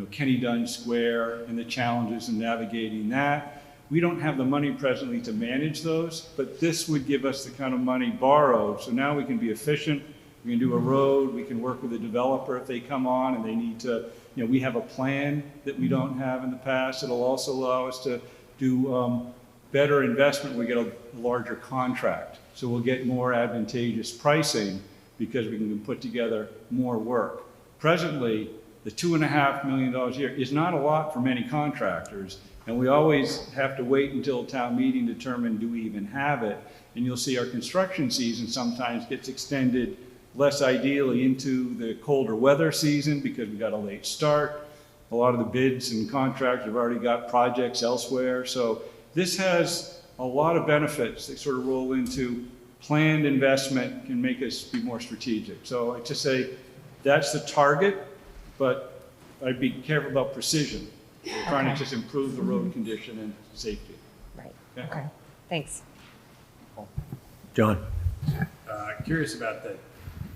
Kenny Dunn Square and the challenges in navigating that. We don't have the money presently to manage those, but this would give us the kind of money borrowed. So now we can be efficient. We can do a road. We can work with a developer if they come on and they need to. We have a plan that we don't have in the past. It'll also allow us to do better investment. We get a larger contract. So we'll get more advantageous pricing because we can put together more work. Presently, the $2.5 million a year is not a lot for many contractors, and we always have to wait until town meeting to determine do we even have it. And you'll see our construction season sometimes gets extended less ideally into the colder weather season because we got a late start. A lot of the bids and contracts have already got projects elsewhere. So this has a lot of benefits that sort of roll into planned investment and make us be more strategic. So I just say that's the target, but I'd be careful about precision. We're trying to just improve the road condition and safety. Right, okay, thanks. John? Curious about the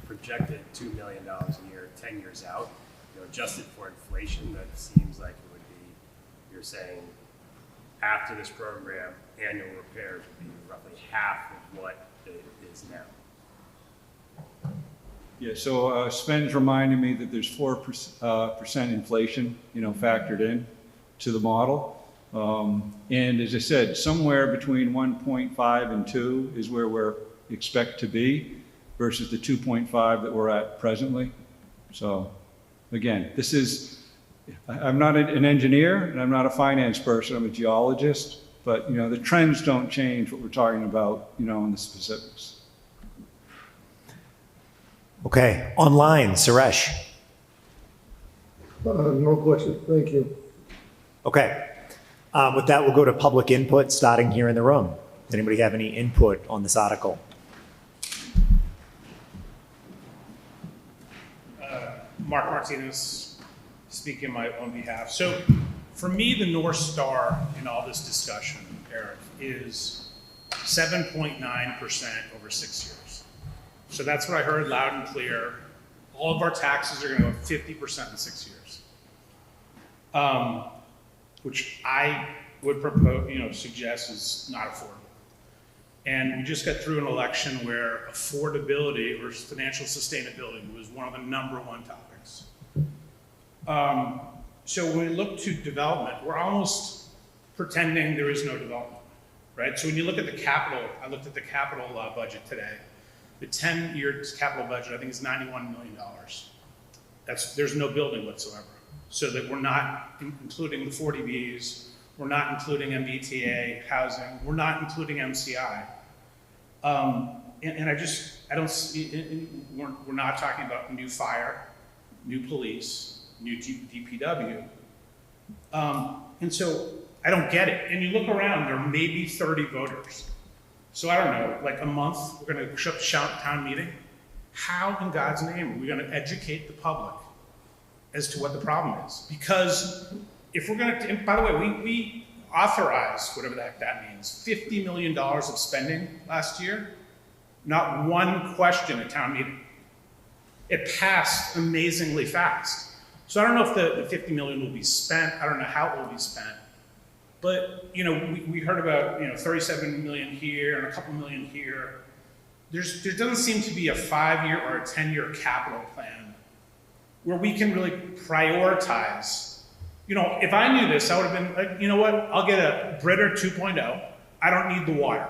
projected $2 million a year, 10 years out. You know, adjusted for inflation, that seems like it would be, you're saying, after this program, annual repairs would be roughly half of what it is now. Yeah, so Sven's reminding me that there's 4% inflation, factored in to the model. And as I said, somewhere between 1.5 and 2 is where we're expect to be versus the 2.5 that we're at presently. So again, I'm not an engineer and I'm not a finance person, I'm a geologist, but the trends don't change what we're talking about, in the specifics. Okay, online, Suresh. No questions, thank you. Okay, with that, we'll go to public input, starting here in the room. Does anybody have any input on this article? Mark Martinez, speaking on my own behalf. So for me, the North Star in all this discussion, Eric, is 7.9% over 6 years. So that's what I heard loud and clear. All of our taxes are going to go up 50% in 6 years, which I would propose, suggest is not affordable. And we just got through an election where affordability or financial sustainability was one of the #1 topics. So when we look to development, we're almost pretending there is no development, right? So when you look at the capital, I looked at the capital budget today. The 10-year capital budget, I think, is $91 million. There's no building whatsoever. So that we're not including the 40Bs, we're not including MBTA housing, we're not including MCI. And I don't see, we're not talking about new fire, new police, new DPW. And so I don't get it. And you look around, there may be 30 voters. So I don't know, like a month, we're gonna shut down town meeting. How in God's name are we gonna educate the public as to what the problem is? Because if we're gonna, and by the way, we authorized, whatever the heck that means, $50 million of spending last year. Not one question at town meeting. It passed amazingly fast. So I don't know if the 50 million will be spent. I don't know how it will be spent. But, we heard about, 37 million here and a couple million here. There doesn't seem to be a 5-year or a 10-year capital plan where we can really prioritize. If I knew this, I would have been like, you know what? I'll get a Britter 2.0. I don't need the water.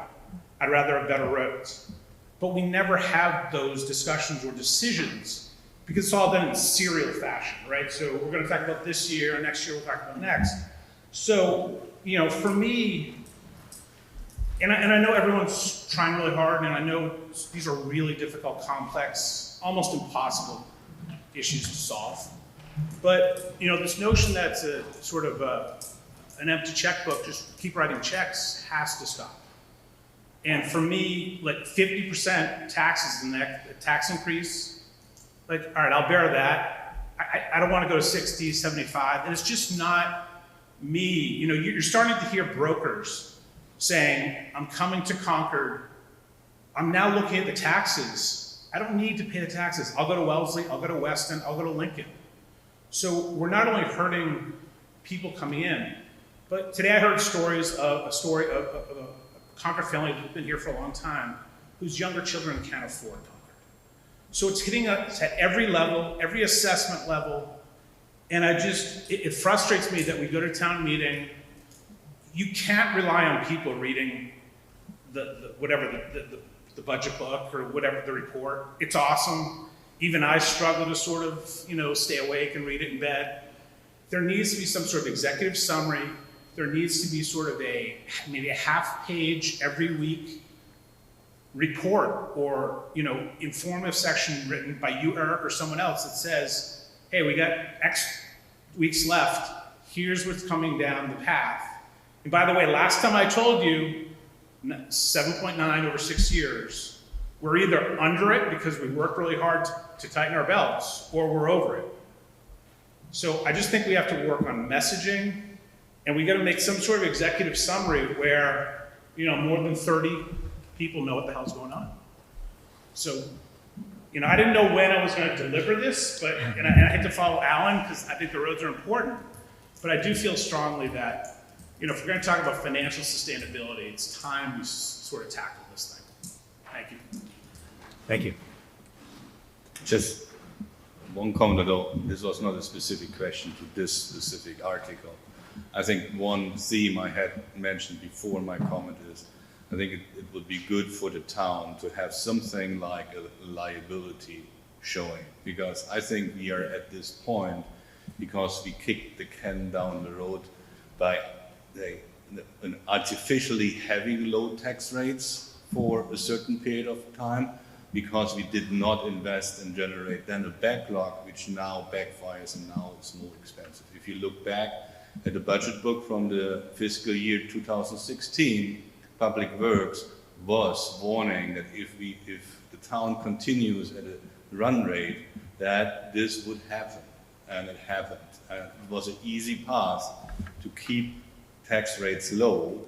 I'd rather have better roads. But we never have those discussions or decisions because it's all done in serial fashion, right? So we're going to talk about this year, and next year we'll talk about next. So, for me, and I know everyone's trying really hard, and I know these are really difficult, complex, almost impossible issues to solve. But, this notion that's a sort of an empty checkbook, just keep writing checks, has to stop. And for me, like 50% taxes in that tax increase, like, all right, I'll bear that. I don't want to go to 60, 75. And it's just not me. You're starting to hear brokers saying, I'm coming to Concord. I'm now looking at the taxes. I don't need to pay the taxes. I'll go to Wellesley, I'll go to Weston, I'll go to Lincoln. So we're not only hurting people coming in, but today I heard a story of a Concord family who's been here for a long time, whose younger children can't afford Concord. So it's hitting us at every level, every assessment level, and it frustrates me that we go to town meeting, you can't rely on people reading the budget book or whatever the report. It's awesome. Even I struggle to sort of, stay awake and read it in bed. There needs to be some sort of executive summary. There needs to be sort of maybe a half page every week report or, informative section written by you, Eric, or someone else that says, hey, we got X weeks left. Here's what's coming down the path. And by the way, last time I told you, 7.9 over 6 years, we're either under it because we worked really hard to tighten our belts, or we're over it. So I just think we have to work on messaging, and we got to make some sort of executive summary where, more than 30 people know what the hell's going on. So, I didn't know when I was going to deliver this, and I had to follow Alan because I think the roads are important. But I do feel strongly that, if we're going to talk about financial sustainability, it's time we sort of tackle this thing. Thank you. Thank you. Just one comment, although this was not a specific question to this specific article. I think one theme I had mentioned before in my comment is, I think it would be good for the town to have something like a liability showing, because I think we are at this point because we kicked the can down the road by an artificially heavy low tax rates for a certain period of time, because we did not invest and generate then a backlog, which now backfires and now it's more expensive. If you look back at the budget book from the fiscal year 2016, Public Works was warning that if the town continues at a run rate, that this would happen, and it happened. And it was an easy path to keep tax rates low,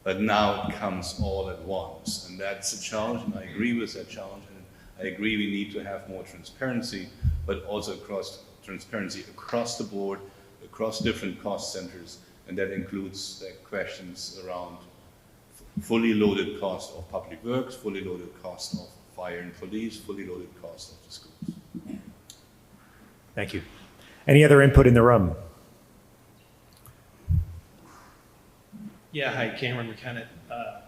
but now it comes all at once, and that's a challenge, and I agree with that challenge, and I agree we need to have more transparency, but also transparency across the board, across different cost centers, and that includes questions around fully loaded cost of public works, fully loaded cost of fire and police, fully loaded cost of the schools. Thank you. Any other input in the room? Yeah, hi, Cameron McKenna,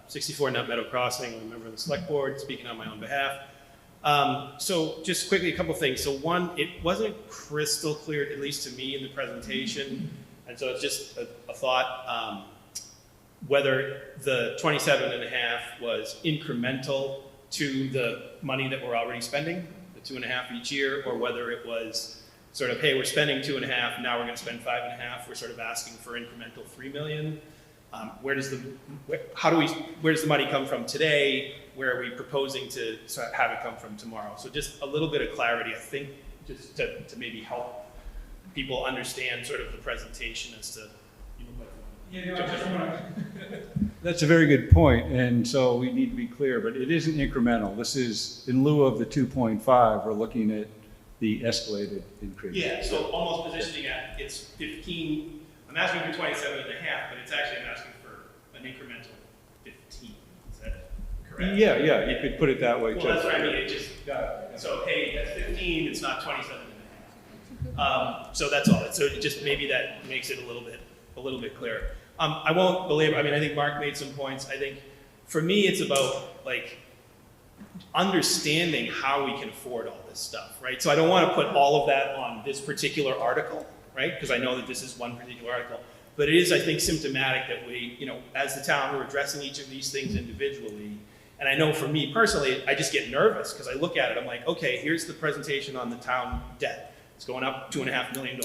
64 Nut Meadow Crossing. I'm a member of the select board, speaking on my own behalf. So just quickly, a couple things. So one, it wasn't crystal clear, at least to me in the presentation, and so it's just a thought, whether the 27.5 was incremental to the money that we're already spending, the 2.5 each year, or whether it was sort of, hey, we're spending 2.5, now we're going to spend 5.5. We're sort of asking for incremental 3 million. Where does the money come from today? Where are we proposing to have it come from tomorrow? So just a little bit of clarity, I think, just to maybe help people understand sort of the presentation as to. That's a very good point, and so we need to be clear, but it isn't incremental. This is, in lieu of the 2.5, we're looking at the escalated increase. Yeah, so almost positioning at, it's 15, I'm asking for 27.5, but it's actually, I'm asking for an incremental 15. Is that correct? Yeah, you could put it that way, too. Well, that's what I mean, it just, so hey, that's 15, it's not 27.5. So that's all. So it just, maybe that makes it a little bit clearer. I won't belabor, I mean, I think Mark made some points. I think for me, it's about like understanding how we can afford all this stuff, right? So I don't want to put all of that on this particular article, right? Because I know that this is one particular article, but it is, I think, symptomatic that we, as the town, we're addressing each of these things individually. And I know for me personally, I just get nervous because I look at it, I'm like, okay, here's the presentation on the town debt. It's going up $2.5 million.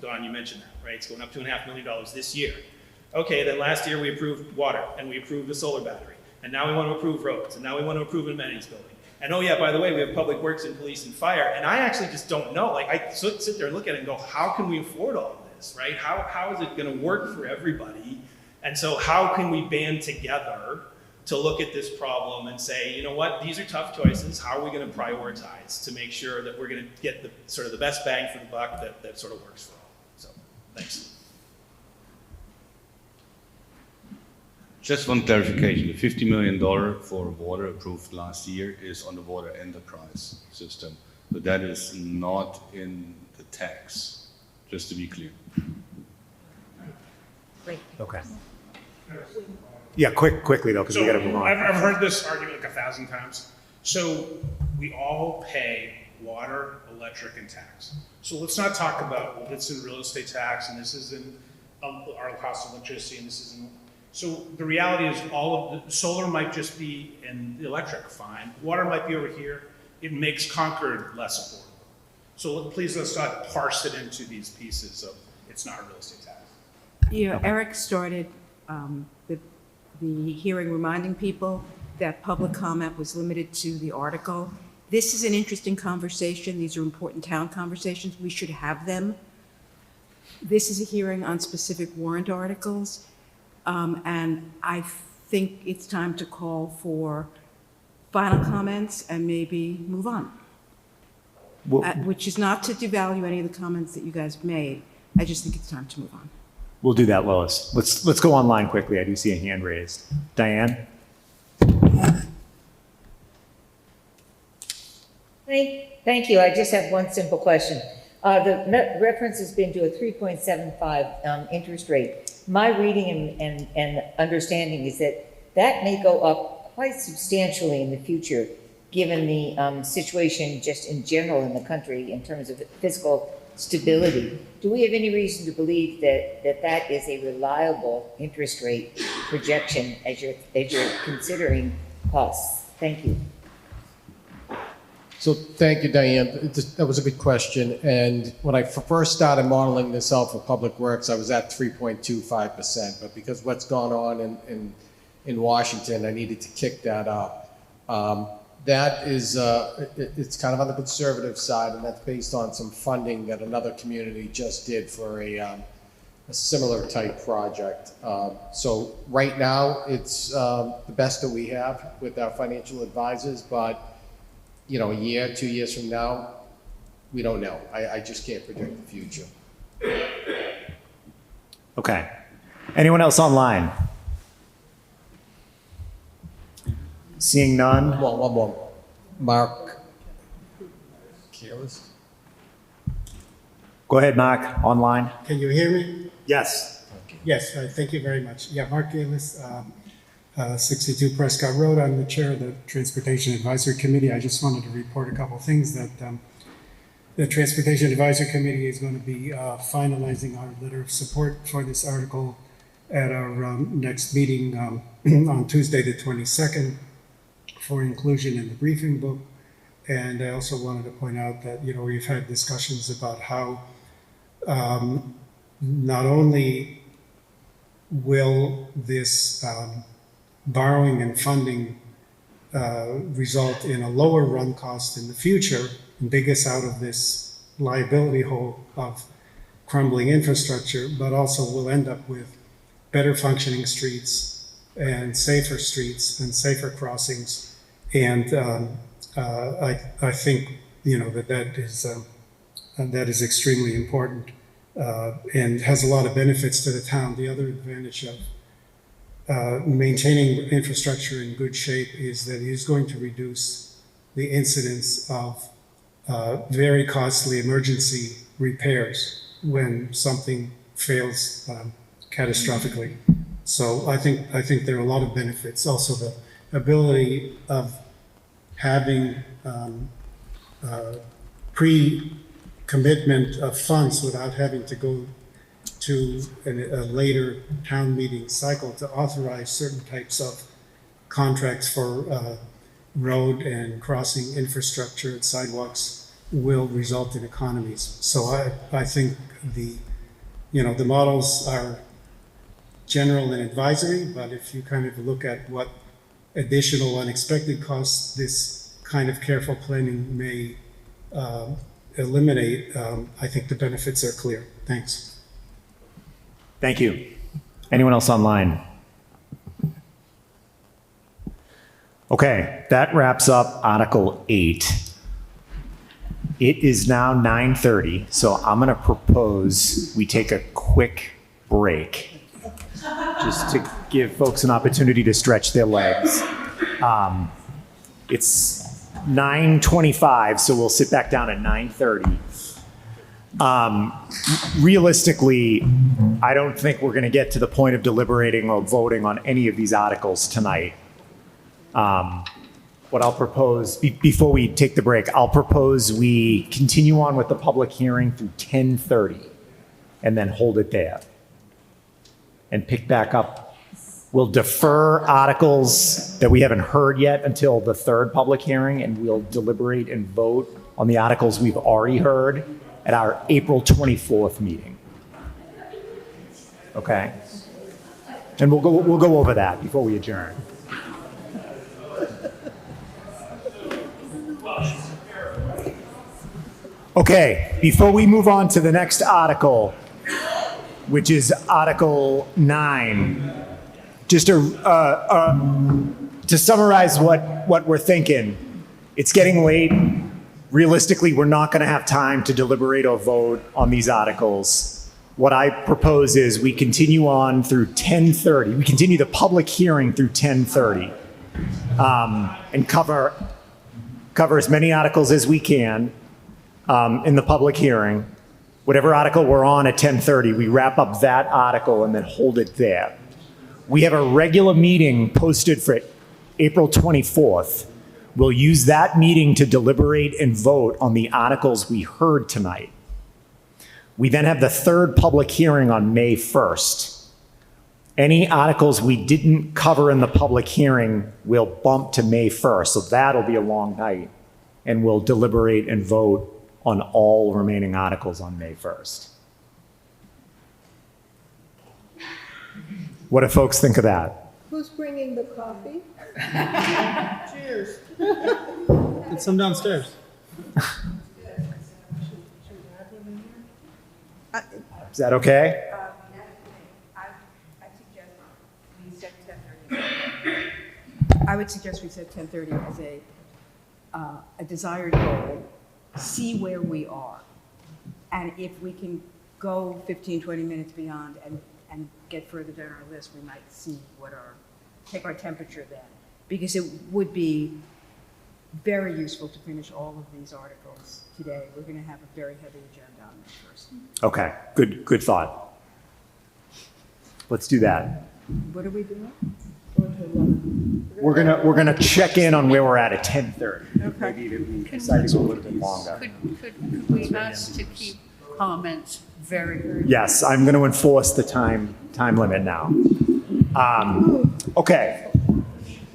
Don, you mentioned that, right? It's going up $2.5 million this year. Okay, then last year we approved water, and we approved the solar battery, and now we want to approve roads, and now we want to approve an amenities building. And oh yeah, by the way, we have public works and police and fire, and I actually just don't know. Like, I sit there and look at it and go, how can we afford all of this, right? How is it going to work for everybody? And so how can we band together to look at this problem and say, you know what, these are tough choices. How are we going to prioritize to make sure that we're going to get the sort of the best bang for the buck that sort of works for all? So, thanks. Just one clarification, the $50 million for water approved last year is on the water enterprise system, but that is not in the tax, just to be clear. Great. Okay. Yeah, quickly though, because we got to move on. I've heard this argument like 1,000 times. So we all pay water, electric, and tax. So let's not talk about, well, this is real estate tax, and this is in our cost of electricity, and this is in. So the reality is all of the solar might just be in the electric, fine. Water might be over here. It makes Concord less affordable. So please let's not parse it into these pieces of it's not a real estate tax. Eric started the hearing reminding people that public comment was limited to the article. This is an interesting conversation. These are important town conversations. We should have them. This is a hearing on specific warrant articles, and I think it's time to call for final comments and maybe move on. Which is not to devalue any of the comments that you guys have made. I just think it's time to move on. We'll do that, Lois. Let's go online quickly. I do see a hand raised. Diane? Thank you. I just have one simple question. The reference has been to a 3.75 interest rate. My reading and understanding is that that may go up quite substantially in the future, given the situation just in general in the country in terms of fiscal stability. Do we have any reason to believe that that is a reliable interest rate projection as you're considering costs? Thank you. So thank you, Diane. That was a good question. And when I first started modeling this out for Public Works, I was at 3.25%. But because what's gone on in Washington, I needed to kick that up. That is, it's kind of on the conservative side, and that's based on some funding that another community just did for a similar type project. So right now, it's the best that we have with our financial advisors, but you know, a year, 2 years from now, we don't know. I just can't predict the future. Okay. Anyone else online? Seeing none? One more. Mark. Careless. Go ahead, Mark, online. Can you hear me? Yes. Yes, thank you very much. Yeah, Mark Galis, 62 Prescott Road. I'm the chair of the Transportation Advisory Committee. I just wanted to report a couple of things that the Transportation Advisory Committee is going to be finalizing our letter of support for this article at our next meeting on Tuesday, the 22nd, for inclusion in the briefing book. And I also wanted to point out that, you know, we've had discussions about how not only will this borrowing and funding result in a lower run cost in the future and dig us out of this liability hole of crumbling infrastructure, but also we'll end up with better functioning streets and safer crossings. And I think, you know, that is extremely important and has a lot of benefits to the town. The other advantage of maintaining infrastructure in good shape is that it is going to reduce the incidence of very costly emergency repairs when something fails catastrophically. So I think there are a lot of benefits. Also, the ability of having pre-commitment of funds without having to go to a later town meeting cycle to authorize certain types of contracts for road and crossing infrastructure and sidewalks will result in economies. So I think the models are general and advisory, but if you kind of look at what additional unexpected costs this kind of careful planning may eliminate, I think the benefits are clear. Thanks. Thank you. Anyone else online? Okay, that wraps up Article 8. It is now 9:30, so I'm going to propose we take a quick break just to give folks an opportunity to stretch their legs. It's 9:25, so we'll sit back down at 9:30. Realistically, I don't think we're going to get to the point of deliberating or voting on any of these articles tonight. What I'll propose, before we take the break, I'll propose we continue on with the public hearing through 10:30 and then hold it there and pick back up. We'll defer articles that we haven't heard yet until the third public hearing, and we'll deliberate and vote on the articles we've already heard at our April 24th meeting. Okay? And we'll go over that before we adjourn. Okay, before we move on to the next article, which is Article 9, just to summarize what we're thinking, it's getting late. Realistically, we're not going to have time to deliberate or vote on these articles. What I propose is we continue on through 10:30. We continue the public hearing through 10:30 and cover as many articles as we can in the public hearing. Whatever article we're on at 10:30, we wrap up that article and then hold it there. We have a regular meeting posted for April 24th. We'll use that meeting to deliberate and vote on the articles we heard tonight. We then have the third public hearing on May 1st. Any articles we didn't cover in the public hearing will bump to May 1st, so that'll be a long night, and we'll deliberate and vote on all remaining articles on May 1st. What do folks think of that? Who's bringing the coffee? Cheers. Get some downstairs. Is that okay? I would suggest we set 10:30 as a desired goal, see where we are. And if we can go 15, 20 minutes beyond and get further down our list, we might see take our temperature then. Because it would be very useful to finish all of these articles today. We're going to have a very heavy agenda on May 1st. Okay, good thought. Let's do that. What are we doing? We're gonna check in on where we're at 10:30. Okay. Maybe we decide to go a little bit longer. Could we ask to keep comments very, very? Yes, I'm going to enforce the time limit now. Okay.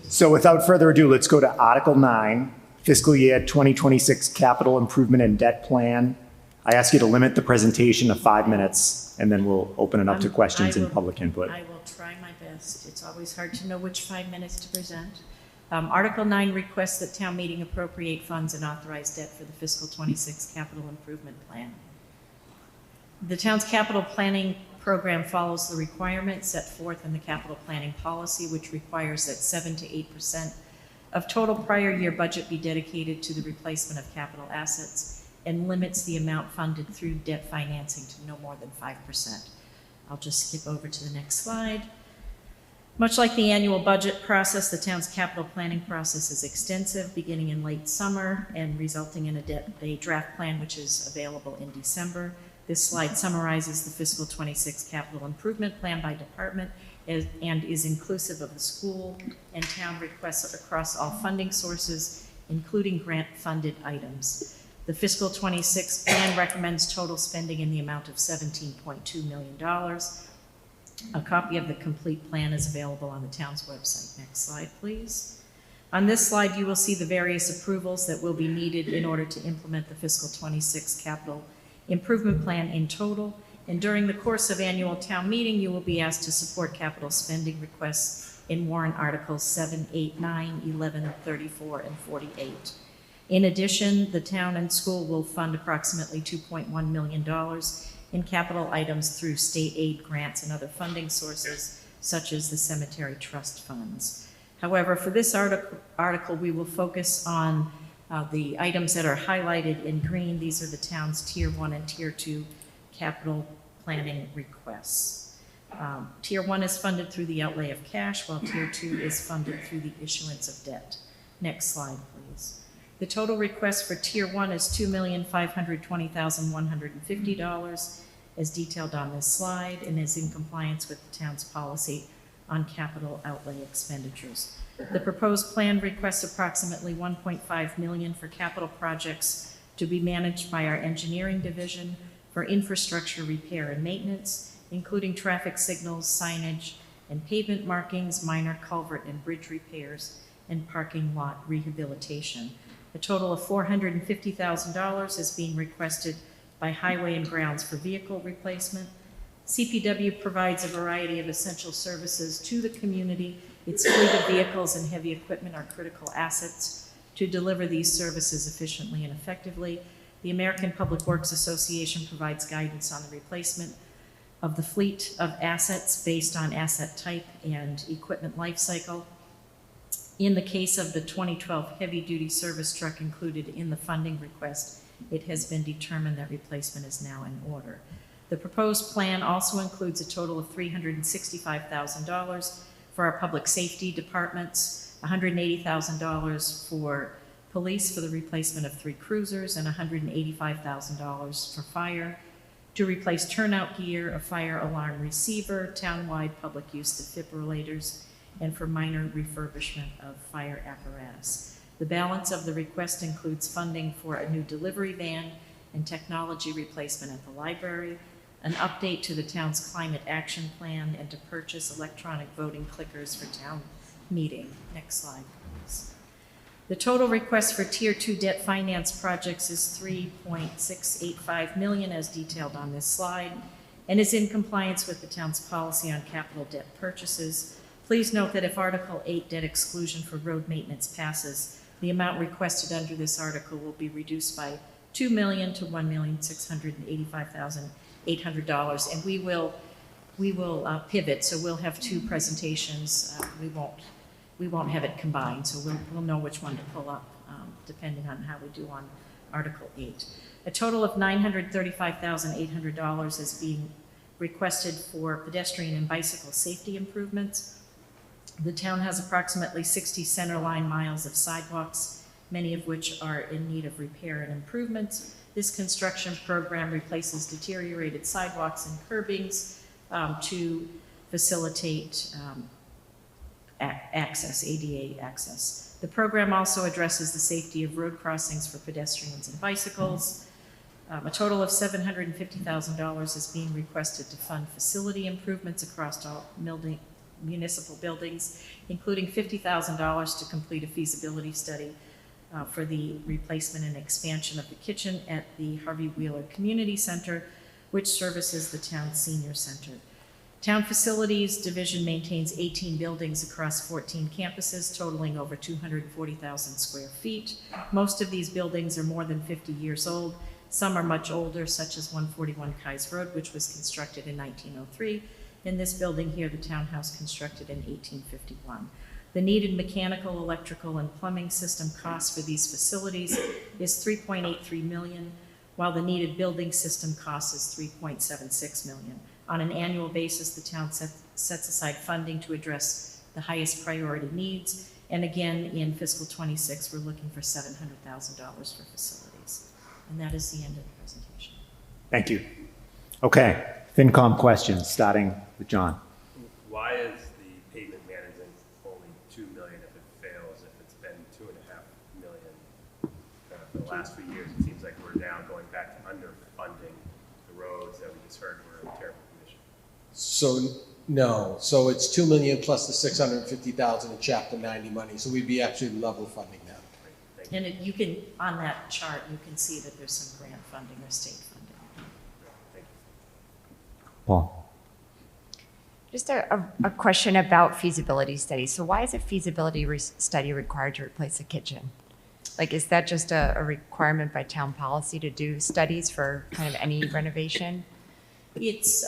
So without further ado, let's go to Article 9, Fiscal Year 2026 Capital Improvement and Debt Plan. I ask you to limit the presentation to 5 minutes, and then we'll open it up to questions and public input. I will try my best. It's always hard to know which 5 minutes to present. Article 9 requests that town meeting appropriate funds and authorize debt for the fiscal 26 capital improvement plan. The town's capital planning program follows the requirements set forth in the capital planning policy, which requires that 7 to 8% of total prior year budget be dedicated to the replacement of capital assets and limits the amount funded through debt financing to no more than 5%. I'll just skip over to the next slide. Much like the annual budget process, the town's capital planning process is extensive, beginning in late summer and resulting in a draft plan which is available in December. This slide summarizes the fiscal 26 capital improvement plan by department and is inclusive of the school and town requests across all funding sources, including grant-funded items. The fiscal 26 plan recommends total spending in the amount of $17.2 million. A copy of the complete plan is available on the town's website. Next slide, please. On this slide, you will see the various approvals that will be needed in order to implement the fiscal 26 capital improvement plan in total. And during the course of annual town meeting, you will be asked to support capital spending requests in warrant articles 7, 8, 9, 11, 34, and 48. In addition, the town and school will fund approximately $2.1 million in capital items through state aid grants and other funding sources, such as the cemetery trust funds. However, for this article, we will focus on the items that are highlighted in green. These are the town's Tier 1 and Tier 2 capital planning requests. Tier 1 is funded through the outlay of cash, while Tier 2 is funded through the issuance of debt. Next slide, please. The total request for Tier 1 is $2,520,150, as detailed on this slide, and is in compliance with the town's policy on capital outlay expenditures. The proposed plan requests approximately $1.5 million for capital projects to be managed by our engineering division for infrastructure repair and maintenance, including traffic signals, signage, and pavement markings, minor culvert and bridge repairs, and parking lot rehabilitation. A total of $450,000 is being requested by Highway and Grounds for vehicle replacement, CPW provides a variety of essential services to the community. Its fleet of vehicles and heavy equipment are critical assets to deliver these services efficiently and effectively. The American Public Works Association provides guidance on the replacement of the fleet of assets based on asset type and equipment life cycle. In the case of the 2012 heavy-duty service truck included in the funding request, it has been determined that replacement is now in order. The proposed plan also includes a total of $365,000 for our public safety departments, $180,000 for police for the replacement of 3 cruisers, and $185,000 for fire to replace turnout gear, a fire alarm receiver, townwide public use defibrillators, and for minor refurbishment of fire apparatus. The balance of the request includes funding for a new delivery van and technology replacement at the library, an update to the town's climate action plan, and to purchase electronic voting clickers for town meeting. Next slide, please. The total request for Tier 2 debt finance projects is $3.685 million as detailed on this slide, and is in compliance with the town's policy on capital debt purchases. Please note that if Article 8 debt exclusion for road maintenance passes, the amount requested under this article will be reduced by $2 million to $1,685,800, and we will pivot. So we'll have 2 presentations. We won't have it combined, so we'll know which one to pull up depending on how we do on Article 8. A total of $935,800 is being requested for pedestrian and bicycle safety improvements. The town has approximately 60 centerline miles of sidewalks, many of which are in need of repair and improvements. This construction program replaces deteriorated sidewalks and curbings to facilitate access, ADA access. The program also addresses the safety of road crossings for pedestrians and bicycles. A total of $750,000 is being requested to fund facility improvements across all municipal buildings, including $50,000 to complete a feasibility study for the replacement and expansion of the kitchen at the Harvey Wheeler Community Center, which services the town's senior center. Town Facilities Division maintains 18 buildings across 14 campuses, totaling over 240,000 square feet. Most of these buildings are more than 50 years old. Some are much older, such as 141 Kais Road, which was constructed in 1903. In this building here, the townhouse constructed in 1851. The needed mechanical, electrical, and plumbing system cost for these facilities is $3.83 million, while the needed building system cost is $3.76 million. On an annual basis, the town sets aside funding to address the highest priority needs. And again, in fiscal 26, we're looking for $700,000 for facilities. And that is the end of the presentation. Thank you. Okay, FinCom questions, starting with John. Why is the pavement management only $2 million if it fails, if it's been $2.5 million for the last few years? It seems like we're now going back to underfunding the roads that we just heard were in terrible condition. So, no, so it's 2 million plus the 650,000 in Chapter 90 money, so we'd be actually level funding that. And you can, on that chart, you can see that there's some grant funding or state funding. Paul. Just a question about feasibility studies. So why is a feasibility study required to replace a kitchen? Like, is that just a requirement by town policy to do studies for kind of any renovation? It's,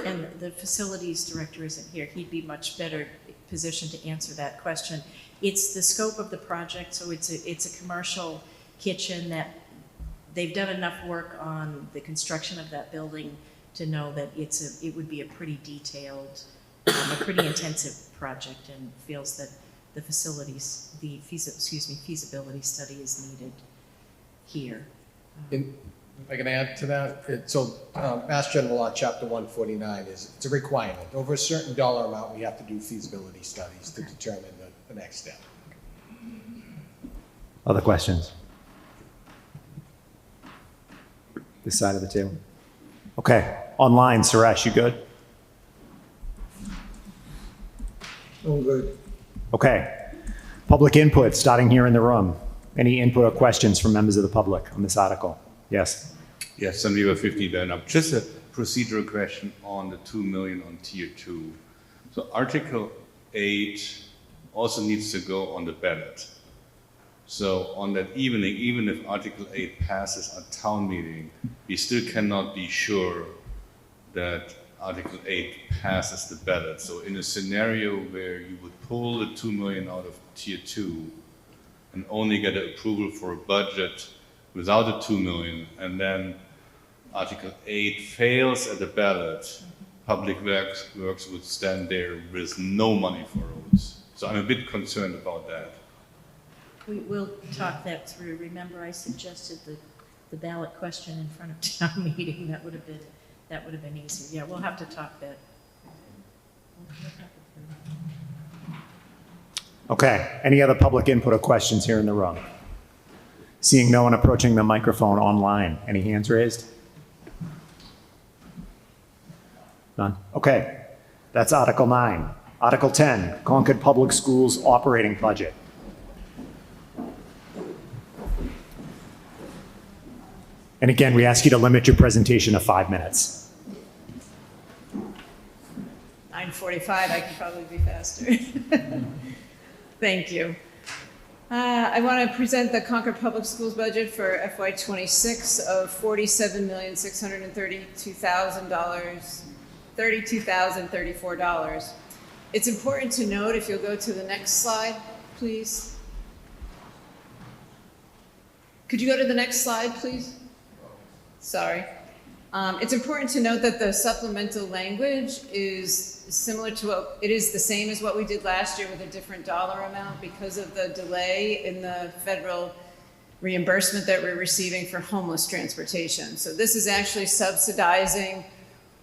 and the facilities director isn't here. He'd be much better positioned to answer that question. It's the scope of the project, so it's a commercial kitchen that they've done enough work on the construction of that building to know that it would be a pretty detailed, a pretty intensive project, and feels that the feasibility study is needed here. If I can add to that, Mass General Law, Chapter 149 it's a requirement. Over a certain dollar amount, we have to do feasibility studies to determine the next step. Other questions? This side of the table. Okay, online, Suresh, you good? I'm good. Okay, public input, starting here in the room. Any input or questions from members of the public on this article? Yes. Yes, some people 50 been up. Just procedural question on the 2 million on tier 2. So Article 8 also needs to go on the ballot. So on that evening, even if Article 8 passes at town meeting, we still cannot be sure that Article 8 passes the ballot. So in a scenario where you would pull the 2 million out of tier 2 and only get an approval for a budget without the 2 million, and then Article 8 fails at the ballot, Public Works would stand there with no money for roads. So I'm a bit concerned about that. We will talk that through. Remember, I suggested the ballot question in front of town meeting. That would have been easier. Yeah, we'll have to talk that. Okay, any other public input or questions here in the room? Seeing no one approaching the microphone online. Any hands raised? None? Okay, that's Article 9. Article 10, Concord Public Schools operating budget. And again, we ask you to limit your presentation to 5 minutes. 9:45, I can probably be faster. Thank you. I want to present the Concord Public Schools budget for FY26 of $47,632,034. It's important to note, if you'll go to the next slide, please. Could you go to the next slide, please? Sorry. It's important to note that the supplemental language is similar to what, it is the same as what we did last year with a different dollar amount because of the delay in the federal reimbursement that we're receiving for homeless transportation. So this is actually subsidizing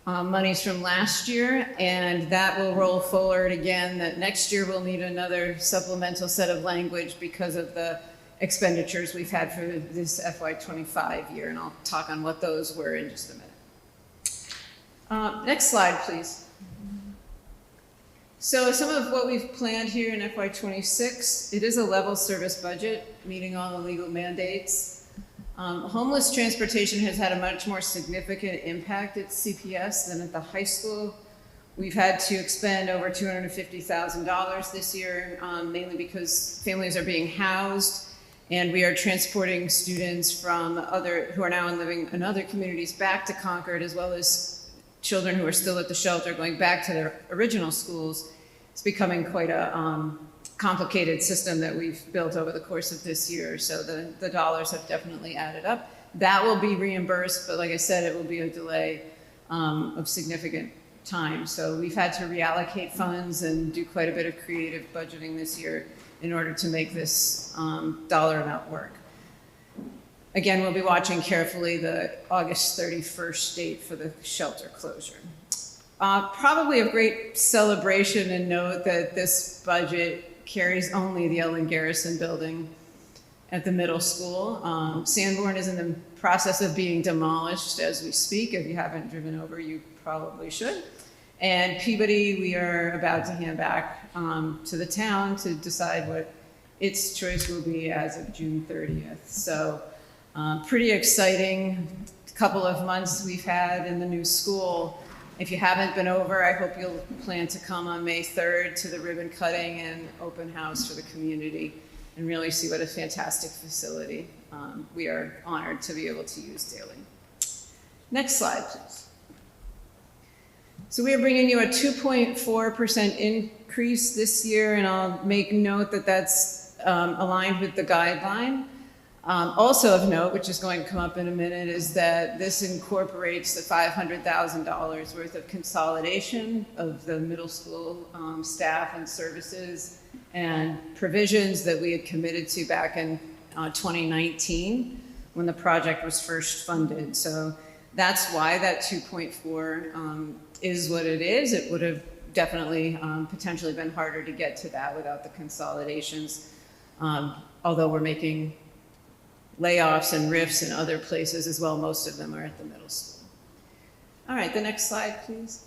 monies from last year, and that will roll forward again, that next year we'll need another supplemental set of language because of the expenditures we've had for this FY25 year, and I'll talk on what those were in just a minute. Next slide, please. So some of what we've planned here in FY26, it is a level service budget, meeting all the legal mandates. Homeless transportation has had a much more significant impact at CPS than at the high school. We've had to expend over $250,000 this year, mainly because families are being housed, and we are transporting students from who are now living in other communities back to Concord, as well as children who are still at the shelter going back to their original schools. It's becoming quite a complicated system that we've built over the course of this year. So the dollars have definitely added up. That will be reimbursed, but like I said, it will be a delay of significant time. So we've had to reallocate funds and do quite a bit of creative budgeting this year in order to make this dollar amount work. Again, we'll be watching carefully the August 31st date for the shelter closure. Probably of great celebration and note that this budget carries only the Ellen Garrison building at the middle school. Sanborn is in the process of being demolished as we speak. If you haven't driven over, you probably should. And Peabody, we are about to hand back to the town to decide what its choice will be as of June 30th. So pretty exciting couple of months we've had in the new school. If you haven't been over, I hope you'll plan to come on May 3rd to the ribbon cutting and open house for the community and really see what a fantastic facility we are honored to be able to use daily. Next slide, please. So we are bringing you a 2.4% increase this year, and I'll make note that that's aligned with the guideline. Also of note, which is going to come up in a minute, is that this incorporates the $500,000 worth of consolidation of the middle school staff and services and provisions that we had committed to back in 2019 when the project was first funded. So that's why that 2.4 is what it is. It would have definitely potentially been harder to get to that without the consolidations, although we're making layoffs and RIFs in other places as well. Most of them are at the middle school. All right, the next slide, please.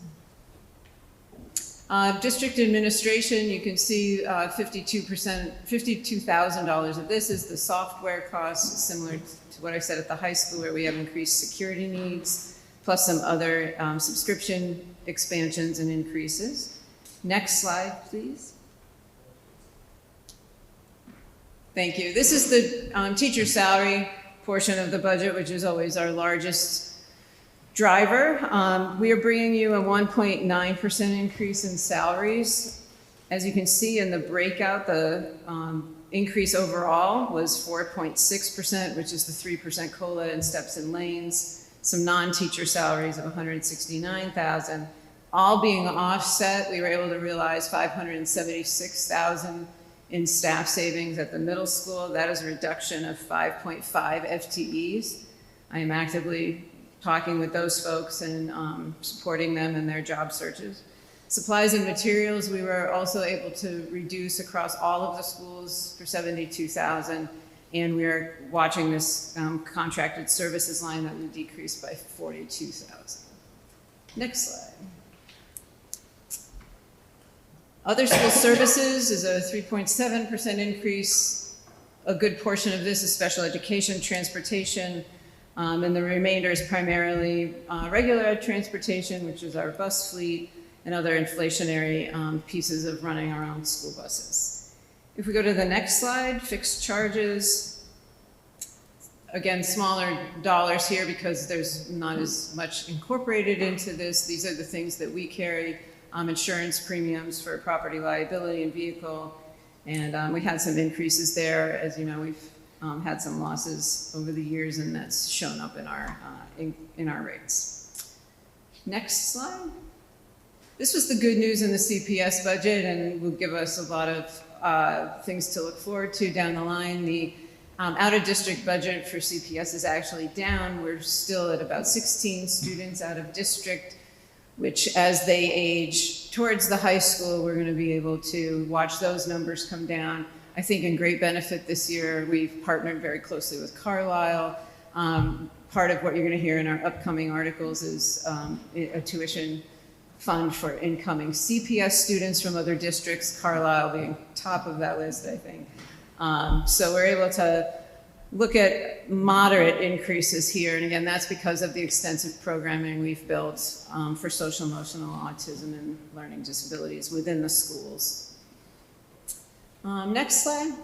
District administration, you can see $52,000 of this is the software costs, similar to what I said at the high school, where we have increased security needs, plus some other subscription expansions and increases. Next slide, please. Thank you. This is the teacher salary portion of the budget, which is always our largest driver. We are bringing you a 1.9% increase in salaries. As you can see in the breakout, the increase overall was 4.6%, which is the 3% COLA and steps and lanes, some non-teacher salaries of $169,000, all being offset. We were able to realize $576,000 in staff savings at the middle school. That is a reduction of 5.5 FTEs. I am actively talking with those folks and supporting them in their job searches. Supplies and materials, we were also able to reduce across all of the schools for $72,000, and we are watching this contracted services line that will decrease by $42,000. Next slide. Other school services is a 3.7% increase. A good portion of this is special education, transportation, and the remainder is primarily regular ed transportation, which is our bus fleet, and other inflationary pieces of running our own school buses. If we go to the next slide, fixed charges. Again, smaller dollars here because there's not as much incorporated into this. These are the things that we carry. Insurance premiums for property liability and vehicle. And we had some increases there. As you know, we've had some losses over the years, and that's shown up in our rates. Next slide. This was the good news in the CPS budget, and will give us a lot of things to look forward to down the line. The out-of-district budget for CPS is actually down. We're still at about 16 students out of district, which as they age towards the high school, we're going to be able to watch those numbers come down. I think in great benefit this year, we've partnered very closely with Carlisle. Part of what you're going to hear in our upcoming articles is a tuition fund for incoming CPS students from other districts, Carlisle being top of that list, I think. So we're able to look at moderate increases here. And again, that's because of the extensive programming we've built for social emotional autism and learning disabilities within the schools. Next slide.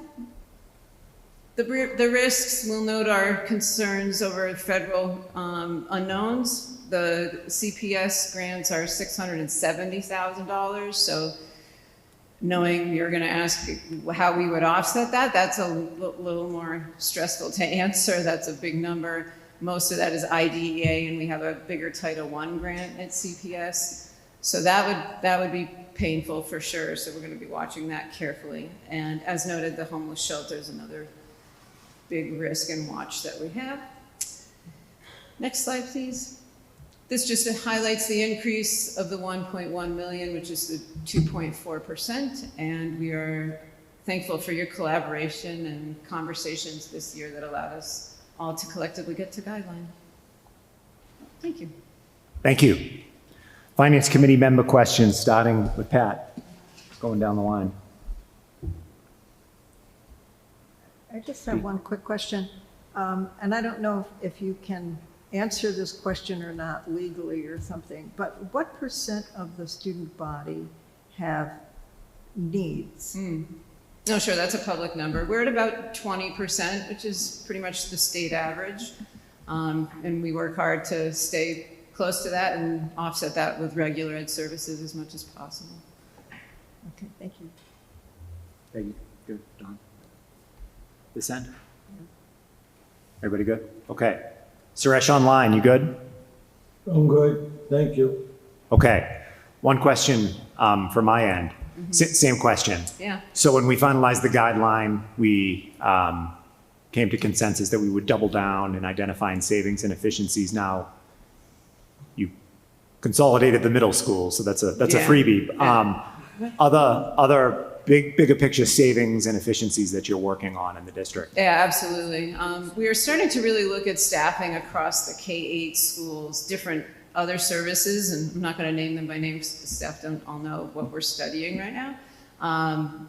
The risks, we'll note our concerns over federal unknowns. The CPS grants are $670,000. So knowing you're going to ask how we would offset that, that's a little more stressful to answer. That's a big number. Most of that is IDEA, and we have a bigger Title I grant at CPS. So that would be painful for sure. So we're going to be watching that carefully. And as noted, the homeless shelter is another big risk and watch that we have. Next slide, please. This just highlights the increase of the 1.1 million, which is the 2.4%, and we are thankful for your collaboration and conversations this year that allowed us all to collectively get to guideline. Thank you. Thank you. Finance Committee member questions, starting with Pat, going down the line. I just have one quick question, and I don't know if you can answer this question or not legally or something, but what % of the student body have needs? No, sure, that's a public number. We're at about 20%, which is pretty much the state average. And we work hard to stay close to that and offset that with regular ed services as much as possible. Okay, thank you. Peggy, good, Don? This end? Everybody good? Okay. Suresh online, you good? I'm good, thank you. Okay. One question from my end. Same question. Yeah. So when we finalized the guideline, we came to consensus that we would double down in identifying savings and efficiencies. Now, you consolidated the middle school, so that's a freebie. Other bigger picture savings and efficiencies that you're working on in the district? Yeah, absolutely. We are starting to really look at staffing across the K-8 schools, different other services, and I'm not going to name them by name because the staff don't all know what we're studying right now.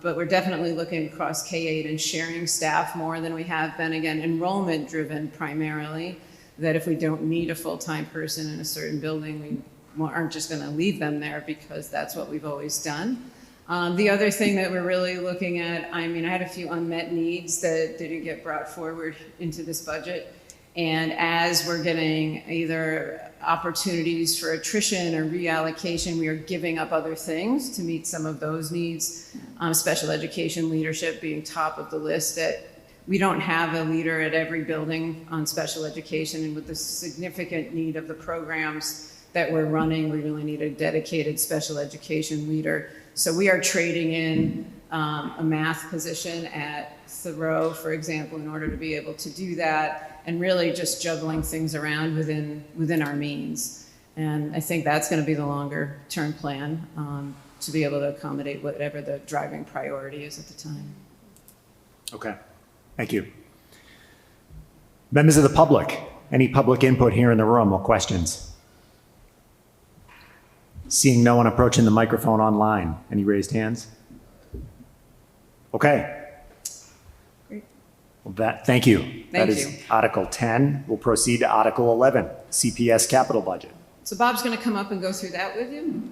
But we're definitely looking across K-8 and sharing staff more than we have been, again, enrollment driven primarily. that if we don't need a full-time person in a certain building, we aren't just going to leave them there because that's what we've always done. The other thing that we're really looking at, I mean, I had a few unmet needs that didn't get brought forward into this budget. And as we're getting either opportunities for attrition or reallocation, we are giving up other things to meet some of those needs. Special education leadership being top of the list. That we don't have a leader at every building on special education, and with the significant need of the programs that we're running, we really need a dedicated special education leader. So we are trading in a math position at Thoreau, for example, in order to be able to do that, and really just juggling things around within our means. And I think that's going to be the longer term plan, to be able to accommodate whatever the driving priority is at the time. Okay, thank you. Members of the public, any public input here in the room or questions? Seeing no one approaching the microphone online. Any raised hands? Okay. Well, thank you. That is you. Article 10. We'll proceed to Article 11, CPS capital budget. So Bob's going to come up and go through that with you.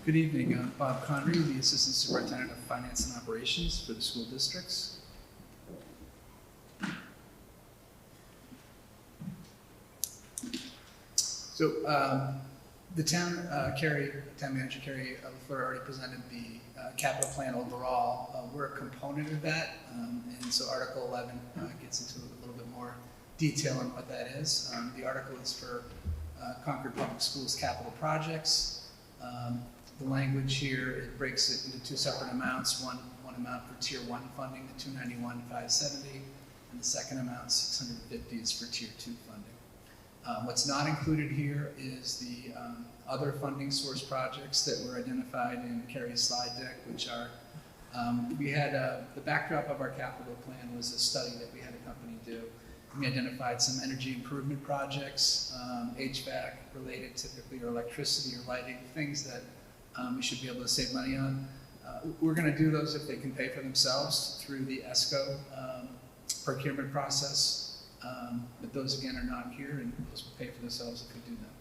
Good evening, I'm Bob Conry, the Assistant Superintendent of Finance and Operations for the school districts. So the town manager Carrie LaFleur already presented the capital plan overall. We're a component of that, and so Article 11 gets into a little bit more detail on what that is. The article is for Concord Public Schools capital projects. The language here, it breaks it into two separate amounts. One amount for Tier 1 funding, the $291,570, and the second amount, $650, is for Tier 2 funding. What's not included here is the other funding source projects that were identified in Carrie's slide deck, which are, we had the backdrop of our capital plan was a study that we had a company do. We identified some energy improvement projects, HVAC related typically, or electricity or lighting, things that we should be able to save money on. We're going to do those if they can pay for themselves through the ESCO procurement process. But those again are not here, and those will pay for themselves if we do them.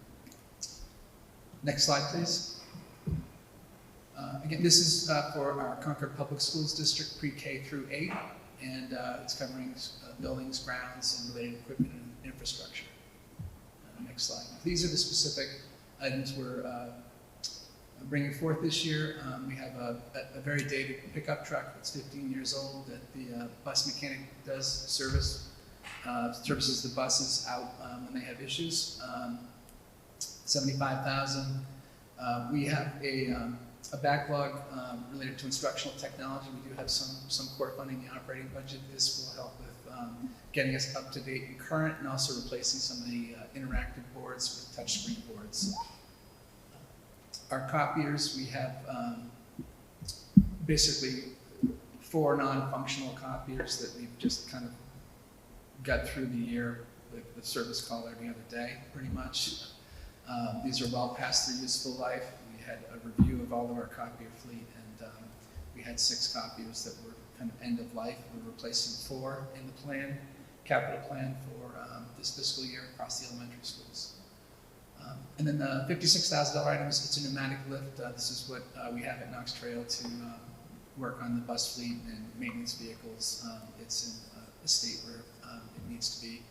Next slide, please. Again, this is for our Concord Public Schools District pre-K through 8, and it's covering buildings, grounds, and related equipment and infrastructure. Next slide. These are the specific items we're bringing forth this year. We have a very dated pickup truck that's 15 years old that the bus mechanic does services the buses out when they have issues. $75,000. We have a backlog related to instructional technology. We do have some core funding in the operating budget. This will help with getting us up to date and current, and also replacing some of the interactive boards with touchscreen boards. Our copiers, we have basically 4 non-functional copiers that we've just kind of got through the year with the service call every other day, pretty much. These are well past their useful life. We had a review of all of our copier fleet, and we had 6 copiers that were kind of end of life. We're replacing 4 in the capital plan for this fiscal year across the elementary schools. And then the $56,000 items, it's a pneumatic lift. This is what we have at Knox Trail to work on the bus fleet and maintenance vehicles. It's in a state where it needs to be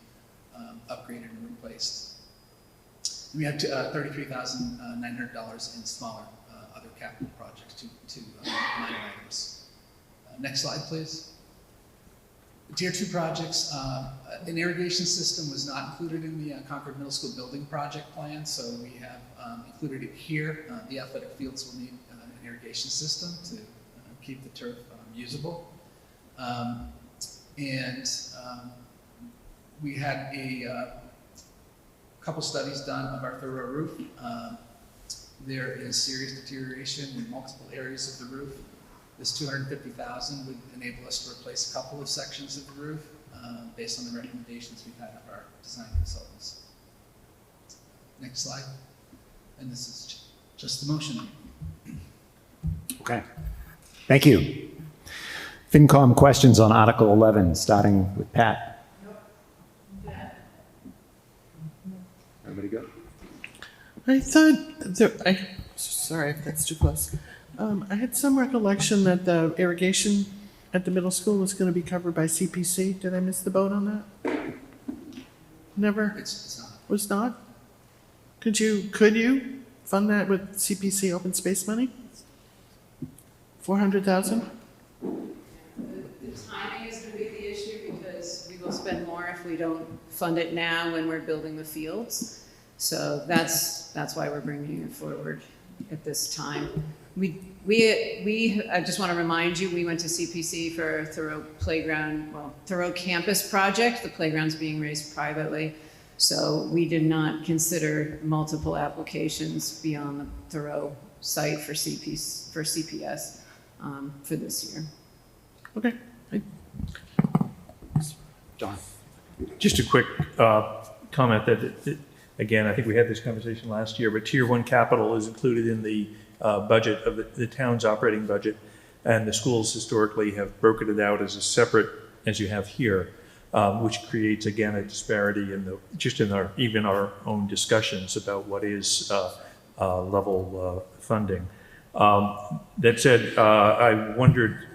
upgraded and replaced. And we have $33,900 in smaller other capital projects, two minor items. Next slide, please. Tier 2 projects, an irrigation system was not included in the Concord Middle School building project plan, so we have included it here. The athletic fields will need an irrigation system to keep the turf usable. We had a couple studies done of our Thoreau roof. There is serious deterioration in multiple areas of the roof. This $250,000 would enable us to replace a couple of sections of the roof based on the recommendations we've had of our design consultants. Next slide. And this is just the motion. Okay, thank you. FinCom questions on Article 11, starting with Pat. Everybody go? I thought sorry if that's too close. I had some recollection that the irrigation at the middle school was going to be covered by CPC. Did I miss the boat on that? Never? It's not. Was not? Could you fund that with CPC open space money? 400,000? The timing is going to be the issue because we will spend more if we don't fund it now when we're building the fields. So that's why we're bringing it forward at this time. I just want to remind you, we went to CPC for Thoreau Playground, Thoreau Campus project. The playground's being raised privately. So we did not consider multiple applications beyond the Thoreau site for CPS for this year. Okay. John. Just a quick comment that, again, I think we had this conversation last year, but Tier 1 capital is included in the budget of the town's operating budget, and the schools historically have broken it out as a separate, as you have here, which creates, again, a disparity in our own discussions about what is level funding. That said, I wondered,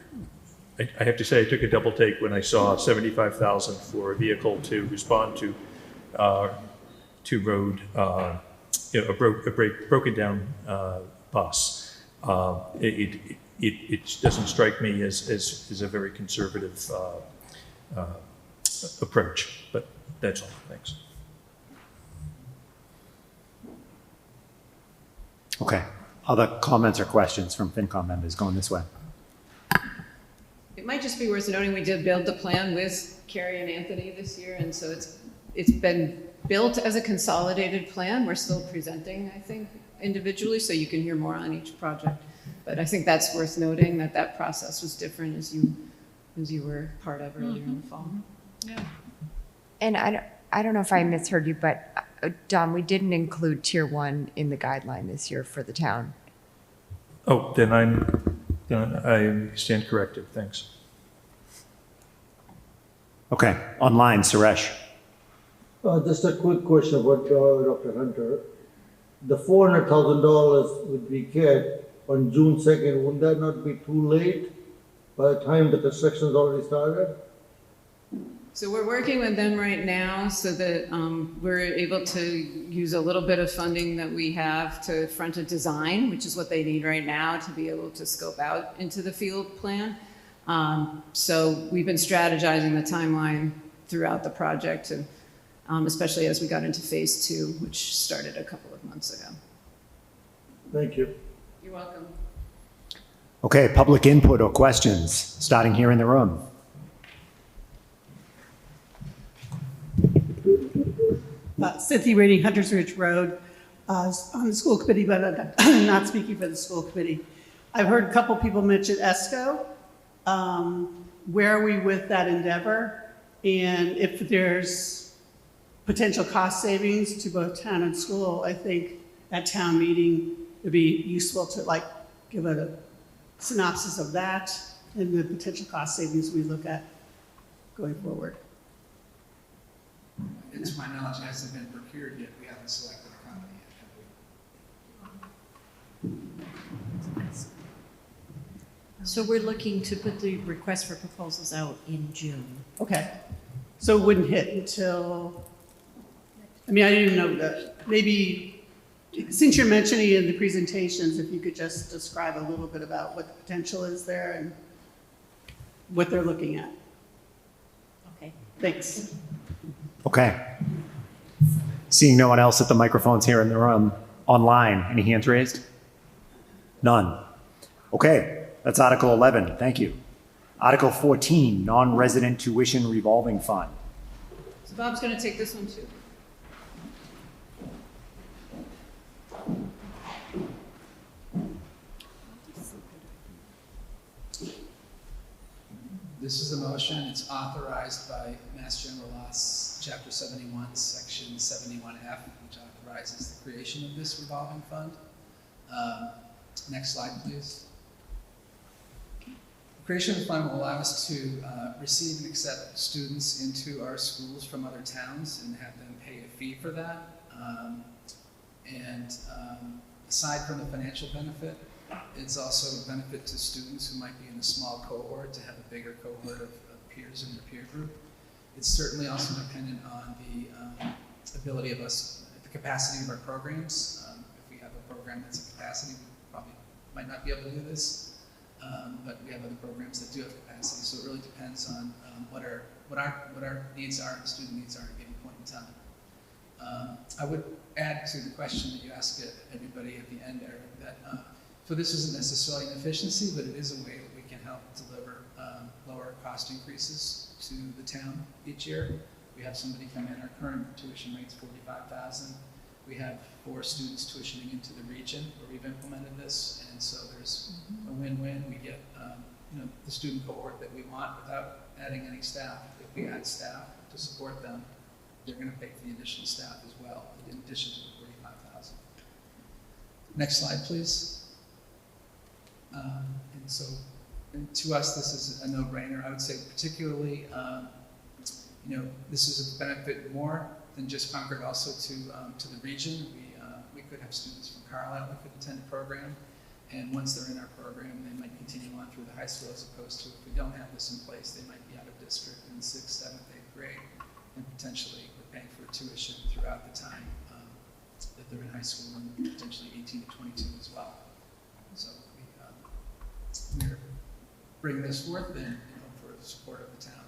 I have to say I took a double take when I saw $75,000 for a vehicle to respond to road, a broken down bus. It doesn't strike me as a very conservative approach, but that's all. Thanks. Okay. Other comments or questions from FinCom members going this way? It might just be worth noting we did build the plan with Carrie and Anthony this year, and so it's been built as a consolidated plan. We're still presenting, I think, individually, so you can hear more on each project. But I think that's worth noting that process was different as you were part of earlier in the fall. Yeah. And I don't know if I misheard you, but Don, we didn't include Tier 1 in the guideline this year for the town. Oh, then I stand corrected. Thanks. Okay. Online, Suresh. Just a quick question about Dr. Hunter. The $400,000 would be get on June 2nd. Wouldn't that not be too late by the time the construction's already started? So we're working with them right now so that we're able to use a little bit of funding that we have to front a design, which is what they need right now to be able to scope out into the field plan. So we've been strategizing the timeline throughout the project, to, especially as we got into phase 2, which started a couple of months ago. Thank you. You're welcome. Okay, public input or questions, starting here in the room. Cynthia Rainey, Hunters Ridge Road, on the school committee, but I'm not speaking for the school committee. I've heard a couple people mention ESCO. Where are we with that endeavor? And if there's potential cost savings to both town and school, I think at town meeting it'd be useful to give a synopsis of that and the potential cost savings we look at going forward. To my knowledge, it hasn't been procured yet. We haven't selected a company yet. So we're looking to put the request for proposals out in June. Okay. So it wouldn't hit until, I didn't know that. Maybe, since you're mentioning it in the presentations, if you could just describe a little bit about what the potential is there and what they're looking at. Okay. Thanks. Okay. Seeing no one else at the microphones here in the room, online, any hands raised? None. Okay, that's Article 11. Thank you. Article 14, non-resident tuition revolving fund. So Bob's going to take this one too. This is a motion. It's authorized by Mass General Laws, Chapter 71, Section 71F, which authorizes the creation of this revolving fund. Next slide, please. Creation of the fund will allow us to receive and accept students into our schools from other towns and have them pay a fee for that. Aside from the financial benefit, it's also a benefit to students who might be in a small cohort to have a bigger cohort of peers in their peer group. It's certainly also dependent on the ability of us, the capacity of our programs. If we have a program that's at capacity, we probably might not be able to do this, but we have other programs that do have capacity. So it really depends on what our needs are, the student needs are at a given point in time. I would add to the question that you asked everybody at the end, Eric, that so this isn't necessarily an efficiency, but it is a way that we can help deliver lower cost increases to the town each year. We have somebody come in, our current tuition rate's $45,000. We have 4 students tuitioning into the region where we've implemented this, and so there's a win-win. We get the student cohort that we want without adding any staff. If we add staff to support them, they're going to pay for the additional staff as well, in addition to the $45,000. Next slide, please. And to us, this is a no-brainer. I would say particularly, this is a benefit more than just Concord, also to the region. We could have students from Carlisle that could attend a program, and once they're in our program, they might continue on through the high school, as opposed to if we don't have this in place, they might be out of district in 6th, 7th, 8th grade, and potentially we're paying for tuition throughout the time that they're in high school, and potentially 18 to 22 as well. So we're bringing this forth and for the support of the town.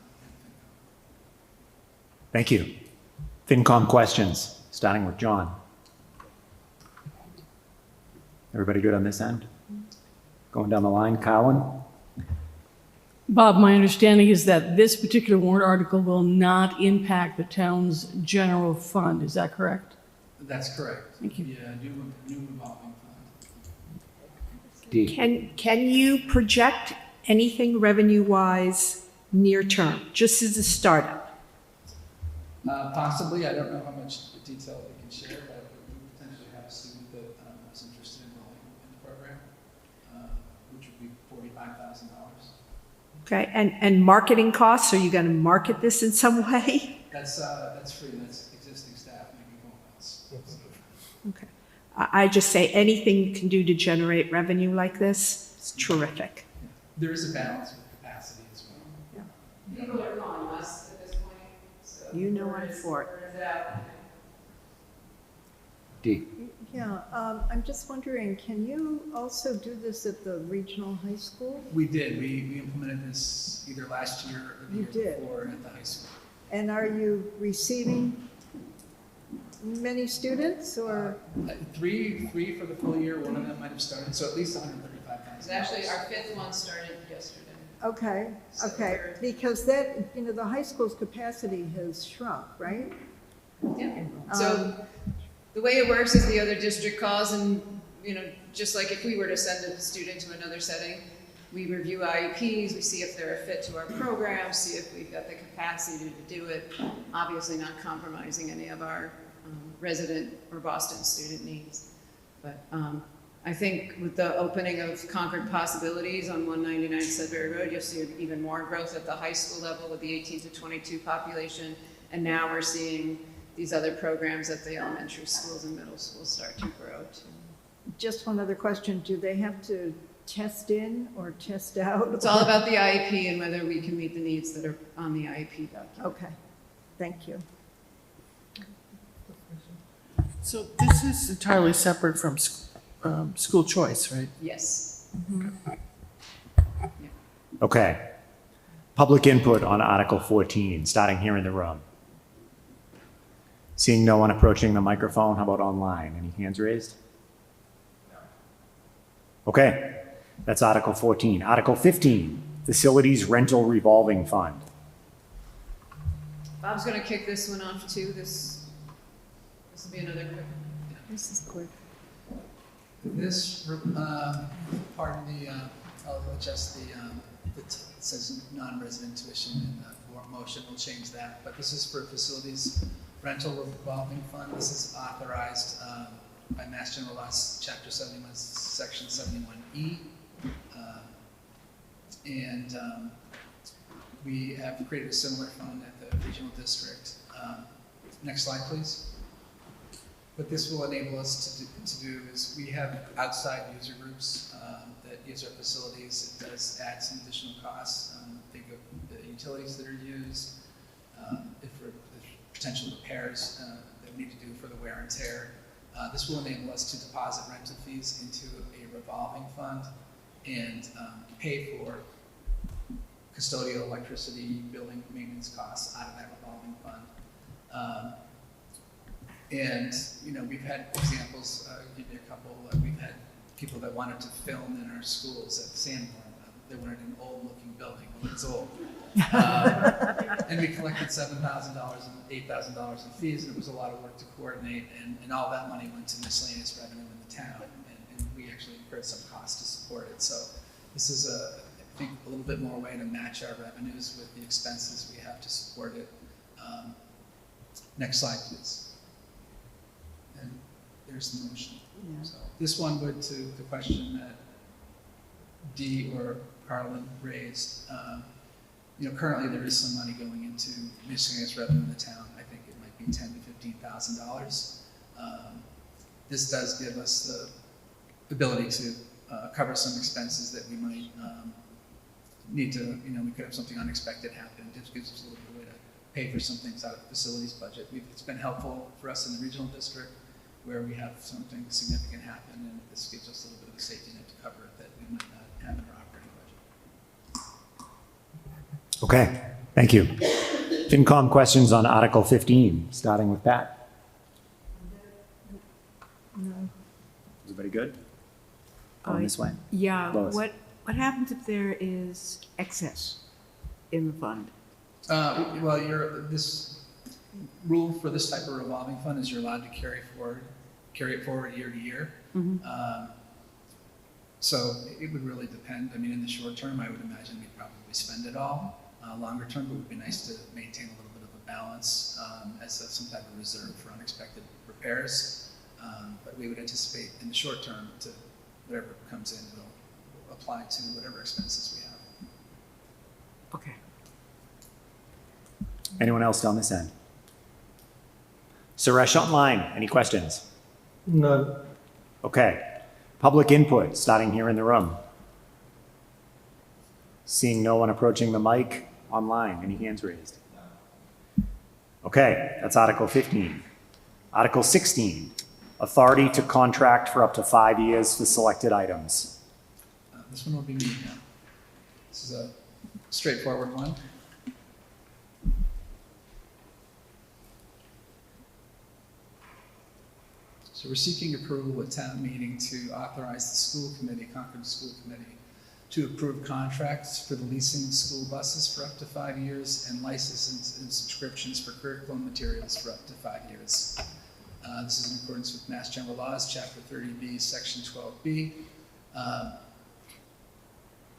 Thank you. FinCom questions, starting with John. Everybody good on this end? Going down the line, Colin? Bob, my understanding is that this particular warrant article will not impact the town's general fund. Is that correct? That's correct. Thank you. Yeah, new revolving fund. D. Can you project anything revenue-wise near term, just as a startup? Possibly. I don't know how much detail we can share, but we potentially have a student that is interested in enrolling in the program, which would be $45,000. Okay, and marketing costs, are you going to market this in some way? That's free. That's existing staff making phone calls. Okay. I just say anything you can do to generate revenue like this is terrific. There is a balance with capacity as well. Yeah. People are calling us at this point, so. You know I'm for it. Word is out. D. Yeah, I'm just wondering, can you also do this at the regional high school? We did. We implemented this either last year or the year before at the high school. And are you receiving many students, or? Three for the full year. One of them might have started, so at least $135,000. Actually, our 5th one started yesterday. Okay, okay, because that, the high school's capacity has shrunk, right? Yeah. So the way it works is the other district calls, and just like if we were to send a student to another setting, we review IEPs, we see if they're a fit to our program, see if we've got the capacity to do it, obviously not compromising any of our resident or Boston student needs. But I think with the opening of Concord Possibilities on 199 Sudbury Road, you'll see even more growth at the high school level with the 18 to 22 population. And now we're seeing these other programs at the elementary schools and middle schools start to grow too. Just one other question, do they have to test in or test out? It's all about the IEP and whether we can meet the needs that are on the IEP document. Okay, thank you. So this is entirely separate from school choice, right? Yes. Okay. Public input on Article 14, starting here in the room. Seeing no one approaching the microphone, how about online? Any hands raised? Okay, that's Article 14. Article 15, Facilities Rental Revolving Fund. Bob's going to kick this one off too. This will be another quick. This is quick. This part of the, I'll adjust it says non-resident tuition in the motion, we'll change that. But this is for facilities rental revolving fund. This is authorized by Mass General Laws, Chapter 71, Section 71E. And we have created a similar fund at the regional district. Next slide, please. What this will enable us to do is we have outside user groups that use our facilities. It does add some additional costs. Think of the utilities that are used, if for potential repairs that we need to do for the wear and tear. This will enable us to deposit rental fees into a revolving fund and pay for custodial, electricity, building maintenance costs out of that revolving fund. And, you know, we've had examples, I'll give you a couple. We've had people that wanted to film in our schools at Sanborn. They wanted an old-looking building. Well, it's old. And we collected $7,000 and $8,000 in fees, and it was a lot of work to coordinate, and all that money went to miscellaneous revenue in the town, and we actually incurred some cost to support it. So this is, I think, a little bit more way to match our revenues with the expenses we have to support it. Next slide, please. And there's the motion. Yeah. So this one would to the question that Dee or Carlin raised. You know, currently there is some money going into miscellaneous revenue in the town. I think it might be $10,000 to $15,000. This does give us the ability to cover some expenses that we might need to, you know, we could have something unexpected happen. It just gives us a little bit of way to pay for some things out of the facilities budget. It's been helpful for us in the regional district where we have something significant happen, and this gives us a little bit of a safety net to cover it that we might not have in our operating budget. Okay, thank you. FinCom questions on Article 15, starting with Pat. No. Is everybody good? Going this way. Yeah, Lois. what happens if there is excess in the fund? Well, this rule for this type of revolving fund is you're allowed to carry it forward year to year. So it would really depend. I mean, in the short term, I would imagine we'd probably spend it all. Longer term, it would be nice to maintain a little bit of a balance as some type of reserve for unexpected repairs. But we would anticipate in the short term to whatever comes in, it'll apply to whatever expenses we have. Okay. Anyone else on this end? Suresh online, any questions? None. Okay. Public input, starting here in the room. Seeing no one approaching the mic online, any hands raised? Okay, that's Article 15. Article 16, authority to contract for up to 5 years for selected items. This one will be me now. This is a straightforward one. So we're seeking approval at town meeting to authorize the school committee, Concord School Committee, to approve contracts for the leasing of school buses for up to 5 years and licenses and subscriptions for curriculum materials for up to 5 years. This is in accordance with Mass General Laws, Chapter 30B, Section 12B.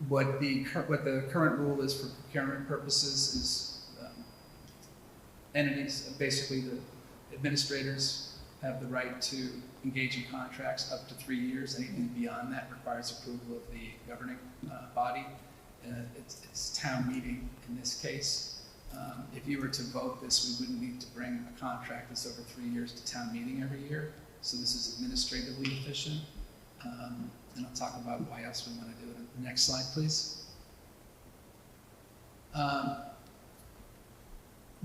What the current rule is for procurement purposes is entities, basically the administrators, have the right to engage in contracts up to 3 years. Anything beyond that requires approval of the governing body. It's town meeting in this case. If you were to vote this, we wouldn't need to bring a contract that's over 3 years to town meeting every year. So this is administratively efficient. And I'll talk about why else we want to do it. The next slide, please.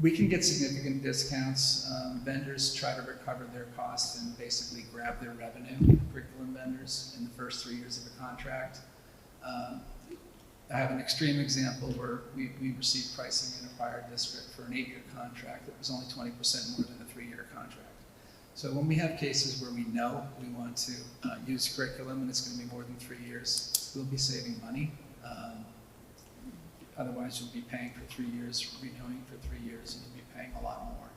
We can get significant discounts. Vendors try to recover their costs and basically grab their revenue, curriculum vendors, in the first 3 years of a contract. I have an extreme example where we received pricing in a fire district for an 8-year contract that was only 20% more than a 3-year contract. So when we have cases where we know we want to use curriculum and it's going to be more than 3 years, we'll be saving money. Otherwise, you'll be paying for 3 years, renewing for 3 years, and you'll be paying a lot more.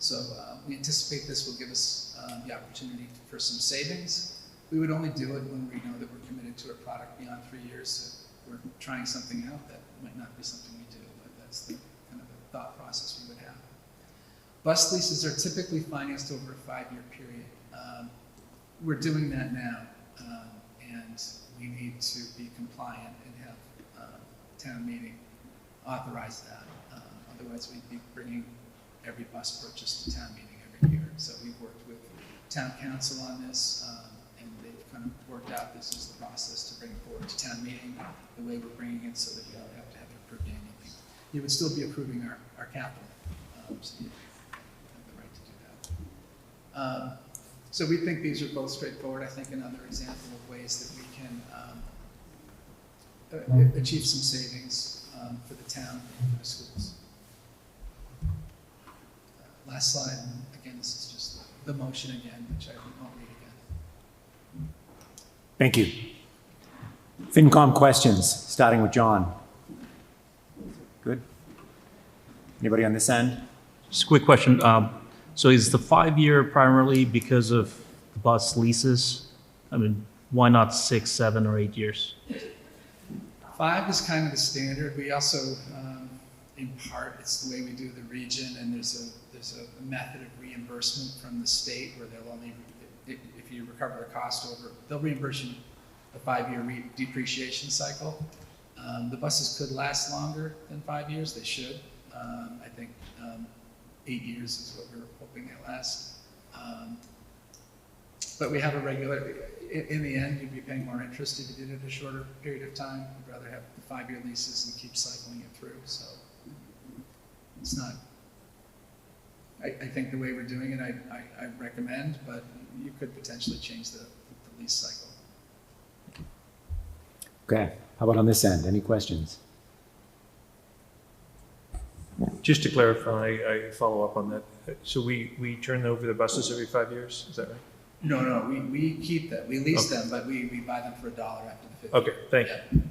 So we anticipate this will give us the opportunity for some savings. We would only do it when we know that we're committed to a product beyond 3 years. So we're trying something out that might not be something we do, but that's the kind of the thought process we would have. Bus leases are typically financed over a 5-year period. We're doing that now, and we need to be compliant and have town meeting authorize that. Otherwise, we'd be bringing every bus purchase to town meeting every year. So we've worked with town council on this, and they've kind of worked out this is the process to bring it forward to town meeting, the way we're bringing it so that you don't have to have it approved annually. You would still be approving our capital, so you have the right to do that. So we think these are both straightforward. I think another example of ways that we can achieve some savings for the town and for the schools. Last slide, again, this is just the motion again, which I won't read again. Thank you. FinCom questions, starting with John. Good. Anybody on this end? Just a quick question. So is the 5-year primarily because of bus leases? I mean, why not 6, 7, or 8 years? 5 is kind of the standard. We also, in part, it's the way we do the region, and there's a method of reimbursement from the state where they'll only, if you recover the cost over, they'll reimburse you a 5-year depreciation cycle. The buses could last longer than 5 years. They should. I think 8 years is what we're hoping they last. But we have a regular, in the end, you'd be paying more interest if you did it a shorter period of time. We'd rather have the 5-year leases and keep cycling it through. So it's not, I think the way we're doing it, I recommend, but you could potentially change the lease cycle. Okay. How about on this end? Any questions? Just to clarify, I follow up on that. So we turn over the buses every 5 years, is that right? No, we keep them. We lease Okay. them, but we buy them for $1 after the 5th. Okay, thank you.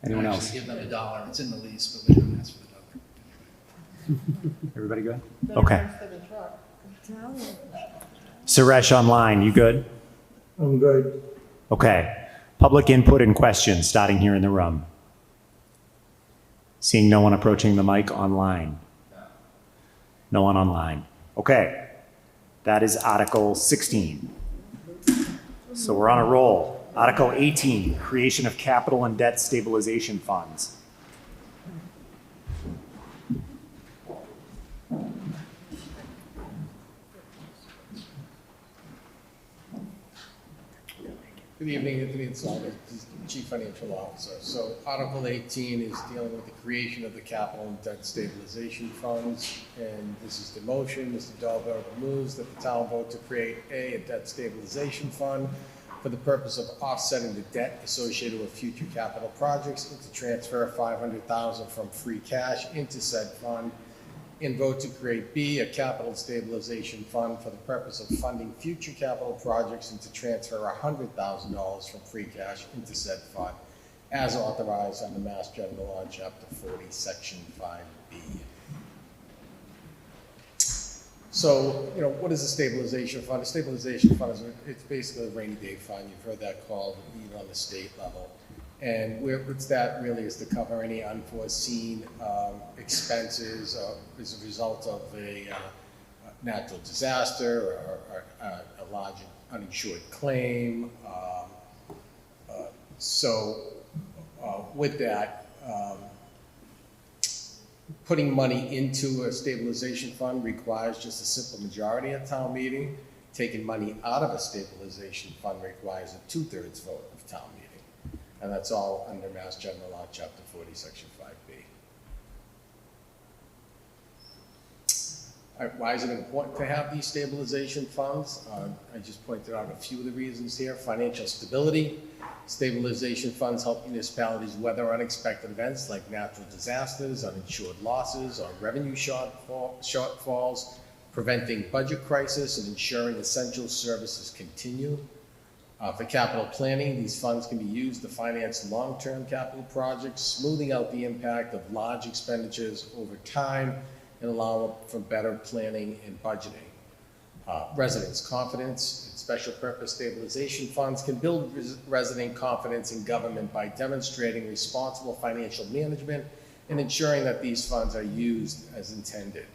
Anyone We else? actually give them $1. It's in the lease, but we don't ask for the $1. Everybody good? Okay. Suresh online, you good? I'm good. Okay. Public input and questions, starting here in the room. Seeing no one approaching the mic online. No one online. Okay. That is Article 16. So we're on a roll. Article 18, creation of capital and debt stabilization funds. Good evening, Anthony Insalva, Chief Financial Officer. So Article 18 is dealing with the creation of the capital and debt stabilization funds. And this is the motion. Mr. Dahlberg moves that the town vote to create a debt stabilization fund for the purpose of offsetting the debt associated with future capital projects and to transfer $500,000 from free cash into said fund. And vote to create B, a capital stabilization fund for the purpose of funding future capital projects and to transfer $100,000 from free cash into said fund, as authorized under Mass General Law, Chapter 40, Section 5B. So, what is a stabilization fund? A stabilization fund it's basically a rainy day fund. You've heard that called even on the state level. And what's that really is to cover any unforeseen expenses as a result of a natural disaster or a large uninsured claim. With that, putting money into a stabilization fund requires just a simple majority at town meeting. Taking money out of a stabilization fund requires a 2/3 vote of town meeting. And that's all under Mass General Law, Chapter 40, Section 5B. Why is it important to have these stabilization funds? I just pointed out a few of the reasons here. Financial stability. Stabilization funds help municipalities weather unexpected events like natural disasters, uninsured losses, or revenue shortfalls, preventing budget crisis and ensuring essential services continue. For capital planning, these funds can be used to finance long-term capital projects, smoothing out the impact of large expenditures over time and allow for better planning and budgeting. Residents' confidence in special purpose stabilization funds can build resident confidence in government by demonstrating responsible financial management and ensuring that these funds are used as intended.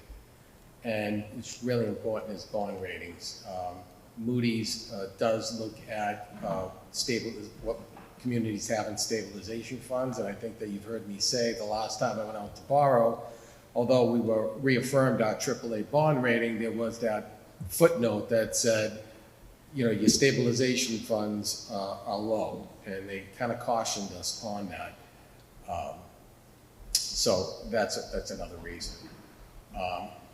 And it's really important is bond ratings. Moody's does look at communities having stabilization funds, and I think that you've heard me say the last time I went out to borrow, although we were reaffirmed our AAA bond rating, there was that footnote that said, you know, your stabilization funds are low, and they kind of cautioned us on that. So that's another reason.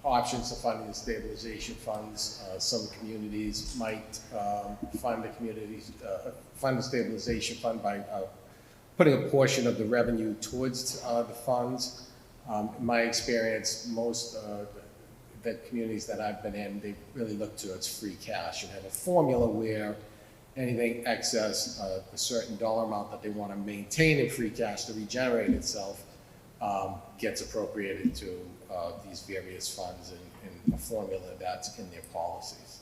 Options for funding the stabilization funds. Some communities might fund the stabilization fund by putting a portion of the revenue towards the funds. In my experience, most the communities that I've been in, they really look towards free cash and have a formula where anything excess, a certain dollar amount that they want to maintain in free cash to regenerate itself, gets appropriated to these various funds in a formula that's in their policies.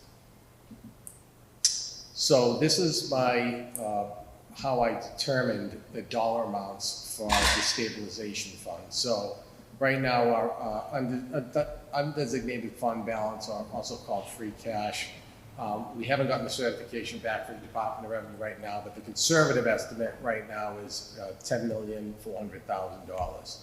So this is my how I determined the dollar amounts for the stabilization fund. So right now our undesignated fund balance, also called free cash, we haven't gotten the certification back from the Department of Revenue right now, but the conservative estimate right now is $10,400,000.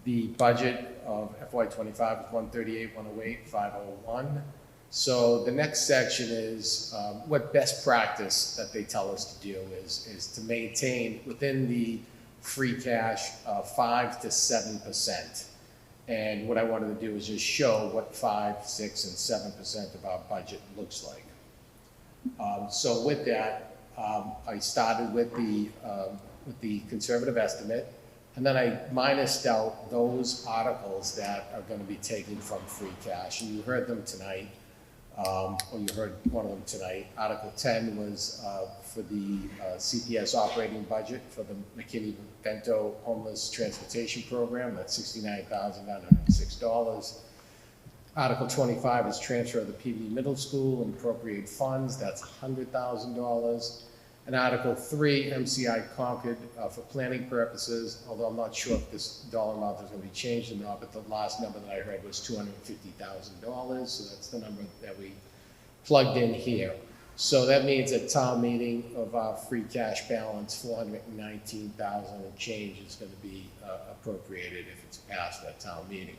The budget of FY25 is 138, 108, 501. So the next section is what best practice that they tell us to do is to maintain within the free cash 5 to 7%. And what I wanted to do is just show what 5, 6, and 7% of our budget looks like. So with that, I started with the conservative estimate, and then I minused out those articles that are going to be taken from free cash. And you heard them tonight, or you heard one of them tonight. Article 10 was for the CPS operating budget for the McKinney-Vento Homeless Transportation Program. That's $69,906. Article 25 is transfer of the PV Middle School and appropriate funds. That's $100,000. And Article 3, MCI Concord for planning purposes, although I'm not sure if this dollar amount is going to be changed or not, but the last number that I heard was $250,000. So that's the number that we plugged in here. So that means at town meeting of our free cash balance, $419,000 and change is going to be appropriated if it's passed at town meeting.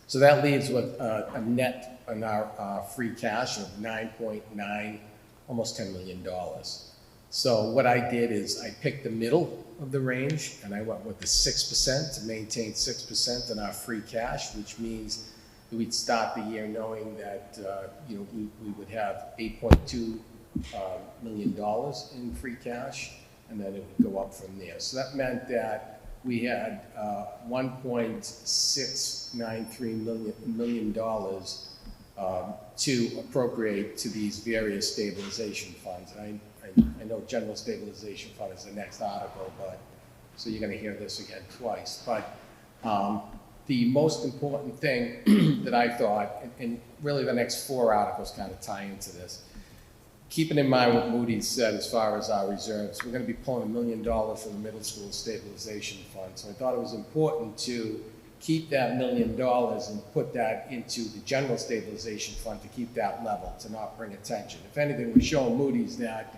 So that leaves with a net on our free cash of 9.9, almost $10 million. So what I did is I picked the middle of the range and I went with the 6% to maintain 6% in our free cash, which means that we'd start the year knowing that we would have $8.2 million in free cash, and then it would go up from there. So that meant that we had $1.693 million to appropriate to these various stabilization funds. And I know general stabilization fund is the next article, but so you're going to hear this again twice. But the most important thing that I thought, and really the next 4 articles kind of tie into this, keeping in mind what Moody's said as far as our reserves, we're going to be pulling $1 million from the middle school stabilization fund. So I thought it was important to keep that $1 million and put that into the general stabilization fund to keep that level, to not bring attention. If anything, we're showing Moody's that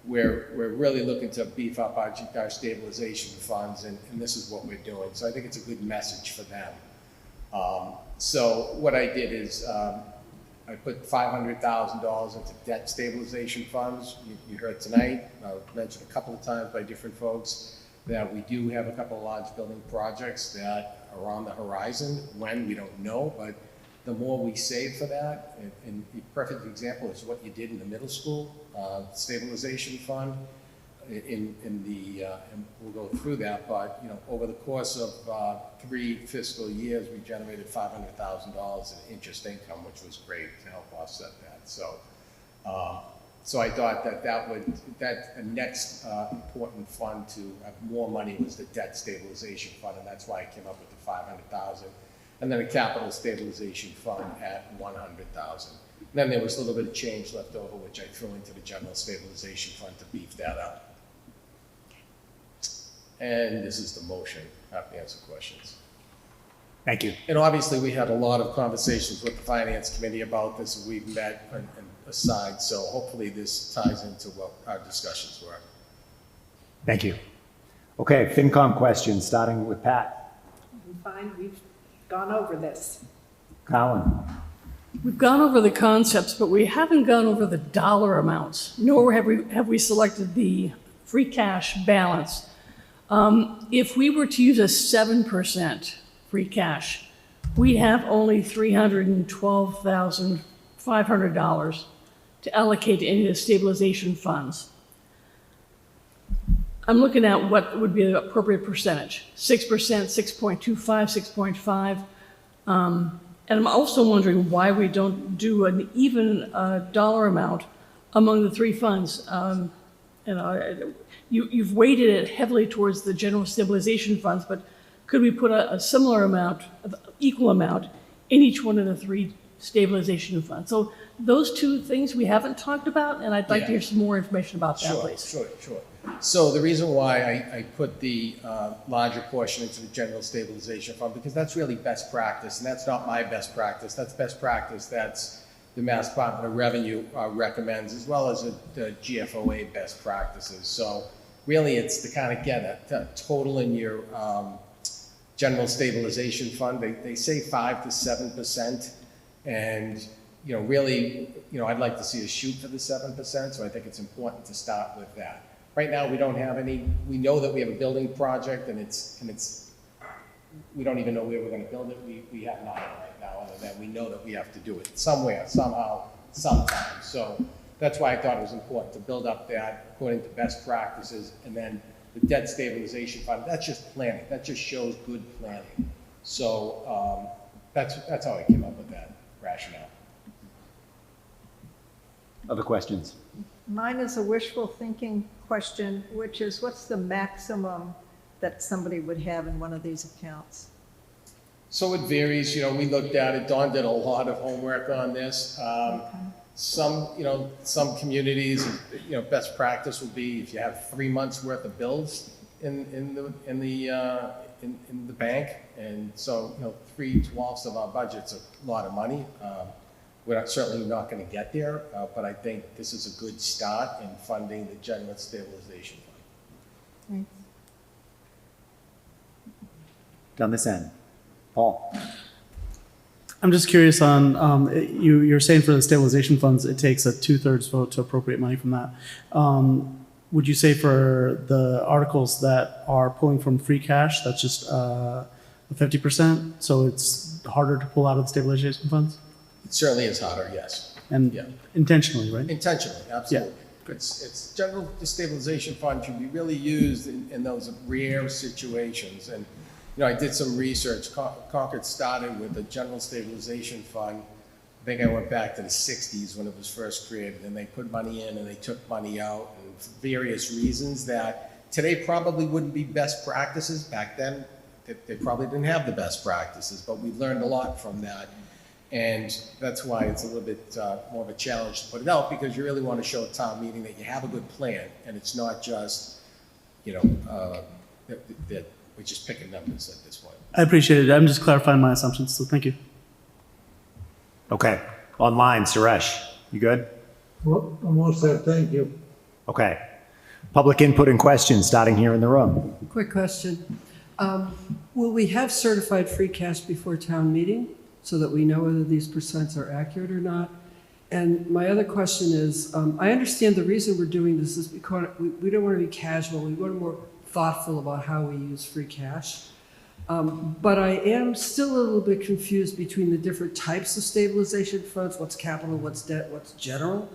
we're really looking to beef up our stabilization funds, and this is what we're doing. So I think it's a good message for them. So what I did is I put $500,000 into debt stabilization funds. You heard tonight, mentioned a couple of times by different folks, that we do have a couple of large building projects that are on the horizon. When, we don't know, but the more we save for that, and the perfect example is what you did in the middle school stabilization fund. And we'll go through that, but over the course of 3 fiscal years, we generated $500,000 in interest income, which was great to help offset that. So, so I thought that the next important fund to have more money was the debt stabilization fund, and that's why I came up with the $500,000, and then a capital stabilization fund at $100,000. Then there was a little bit of change left over, which I threw into the general stabilization fund to beef that up. And this is the motion. Happy to answer questions. Thank you. And obviously, we had a lot of conversations with the Finance Committee about this, and we've met and aside, so hopefully this ties into what our discussions were. Thank you. Okay, FinCom questions, starting with Pat. I'm fine, we've gone over this. Colin. We've gone over the concepts, but we haven't gone over the dollar amounts, nor have we selected the free cash balance. If we were to use a 7% free cash, we'd have only $312,500 to allocate to any of the stabilization funds. I'm looking at what would be the appropriate percentage, 6%, 6.25, 6.5. And I'm also wondering why we don't do an even dollar amount among the three funds. You've weighted it heavily towards the general stabilization funds, but could we put a similar amount, equal amount, in each one of the three stabilization funds? So those two things we haven't talked about, and I'd like to hear some more information about that, please. Sure. So the reason why I put the larger portion into the general stabilization fund, because that's really best practice, and that's not my best practice. That's best practice. That's the Mass Department of Revenue recommends, as well as the GFOA best practices. So really, it's to kind of get a total in your general stabilization fund. They say 5 to 7%, and really, I'd like to see us shoot for the 7%. So I think it's important to start with that. Right now, we don't have any. We know that we have a building project, and it's. We don't even know where we're going to build it. We have nothing right now, other than we know that we have to do it somewhere, somehow, sometime. So that's why I thought it was important to build up that according to best practices, and then the debt stabilization fund. That's just planning. That just shows good planning. So that's how I came up with that rationale. Other questions? Mine is a wishful thinking question, which is what's the maximum that somebody would have in one of these accounts? So it varies. We looked at it. Dawn did a lot of homework on this. Some communities, best practice would be if you have 3 months worth of bills in the bank, and so 3/12 of our budget's a lot of money. We're certainly not going to get there, but I think this is a good start in funding the general stabilization fund. Thanks. Down this end. Paul. I'm just curious on, you're saying for the stabilization funds, it takes a 2/3 vote to appropriate money from that. Would you say for the articles that are pulling from free cash, that's just 50%? So it's harder to pull out of the stabilization funds? It certainly is harder, yes. And intentionally, right? Intentionally, absolutely. Yeah. It's general stabilization fund should be really used in those rare situations. And I did some research. Concord started with a general stabilization fund. I think I went back to the 60s when it was first created, and they put money in and they took money out, and for various reasons that today probably wouldn't be best practices. Back then, they probably didn't have the best practices, but we learned a lot from that. And that's why it's a little bit more of a challenge to put it out, because you really want to show a town meeting that you have a good plan, and it's not just, that we're just picking numbers at this point. I appreciate it. I'm just clarifying my assumptions, so thank you. Okay. Online, Suresh, you good? Well, I'm all set, thank you. Okay. Public input and questions, starting here in the room. Quick question. Will we have certified free cash before town meeting so that we know whether these percents are accurate or not? And my other question is, I understand the reason we're doing this is because we don't want to be casual. We want to be more thoughtful about how we use free cash. But I am still a little bit confused between the different types of stabilization funds, what's capital, what's debt, what's general,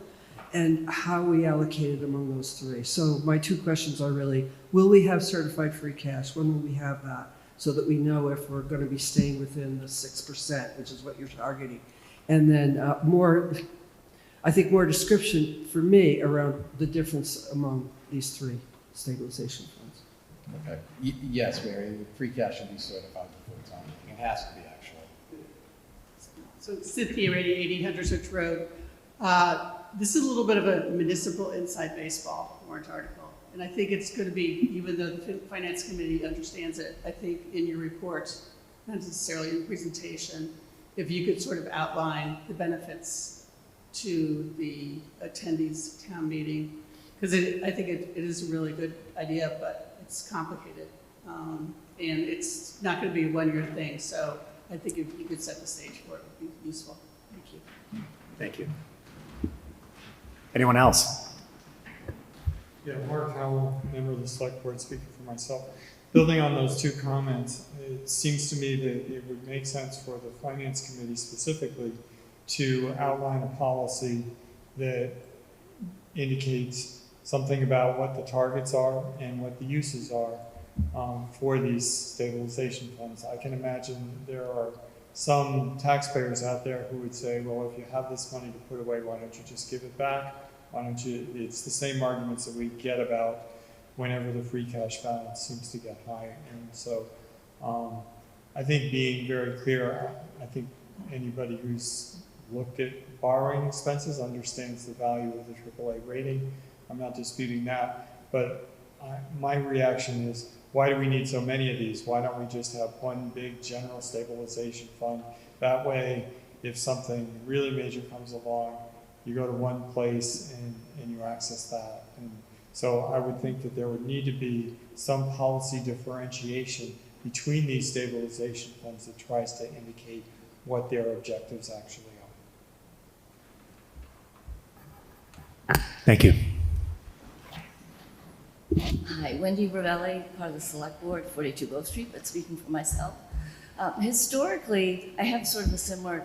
and how we allocate it among those three. So my two questions are really, will we have certified free cash? When will we have that? So that we know if we're going to be staying within the 6%, which is what you're targeting. And then more description for me around the difference among these three stabilization funds. Okay. Yes, Mary, free cash should be certified before time. It has to be, actually. So Cynthia Rady, 1800 Switch Road. This is a little bit of a municipal inside baseball warrant article. And I think it's going to be, even though the Finance Committee understands it, I think in your reports, not necessarily in the presentation, if you could sort of outline the benefits to the attendees of town meeting. because I think it is a really good idea, but it's complicated. And it's not going to be a one-year thing, so I think if you could set the stage for it, would be useful. Thank you. Thank you. Anyone else? Yeah, Mark Howell, member of the select board, speaking for myself. Building on those two comments, it seems to me that it would make sense for the finance committee specifically to outline a policy that indicates something about what the targets are and what the uses are for these stabilization funds. I can imagine there are some taxpayers out there who would say, well, if you have this money to put away, why don't you just give it back? Why don't you, it's the same arguments that we get about whenever the free cash balance seems to get high. And so I think being very clear, I think anybody who's looked at borrowing expenses understands the value of the AAA rating. I'm not disputing that, but my reaction is, why do we need so many of these? Why don't we just have one big general stabilization fund? That way, if something really major comes along, you go to one place and you access that. And so I would think that there would need to be some policy differentiation between these stabilization funds that tries to indicate what their objectives actually are. Thank you. Hi, Wendy Ravelli, part of the Select Board, 42 Grove Street, but speaking for myself. Historically, I have sort of a similar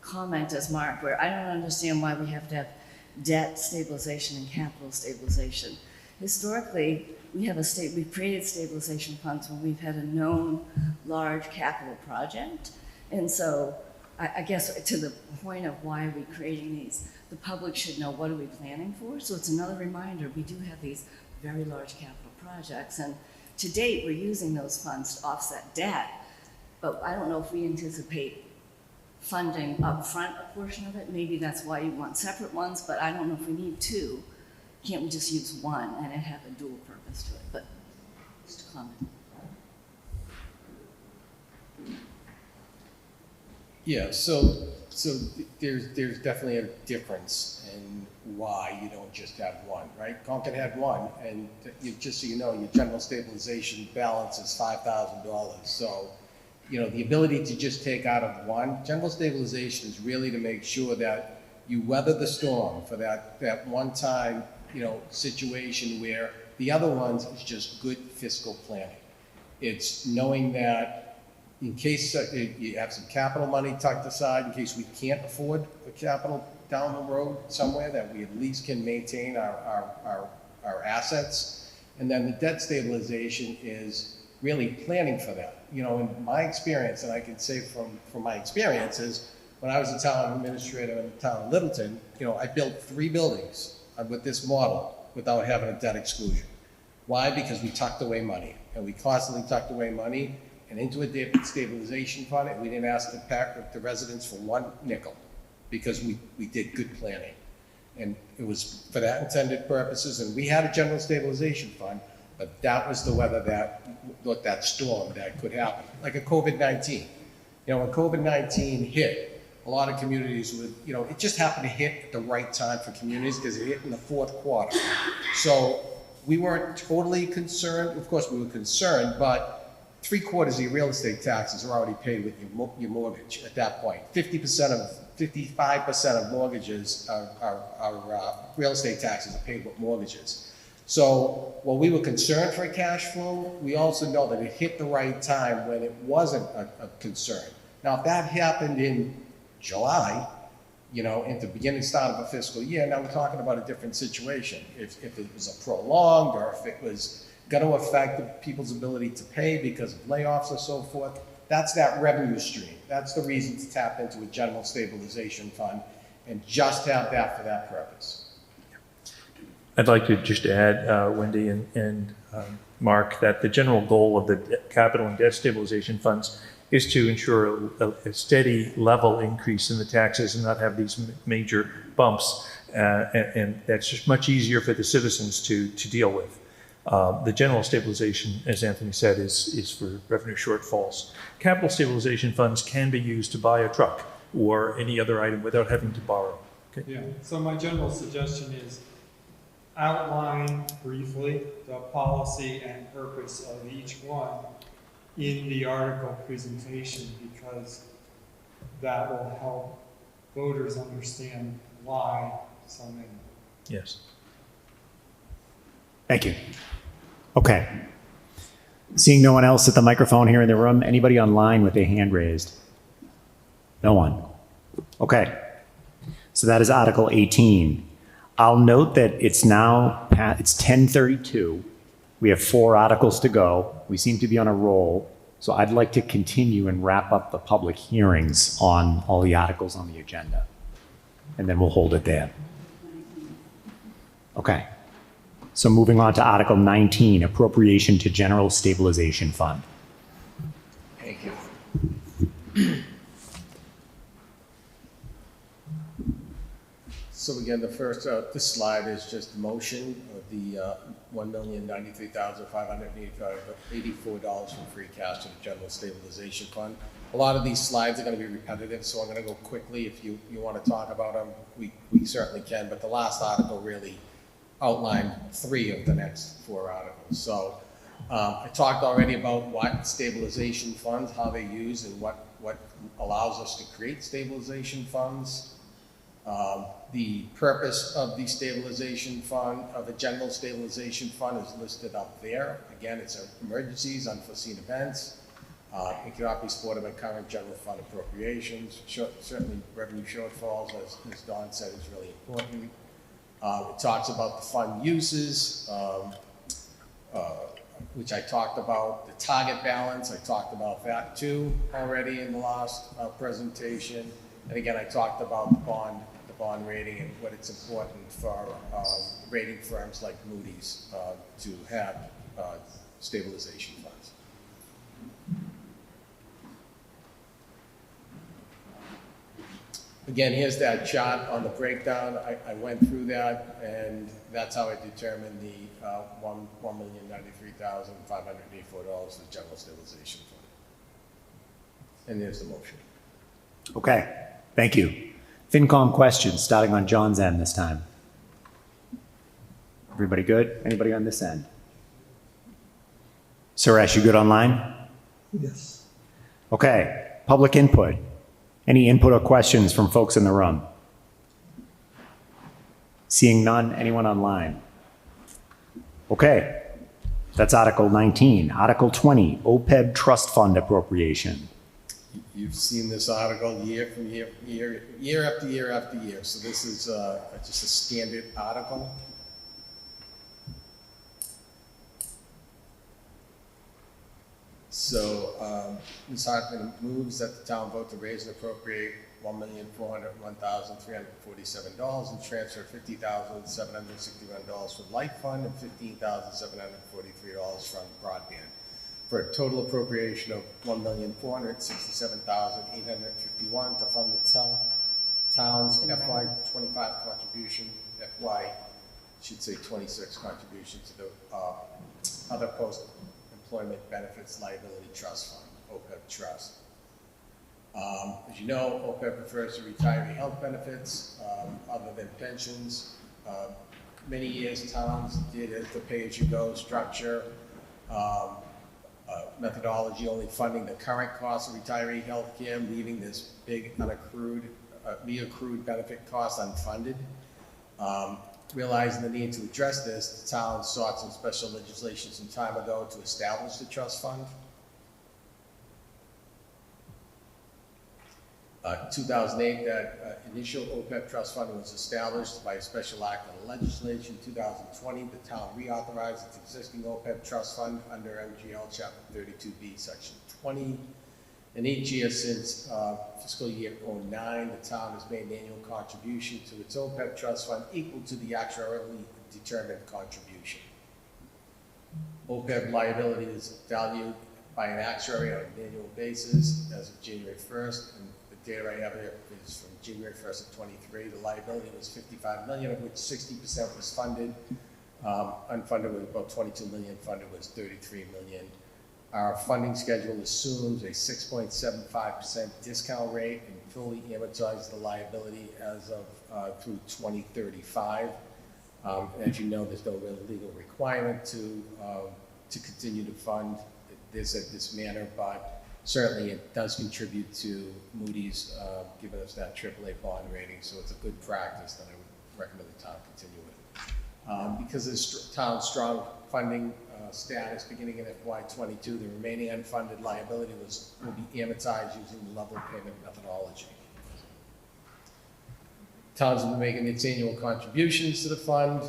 comment as Mark, where I don't understand why we have to have debt stabilization and capital stabilization. Historically, we've created stabilization funds when we've had a known large capital project. And so I guess to the point of why are we creating these, the public should know what are we planning for. So it's another reminder, we do have these very large capital projects. And to date, we're using those funds to offset debt. But I don't know if we anticipate funding upfront a portion of it. Maybe that's why you want separate ones, but I don't know if we need two. Can't we just use one and it have a dual purpose to it? But just a comment. Yeah, so there's definitely a difference in why you don't just have one, right? Concord had one, and just so you know, your general stabilization balance is $5,000. So, you know, the ability to just take out of one, general stabilization is really to make sure that you weather the storm for that one time, you know, situation where the other ones is just good fiscal planning. It's knowing that in case you have some capital money tucked aside, in case we can't afford the capital down the road somewhere, that we at least can maintain our assets. And then the debt stabilization is really planning for that. You know, in my experience, and I can say from my experiences, when I was a town administrator in the town of Littleton, you know, I built 3 buildings with this model without having a debt exclusion. Why? Because we tucked away money, and we constantly tucked away money and into a debt stabilization fund, and we didn't ask the residents for 1 nickel because we did good planning. And it was for that intended purposes, and we had a general stabilization fund, but that was the weather that storm that could happen, like a COVID-19. You know, when COVID-19 hit, a lot of communities would, you know, it just happened to hit at the right time for communities because it hit in the 4th quarter. So we weren't totally concerned. Of course, we were concerned, but 3/4 of your real estate taxes are already paid with your mortgage at that point. 55% of mortgages are real estate taxes are paid with mortgages. So while we were concerned for cash flow, we also know that it hit the right time when it wasn't a concern. Now, if that happened in July, you know, at the beginning, start of a fiscal year, now we're talking about a different situation. If it was a prolonged, or if it was going to affect people's ability to pay because of layoffs or so forth, that's that revenue stream. That's the reason to tap into a general stabilization fund and just have that for that purpose. I'd like to just add, Wendy and Mark, that the general goal of the capital and debt stabilization funds is to ensure a steady level increase in the taxes and not have these major bumps. And that's just much easier for the citizens to deal with. The general stabilization, as Anthony said, is for revenue shortfalls. Capital stabilization funds can be used to buy a truck or any other item without having to borrow. Okay? Yeah, so my general suggestion is, outline briefly the policy and purpose of each one in the article presentation, because that will help voters understand why so many. Yes. Thank you. Okay. Seeing no one else at the microphone here in the room, anybody online with a hand raised? No one. Okay. So that is Article 18. I'll note that it's now, it's 10:32. We have 4 articles to go. We seem to be on a roll. So I'd like to continue and wrap up the public hearings on all the articles on the agenda. And then we'll hold it there. Okay. So moving on to Article 19, Appropriation to General Stabilization Fund. Thank you. So again, the first, this slide is just a motion of the $1,093,584 from free cash to the General Stabilization Fund. A lot of these slides are going to be repetitive, so I'm going to go quickly. If you want to talk about them, we certainly can, but the last article really outlined 3 of the next 4 articles. So I talked already about what stabilization funds, how they're used, and what allows us to create stabilization funds. The purpose of the stabilization fund, of the general stabilization fund, is listed up there. Again, it's emergencies, unforeseen events. It cannot be supported by current general fund appropriations. Certainly revenue shortfalls, as Don said, is really important. It talks about the fund uses, which I talked about. The target balance, I talked about that too already in the last presentation. And again, I talked about the bond rating and what it's important for rating firms like Moody's to have stabilization funds. Again, here's that chart on the breakdown. I went through that, and that's how I determined the $1,093,584 for the general stabilization fund. And there's the motion. Okay, thank you. FinCom questions, starting on John's end this time. Everybody good? Anybody on this end? Suresh, you good online? Yes. Okay, public input. Any input or questions from folks in the room? Seeing none, anyone online? Okay, that's Article 19. Article 20, OPEB Trust Fund Appropriation. You've seen this article year after year after year. So this is just a standard article. So Ms. Hartman moves that the town vote to raise and appropriate $1,401,347 and transfer $50,761 from Light Fund and $15,743 from Broadband, for a total appropriation of $1,467,851 to fund the town's FY25 contribution, should say 26 contribution to the other post-employment benefits liability trust fund, OPEB trust. As you know, OPEB refers to retiree health benefits other than pensions. Many years towns did it the pay-as-you-go structure. Methodology only funding the current cost of retiree health care, leaving this big unaccrued, reaccrued benefit cost unfunded. Realizing the need to address this, the town sought some special legislation some time ago to establish the trust fund. 2008, that initial OPEB trust fund was established by a special act of legislation. 2020, the town reauthorized its existing OPEB trust fund under MGL Chapter 32B, Section 20. And each year since fiscal year 09, the town has made an annual contribution to its OPEB trust fund equal to the actuarially determined contribution. OPEB liability is valued by an actuary on an annual basis as of January 1st, and the data I have here is from January 1st of 23. The liability was $55 million, of which 60% was funded. Unfunded was about $22 million, funded was $33 million. Our funding schedule assumes a 6.75% discount rate and fully amortizes the liability as of through 2035. As you know, there's no real legal requirement to continue to fund this manner, but certainly it does contribute to Moody's giving us that AAA bond rating, so it's a good practice that I would recommend the town continue with. Because of the town's strong funding status beginning in FY22, the remaining unfunded liability will be amortized using the level payment methodology. Towns will be making its annual contributions to the fund,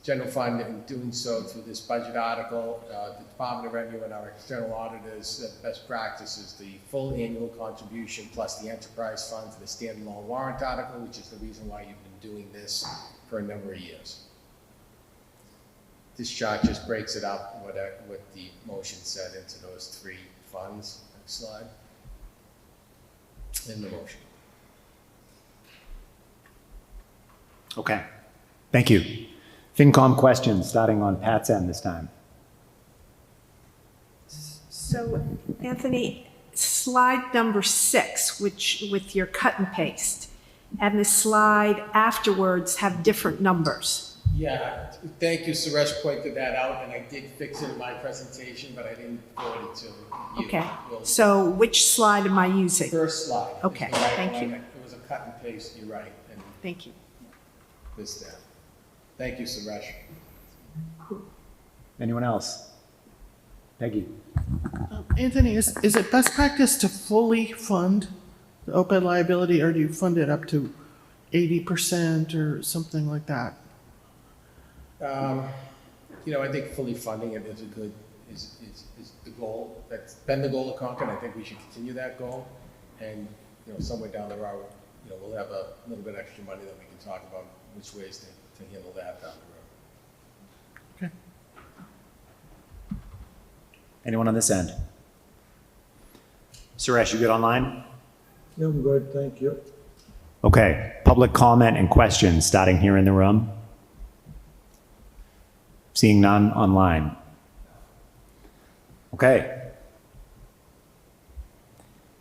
general fund, and doing so through this budget article. The Department of Revenue and our external auditors said best practice is the full annual contribution plus the enterprise fund for the standalone warrant article, which is the reason why you've been doing this for a number of years. This chart just breaks it up, what the motion said, into those three funds. Next slide. In the motion. Okay, thank you. FinCom questions, starting on Pat's end this time. So, Anthony, slide number 6, which with your cut and paste, and the slide afterwards have different numbers. Yeah, thank you. Suresh pointed that out, and I did fix it in my presentation, but I didn't forward it to you. Okay, so which slide am I using? First slide. Okay, is the right thank one. you. It was a cut and paste, you're right. And Thank you. this there. Thank you, Suresh. Anyone else? Peggy? Anthony, is it best practice to fully fund the OPEB liability, or do you fund it up to 80% or something like that? I think fully funding it is the goal. That's been the goal of Concord. I think we should continue that goal. And, somewhere down the road, we'll have a little bit extra money that we can talk about which ways to handle that down the road. Okay. Anyone on this end? Suresh, you good online? Yeah, I'm good, thank you. Okay, public comment and questions, starting here in the room. Seeing none online. Okay.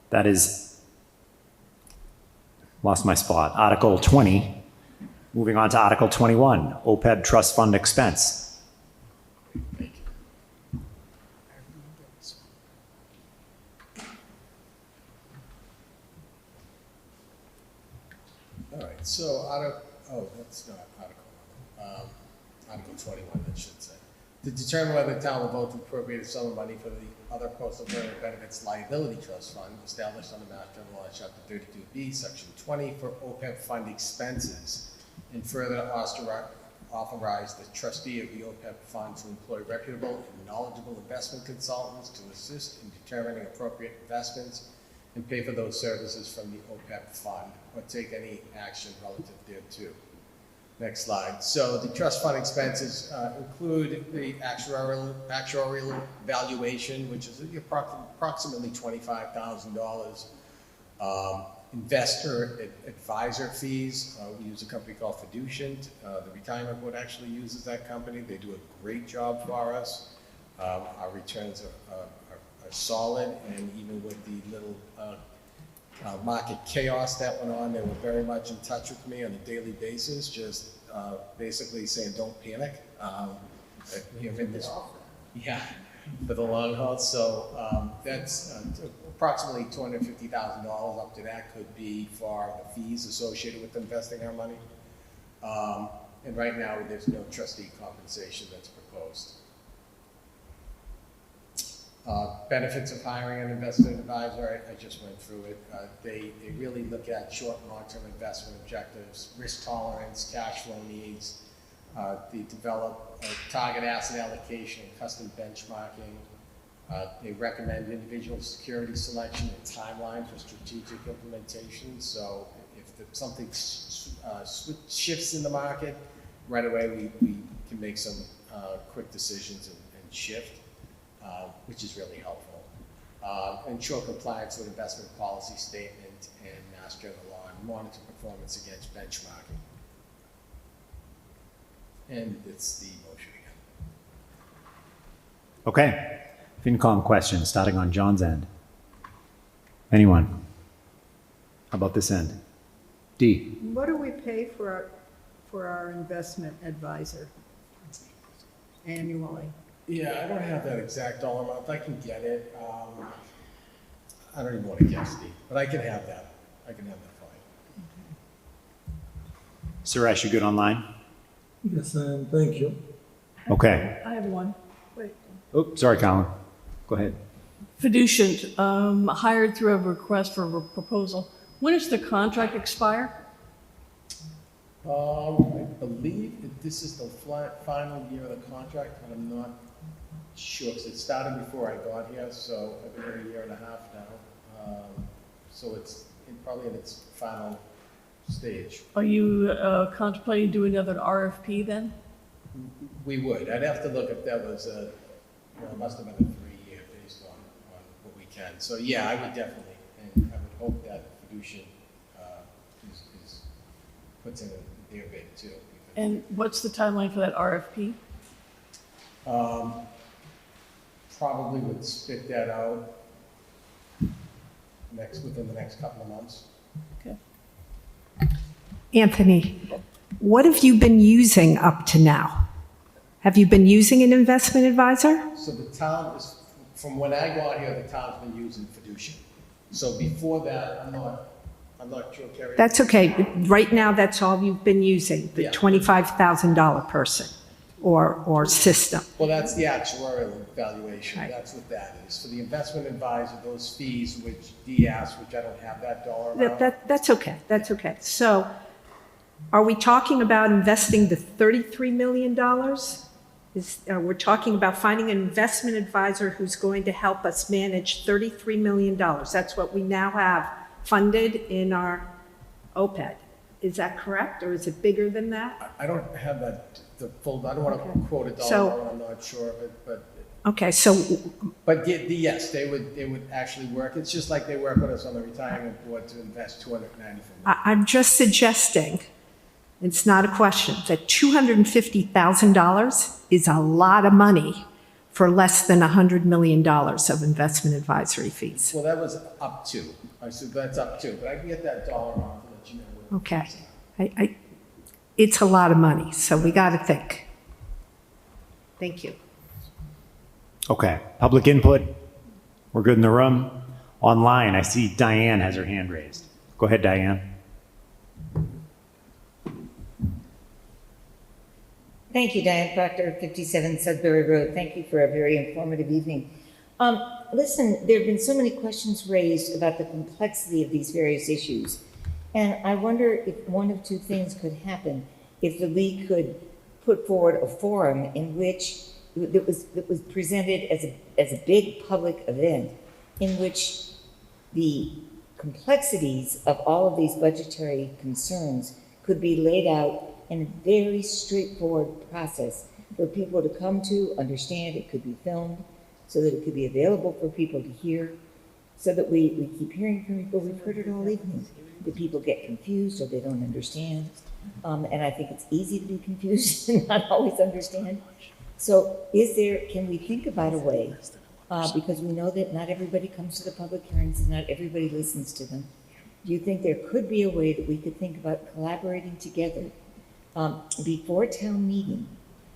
That is, lost my spot, Article 20. Moving on to Article 21, OPEB Trust Fund Expense. All right, so that's not Article 21, that should say. To determine whether the town will vote to appropriate a sum of money for the other postal government benefits liability trust fund established under Mass General Law, Chapter 32B, Section 20, for OPEB fund expenses, and further authorize the trustee of the OPEB fund to employ reputable and knowledgeable investment consultants to assist in determining appropriate investments and pay for those services from the OPEB fund, or take any action relative thereto. Next slide. So the trust fund expenses include the actuarial valuation, which is approximately $25,000. Investor advisor fees. We use a company called Fiduciant. The retirement board actually uses that company. They do a great job for us. Our returns are solid, and even with the little market chaos that went on, they were very much in touch with me on a daily basis, just basically saying, don't panic. You're in this, for the long haul. So that's approximately $250,000. Up to that could be for the fees associated with investing our money. And right now, there's no trustee compensation that's proposed. Benefits of hiring an investment advisor, I just went through it. They really look at short and long-term investment objectives, risk tolerance, cash flow needs. They develop target asset allocation and custom benchmarking. They recommend individual security selection and timeline for strategic implementation. So if something shifts in the market, right away we can make some quick decisions and shift. Which is really helpful. Ensure compliance with investment policy statement and Mass General Law, and monitor performance against benchmarking. And it's the motion again. Okay, FinCom questions, starting on John's end. Anyone? How about this end? D. What do we pay for for our investment advisor annually? Yeah, I don't have that exact dollar amount. I can get it. I don't even want to guess, Steve, but I can have that. I can have that for you. Suresh, you good online? Yes, I am, thank you. Okay. I have one. Wait. Oh, sorry, Colin. Go ahead. Fiduciant, hired through a request for a proposal. When does the contract expire? I believe that this is the final year of the contract, and I'm not sure, because it started before I got here, so I've been here a year and a half now. So it's probably in its final stage. Are you contemplating doing another RFP then? We would. I'd have to look if that was it must have been a 3-year based on what we can. So yeah, I would definitely, and I would hope that Fiducian puts in their bid too. And what's the timeline for that RFP? Probably would spit that out within the next couple of months. Okay. Anthony, what have you been using up to now? Have you been using an investment advisor? So the town is, from when I got here, the town's been using Fiducian. So before that, I'm not sure, Carrie. That's okay. Right now, that's all you've been using, the $25,000 person or system. Well, that's the actuarial valuation. Right. That's what that is. For the investment advisor, those fees, which Dee asked, which I don't have that dollar amount. That's okay. That's okay. So are we talking about investing the $33 million? We're talking about finding an investment advisor who's going to help us manage $33 million. That's what we now have funded in our OPED. Is that correct, or is it bigger than that? I don't have that, the full, I don't want to quote a dollar amount, I'm not sure of it, but. Okay, so. But yes, they would actually work. It's just like they work with us on the retirement board to invest $294 million. I'm just suggesting, it's not a question, that $250,000 is a lot of money for less than $100 million of investment advisory fees. Well, that was up to. I said that's up to, but I can get that dollar amount to let you know. Okay. It's a lot of money, so we got to think. Thank you. Okay. Public input. We're good in the room. Online, I see Diane has her hand raised. Go ahead, Diane. Thank you, Diane Proctor, 57 Sudbury Road. Thank you for a very informative evening. Listen, there have been so many questions raised about the complexity of these various issues. And I wonder if one of two things could happen if the league could put forward a forum in which that was presented as a big public event in which the complexities of all of these budgetary concerns could be laid out in a very straightforward process for people to come to, understand. It could be filmed so that it could be available for people to hear, so that we keep hearing from people. We've heard it all evening. That people get confused or they don't understand. And I think it's easy to be confused and not always understand. So can we think about a way, because we know that not everybody comes to the public hearings and not everybody listens to them. Do you think there could be a way that we could think about collaborating together before town meeting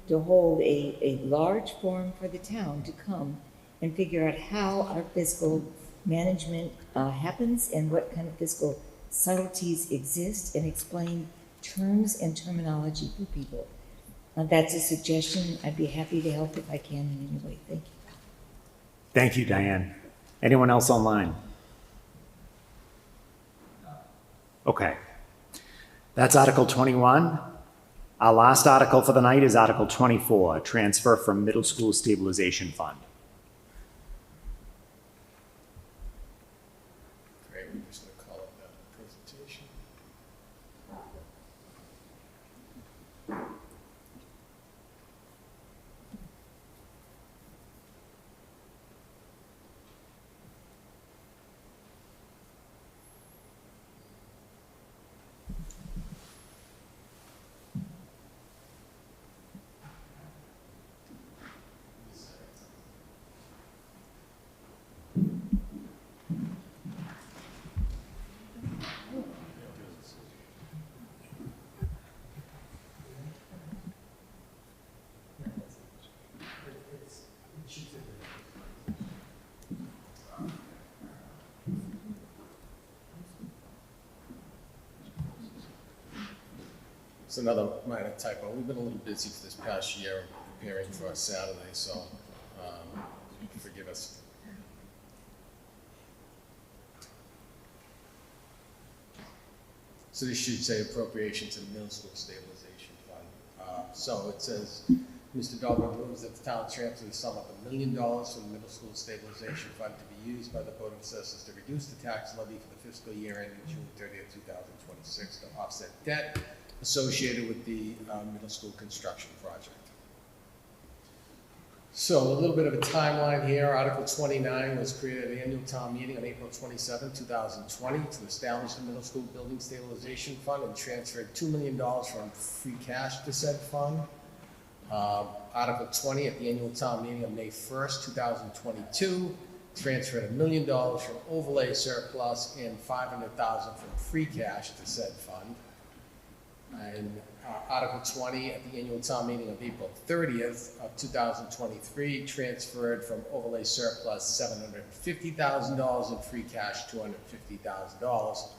to hold a large forum for the town to come and figure out how our fiscal management happens and what kind of fiscal subtleties exist, and explain terms and terminology for people? That's a suggestion. I'd be happy to help if I can in any way. Thank you. Thank you, Diane. Anyone else online? Okay. That's Article 21. Our last article for the night is Article 24, transfer from Middle School Stabilization Fund. Great, we're just going to call it that presentation. It's another minor typo. We've been a little busy for this past year preparing for Saturday, so forgive us. So this should say appropriation to the middle school stabilization fund. So it says, Mr. Dobbin moves that the town transfer the sum of $1 million from the middle school stabilization fund to be used by the Board of Assessors to reduce the tax levy for the fiscal year ending June 30th, 2026 to offset debt associated with the middle school construction project. So a little bit of a timeline here. Article 29 was created at the annual town meeting on April 27, 2020 to establish the middle school building stabilization fund and transferred $2 million from free cash to said fund. Article 20 at the annual town meeting on May 1st, 2022 transferred $1 million from overlay surplus and $500,000 from free cash to said fund. And Article 20 at the annual town meeting of April 30th of 2023 transferred from overlay surplus $750,000 and free cash $250,000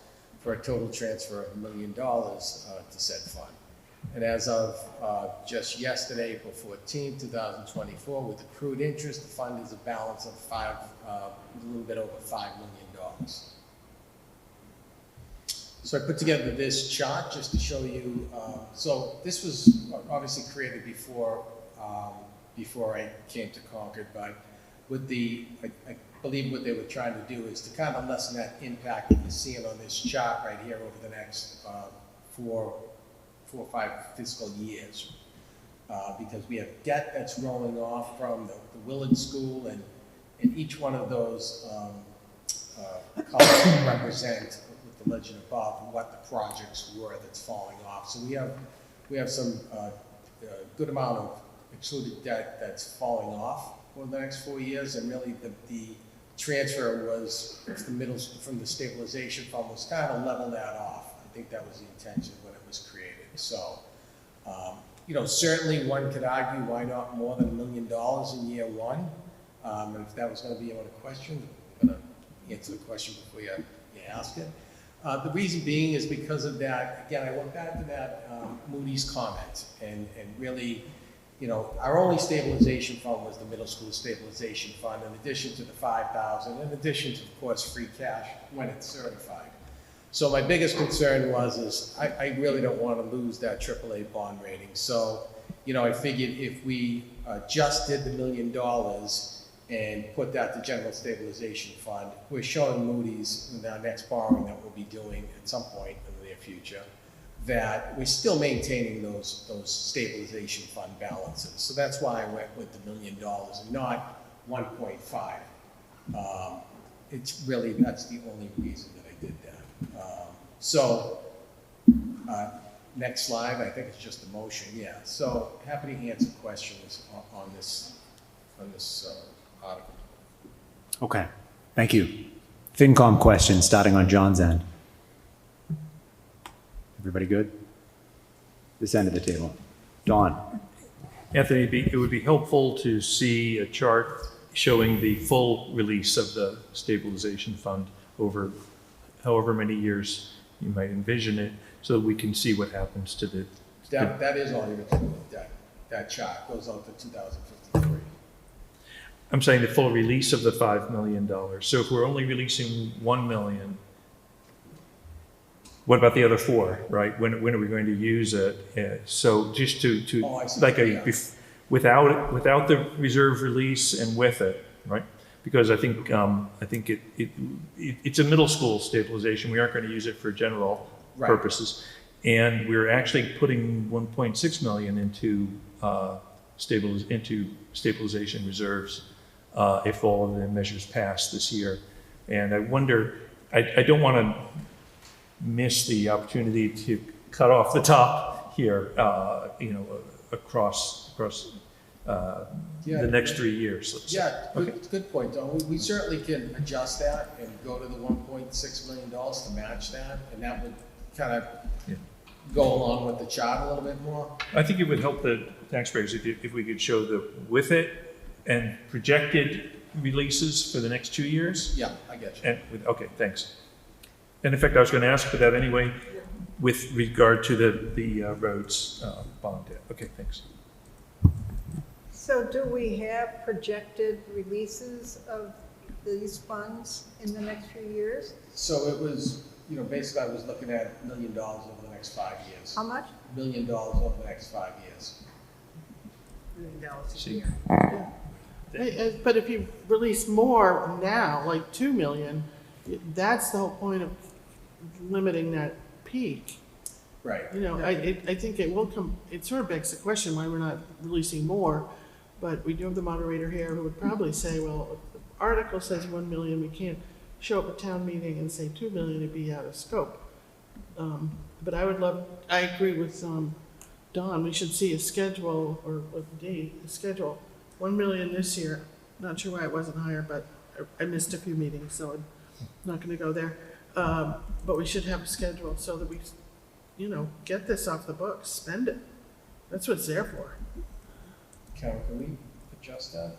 for a total transfer of $1 million to said fund. And as of just yesterday, April 14, 2024, with accrued interest, the fund is a balance of a little bit over $5 million. So I put together this chart just to show you. So this was obviously created before I came to Concord, but with I believe what they were trying to do is to kind of lessen that impact that you're seeing on this chart right here over the next four or five fiscal years. Because we have debt that's rolling off from the Willard School, and each one of those columns represent, with the legend above, what the projects were that's falling off. So we have some good amount of excluded debt that's falling off over the next 4 years, and really the transfer was from the stabilization fund was kind of level that off. I think that was the intention when it was created. So, certainly one could argue why not more than $1 million in year one. And if that was going to be one question, I'm going to answer the question before you ask it. The reason being is because of that. Again, I went back to that Moody's comment, and really, our only stabilization fund was the middle school stabilization fund, in addition to the $5,000, in addition to, of course, free cash when it's certified. So my biggest concern is I really don't want to lose that AAA bond rating. So, I figured if we just did the $1 million and put that to general stabilization fund, we're showing Moody's in our next borrowing that we'll be doing at some point in the near future, that we're still maintaining those stabilization fund balances. So that's why I went with the $1 million and not 1.5. It's really, that's the only reason that I did that. Next slide, I think it's just a motion, yeah. So happy to answer questions on this article. Okay, thank you. FinCom questions starting on John's end. Everybody good? This end of the table. Don. Anthony, it would be helpful to see a chart showing the full release of the stabilization fund over however many years you might envision it, so that we can see what happens to the... That is all you're doing with that chart. Goes out to 2053. I'm saying the full release of the $5 million. So if we're only releasing $1 million, what about the other 4, right? When are we going to use it? So just without the reserve release and with it, right? Because I think it's a middle school stabilization. We aren't going to use it for general purposes, and we're actually putting $1.6 million into stabilization reserves if all of the measures pass this year. And I wonder, I don't want to miss the opportunity to cut off the top here, across the next 3 years. Good point, Don. We certainly can adjust that and go to the $1.6 million to match that, and that would kind of go along with the chart a little bit more. I think it would help the taxpayers if we could show the with it and projected releases for the next 2 years. Yeah, I get you. Okay, thanks. And in fact, I was going to ask for that anyway. with regard to the roads bond debt. Okay, thanks. So do we have projected releases of these funds in the next few years? So it was, basically I was looking at $1 million over the next 5 years. How much? $1 million over the next 5 years. $1 million a year. But if you release more now, like 2 million, that's the whole point of limiting that peak. Right. I think it will come, it sort of begs the question why we're not releasing more, but we do have the moderator here who would probably say, well, if the article says 1 million, we can't show up at town meeting and say 2 million, it'd be out of scope. But I agree with Don, we should see a schedule, or a schedule. 1 million this year, not sure why it wasn't higher, but I missed a few meetings, so I'm not gonna go there. But we should have a schedule so that we, get this off the books, spend it. That's what it's there for. Carol, can we adjust that?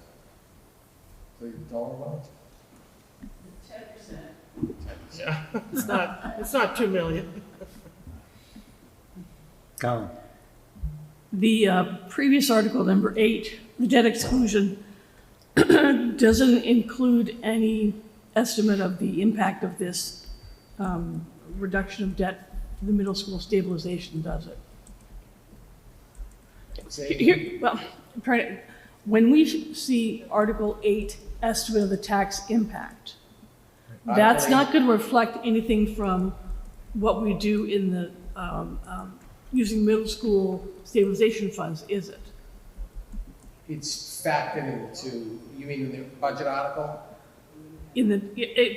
The dollar amount? 10%. Yeah, it's not 2 million. Colin. The previous article, number 8, the debt exclusion, doesn't include any estimate of the impact of this reduction of debt to the middle school stabilization, does it? When we see Article 8, estimate of the tax impact, that's not going to reflect anything from what we do in the using middle school stabilization funds, is it? It's factored into, you mean in the budget article?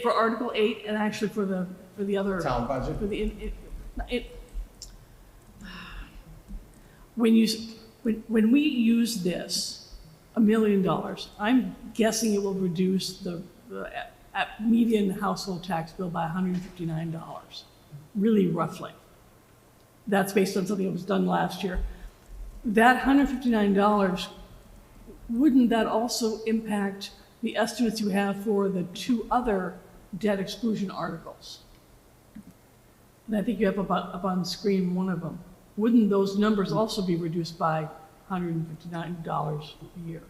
For Article 8 and actually for the other. Town budget? For when we use this, $1 million, I'm guessing it will reduce the median household tax bill by $159, really roughly. That's based on something that was done last year. That $159, wouldn't that also impact the estimates you have for the 2 other debt exclusion articles? And I think you have up on screen one of them. Wouldn't those numbers also be reduced by $159 a year?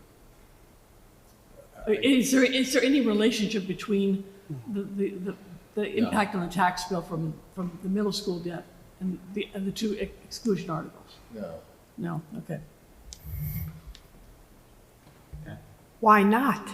Is there any relationship between the impact on the tax bill from the middle school debt and the 2 exclusion articles? No. No, okay. Why not?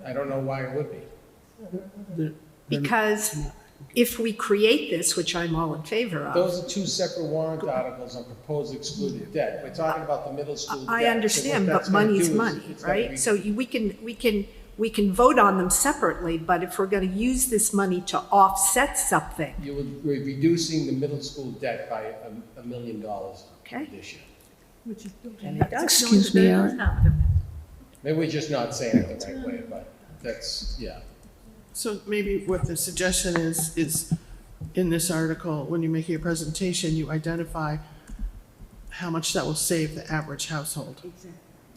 I don't know why it would be. Because if we create this, which I'm all in favor of. Those are 2 separate warrant articles on proposed excluded debt. We're talking about the middle school debt. I understand, but money's money, right? So we can vote on them separately, but if we're going to use this money to offset something. You would be reducing the middle school debt by $1 million this year. Excuse me, Aaron. Maybe we're just not saying it the right way, but that's, yeah. So maybe what the suggestion is in this article, when you're making a presentation, you identify how much that will save the average household. Exactly.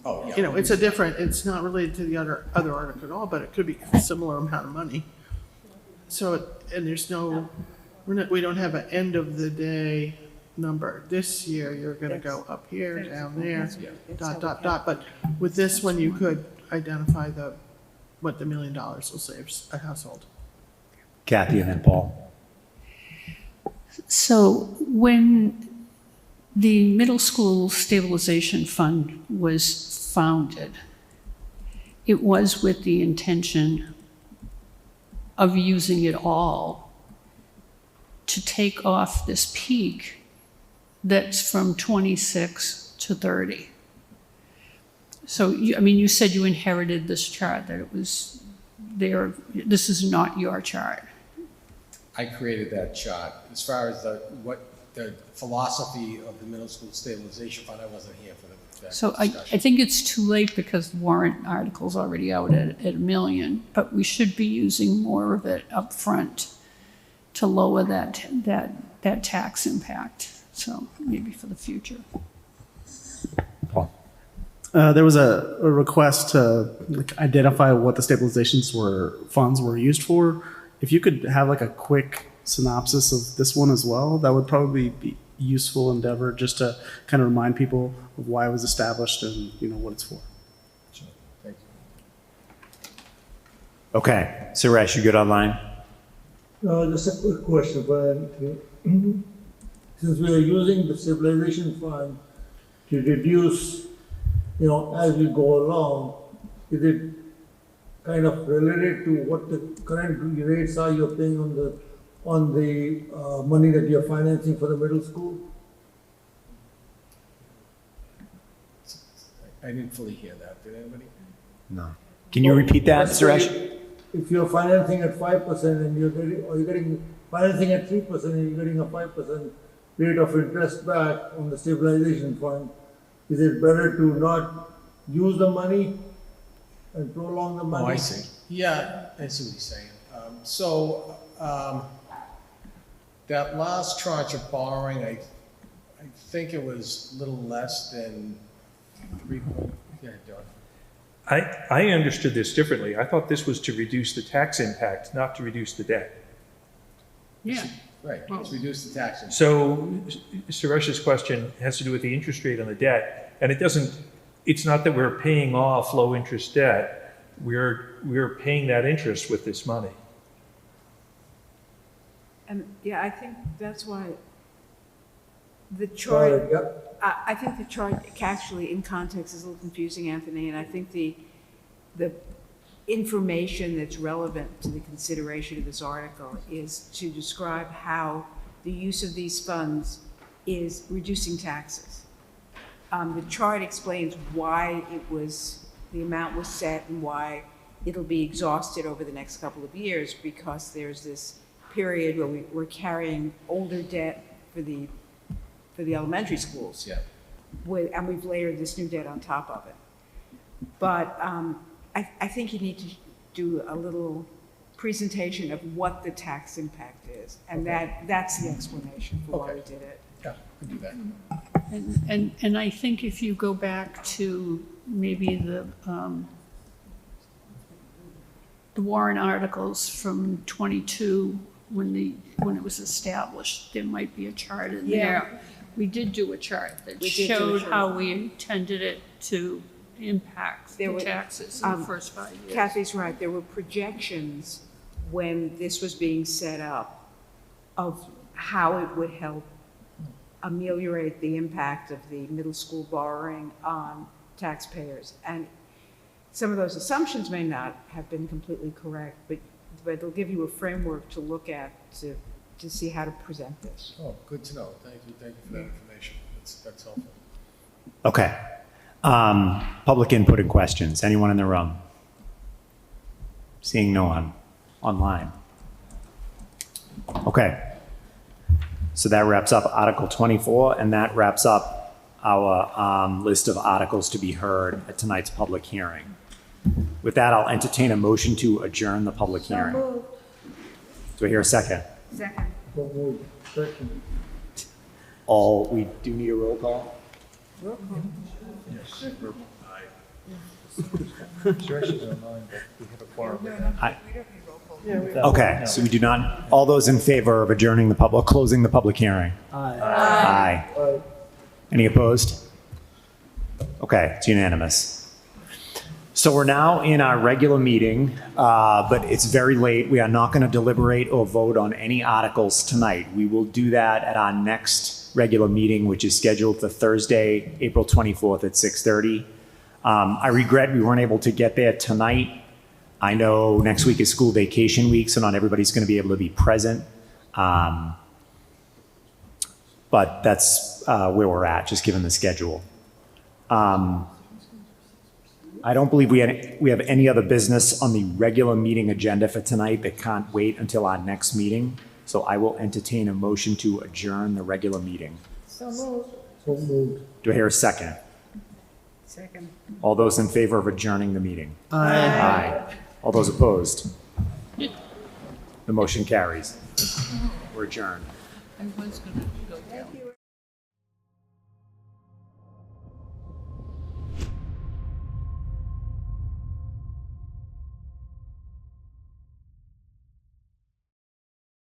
Oh, yeah. It's not related to the other article at all, but it could be a similar amount of money. So, and there's we don't have an end of the day number. This year, you're gonna go up here, down there, dot. But with this one, you could identify what the $1 million will save a household. Kathy and then Paul. So when the middle school stabilization fund was founded, it was with the intention of using it all to take off this peak that's from 26 to 30. So, you said you inherited this chart, that it was there. This is not your chart. I created that chart. As far as what the philosophy of the middle school stabilization fund, I wasn't here for that So I think it's too late because the warrant article's already out at $1 million, but we should be using more of it up front to lower that tax impact. So maybe for the future. Paul. There was a request to identify what the stabilizations funds were used for. If you could have a quick synopsis of this one as well, that would probably be useful endeavor just to kind of remind people of why it was established and, you know, what it's for. Thank you. Okay, Suresh, you good online? Just a quick question, Brian. Since we are using the stabilization fund to reduce, as we go along, is it kind of related to what the current rates are you're paying on the money that you're financing for the middle school? I didn't fully hear that. Did anybody? No. Can you repeat that, Let's say Suresh? If you're financing at 5% and you're getting financing at 3% and you're getting a 5% rate of interest back on the stabilization fund, is it better to not use the money and prolong the money? Oh, I see. Yeah, I see what you're saying. That last tranche of borrowing, I think it was a little less than 3 point. Yeah, John. I understood this differently. I thought this was to reduce the tax impact, not to reduce the debt. Yeah. Right, let's reduce the tax. So Suresh's question has to do with the interest rate on the debt, and it's not that we're paying off low interest debt, we're paying that interest with this money. And yeah, I think that's why the chart, Yep. I think the chart actually in context is a little confusing, Anthony, and I think the information that's relevant to the consideration of this article is to describe how the use of these funds is reducing taxes. The chart explains why the amount was set and why it'll be exhausted over the next couple of years, because there's this period where we're carrying older debt for the elementary schools. Yeah. And we've layered this new debt on top of it. But I think you need to do a little presentation of what the tax impact is. And that's the explanation for why we did it. Yeah, we can do that. And I think if you go back to maybe the warrant articles from 22, when it was established, there might be a chart in there. We did do a chart that showed how we intended it to impact the taxes in the first 5 years. Kathy's right. There were projections when this was being set up of how it would help ameliorate the impact of the middle school borrowing on taxpayers. And some of those assumptions may not have been completely correct, but it'll give you a framework to look at to see how to present this. Oh, good to know. Thank you for that information. That's helpful. Okay. Public input and questions. Anyone in the room? Seeing no one online. Okay. So that wraps up Article 24, and that wraps up our list of articles to be heard at tonight's public hearing. With that, I'll entertain a motion to adjourn the public hearing. Do I hear a second? Second. So moved. Second. We do need a roll call? Roll call. Yes. Suresh is online, but we have a quorum. Okay, so we do not, all those in favor of adjourning the public, closing the public hearing? Aye. Aye. Any opposed? Okay, it's unanimous. So we're now in our regular meeting, but it's very late. We are not going to deliberate or vote on any articles tonight. We will do that at our next regular meeting, which is scheduled for Thursday, April 24th at 6:30. I regret we weren't able to get there tonight. I know next week is school vacation week, so not everybody's going to be able to be present. But that's where we're at, just given the schedule. I don't believe we have any other business on the regular meeting agenda for tonight that can't wait until our next meeting. So I will entertain a motion to adjourn the regular meeting. So moved. So moved. Do I hear a second? Second. All those in favor of adjourning the meeting? Aye. Aye. All those opposed? The motion carries. We're adjourned. I was gonna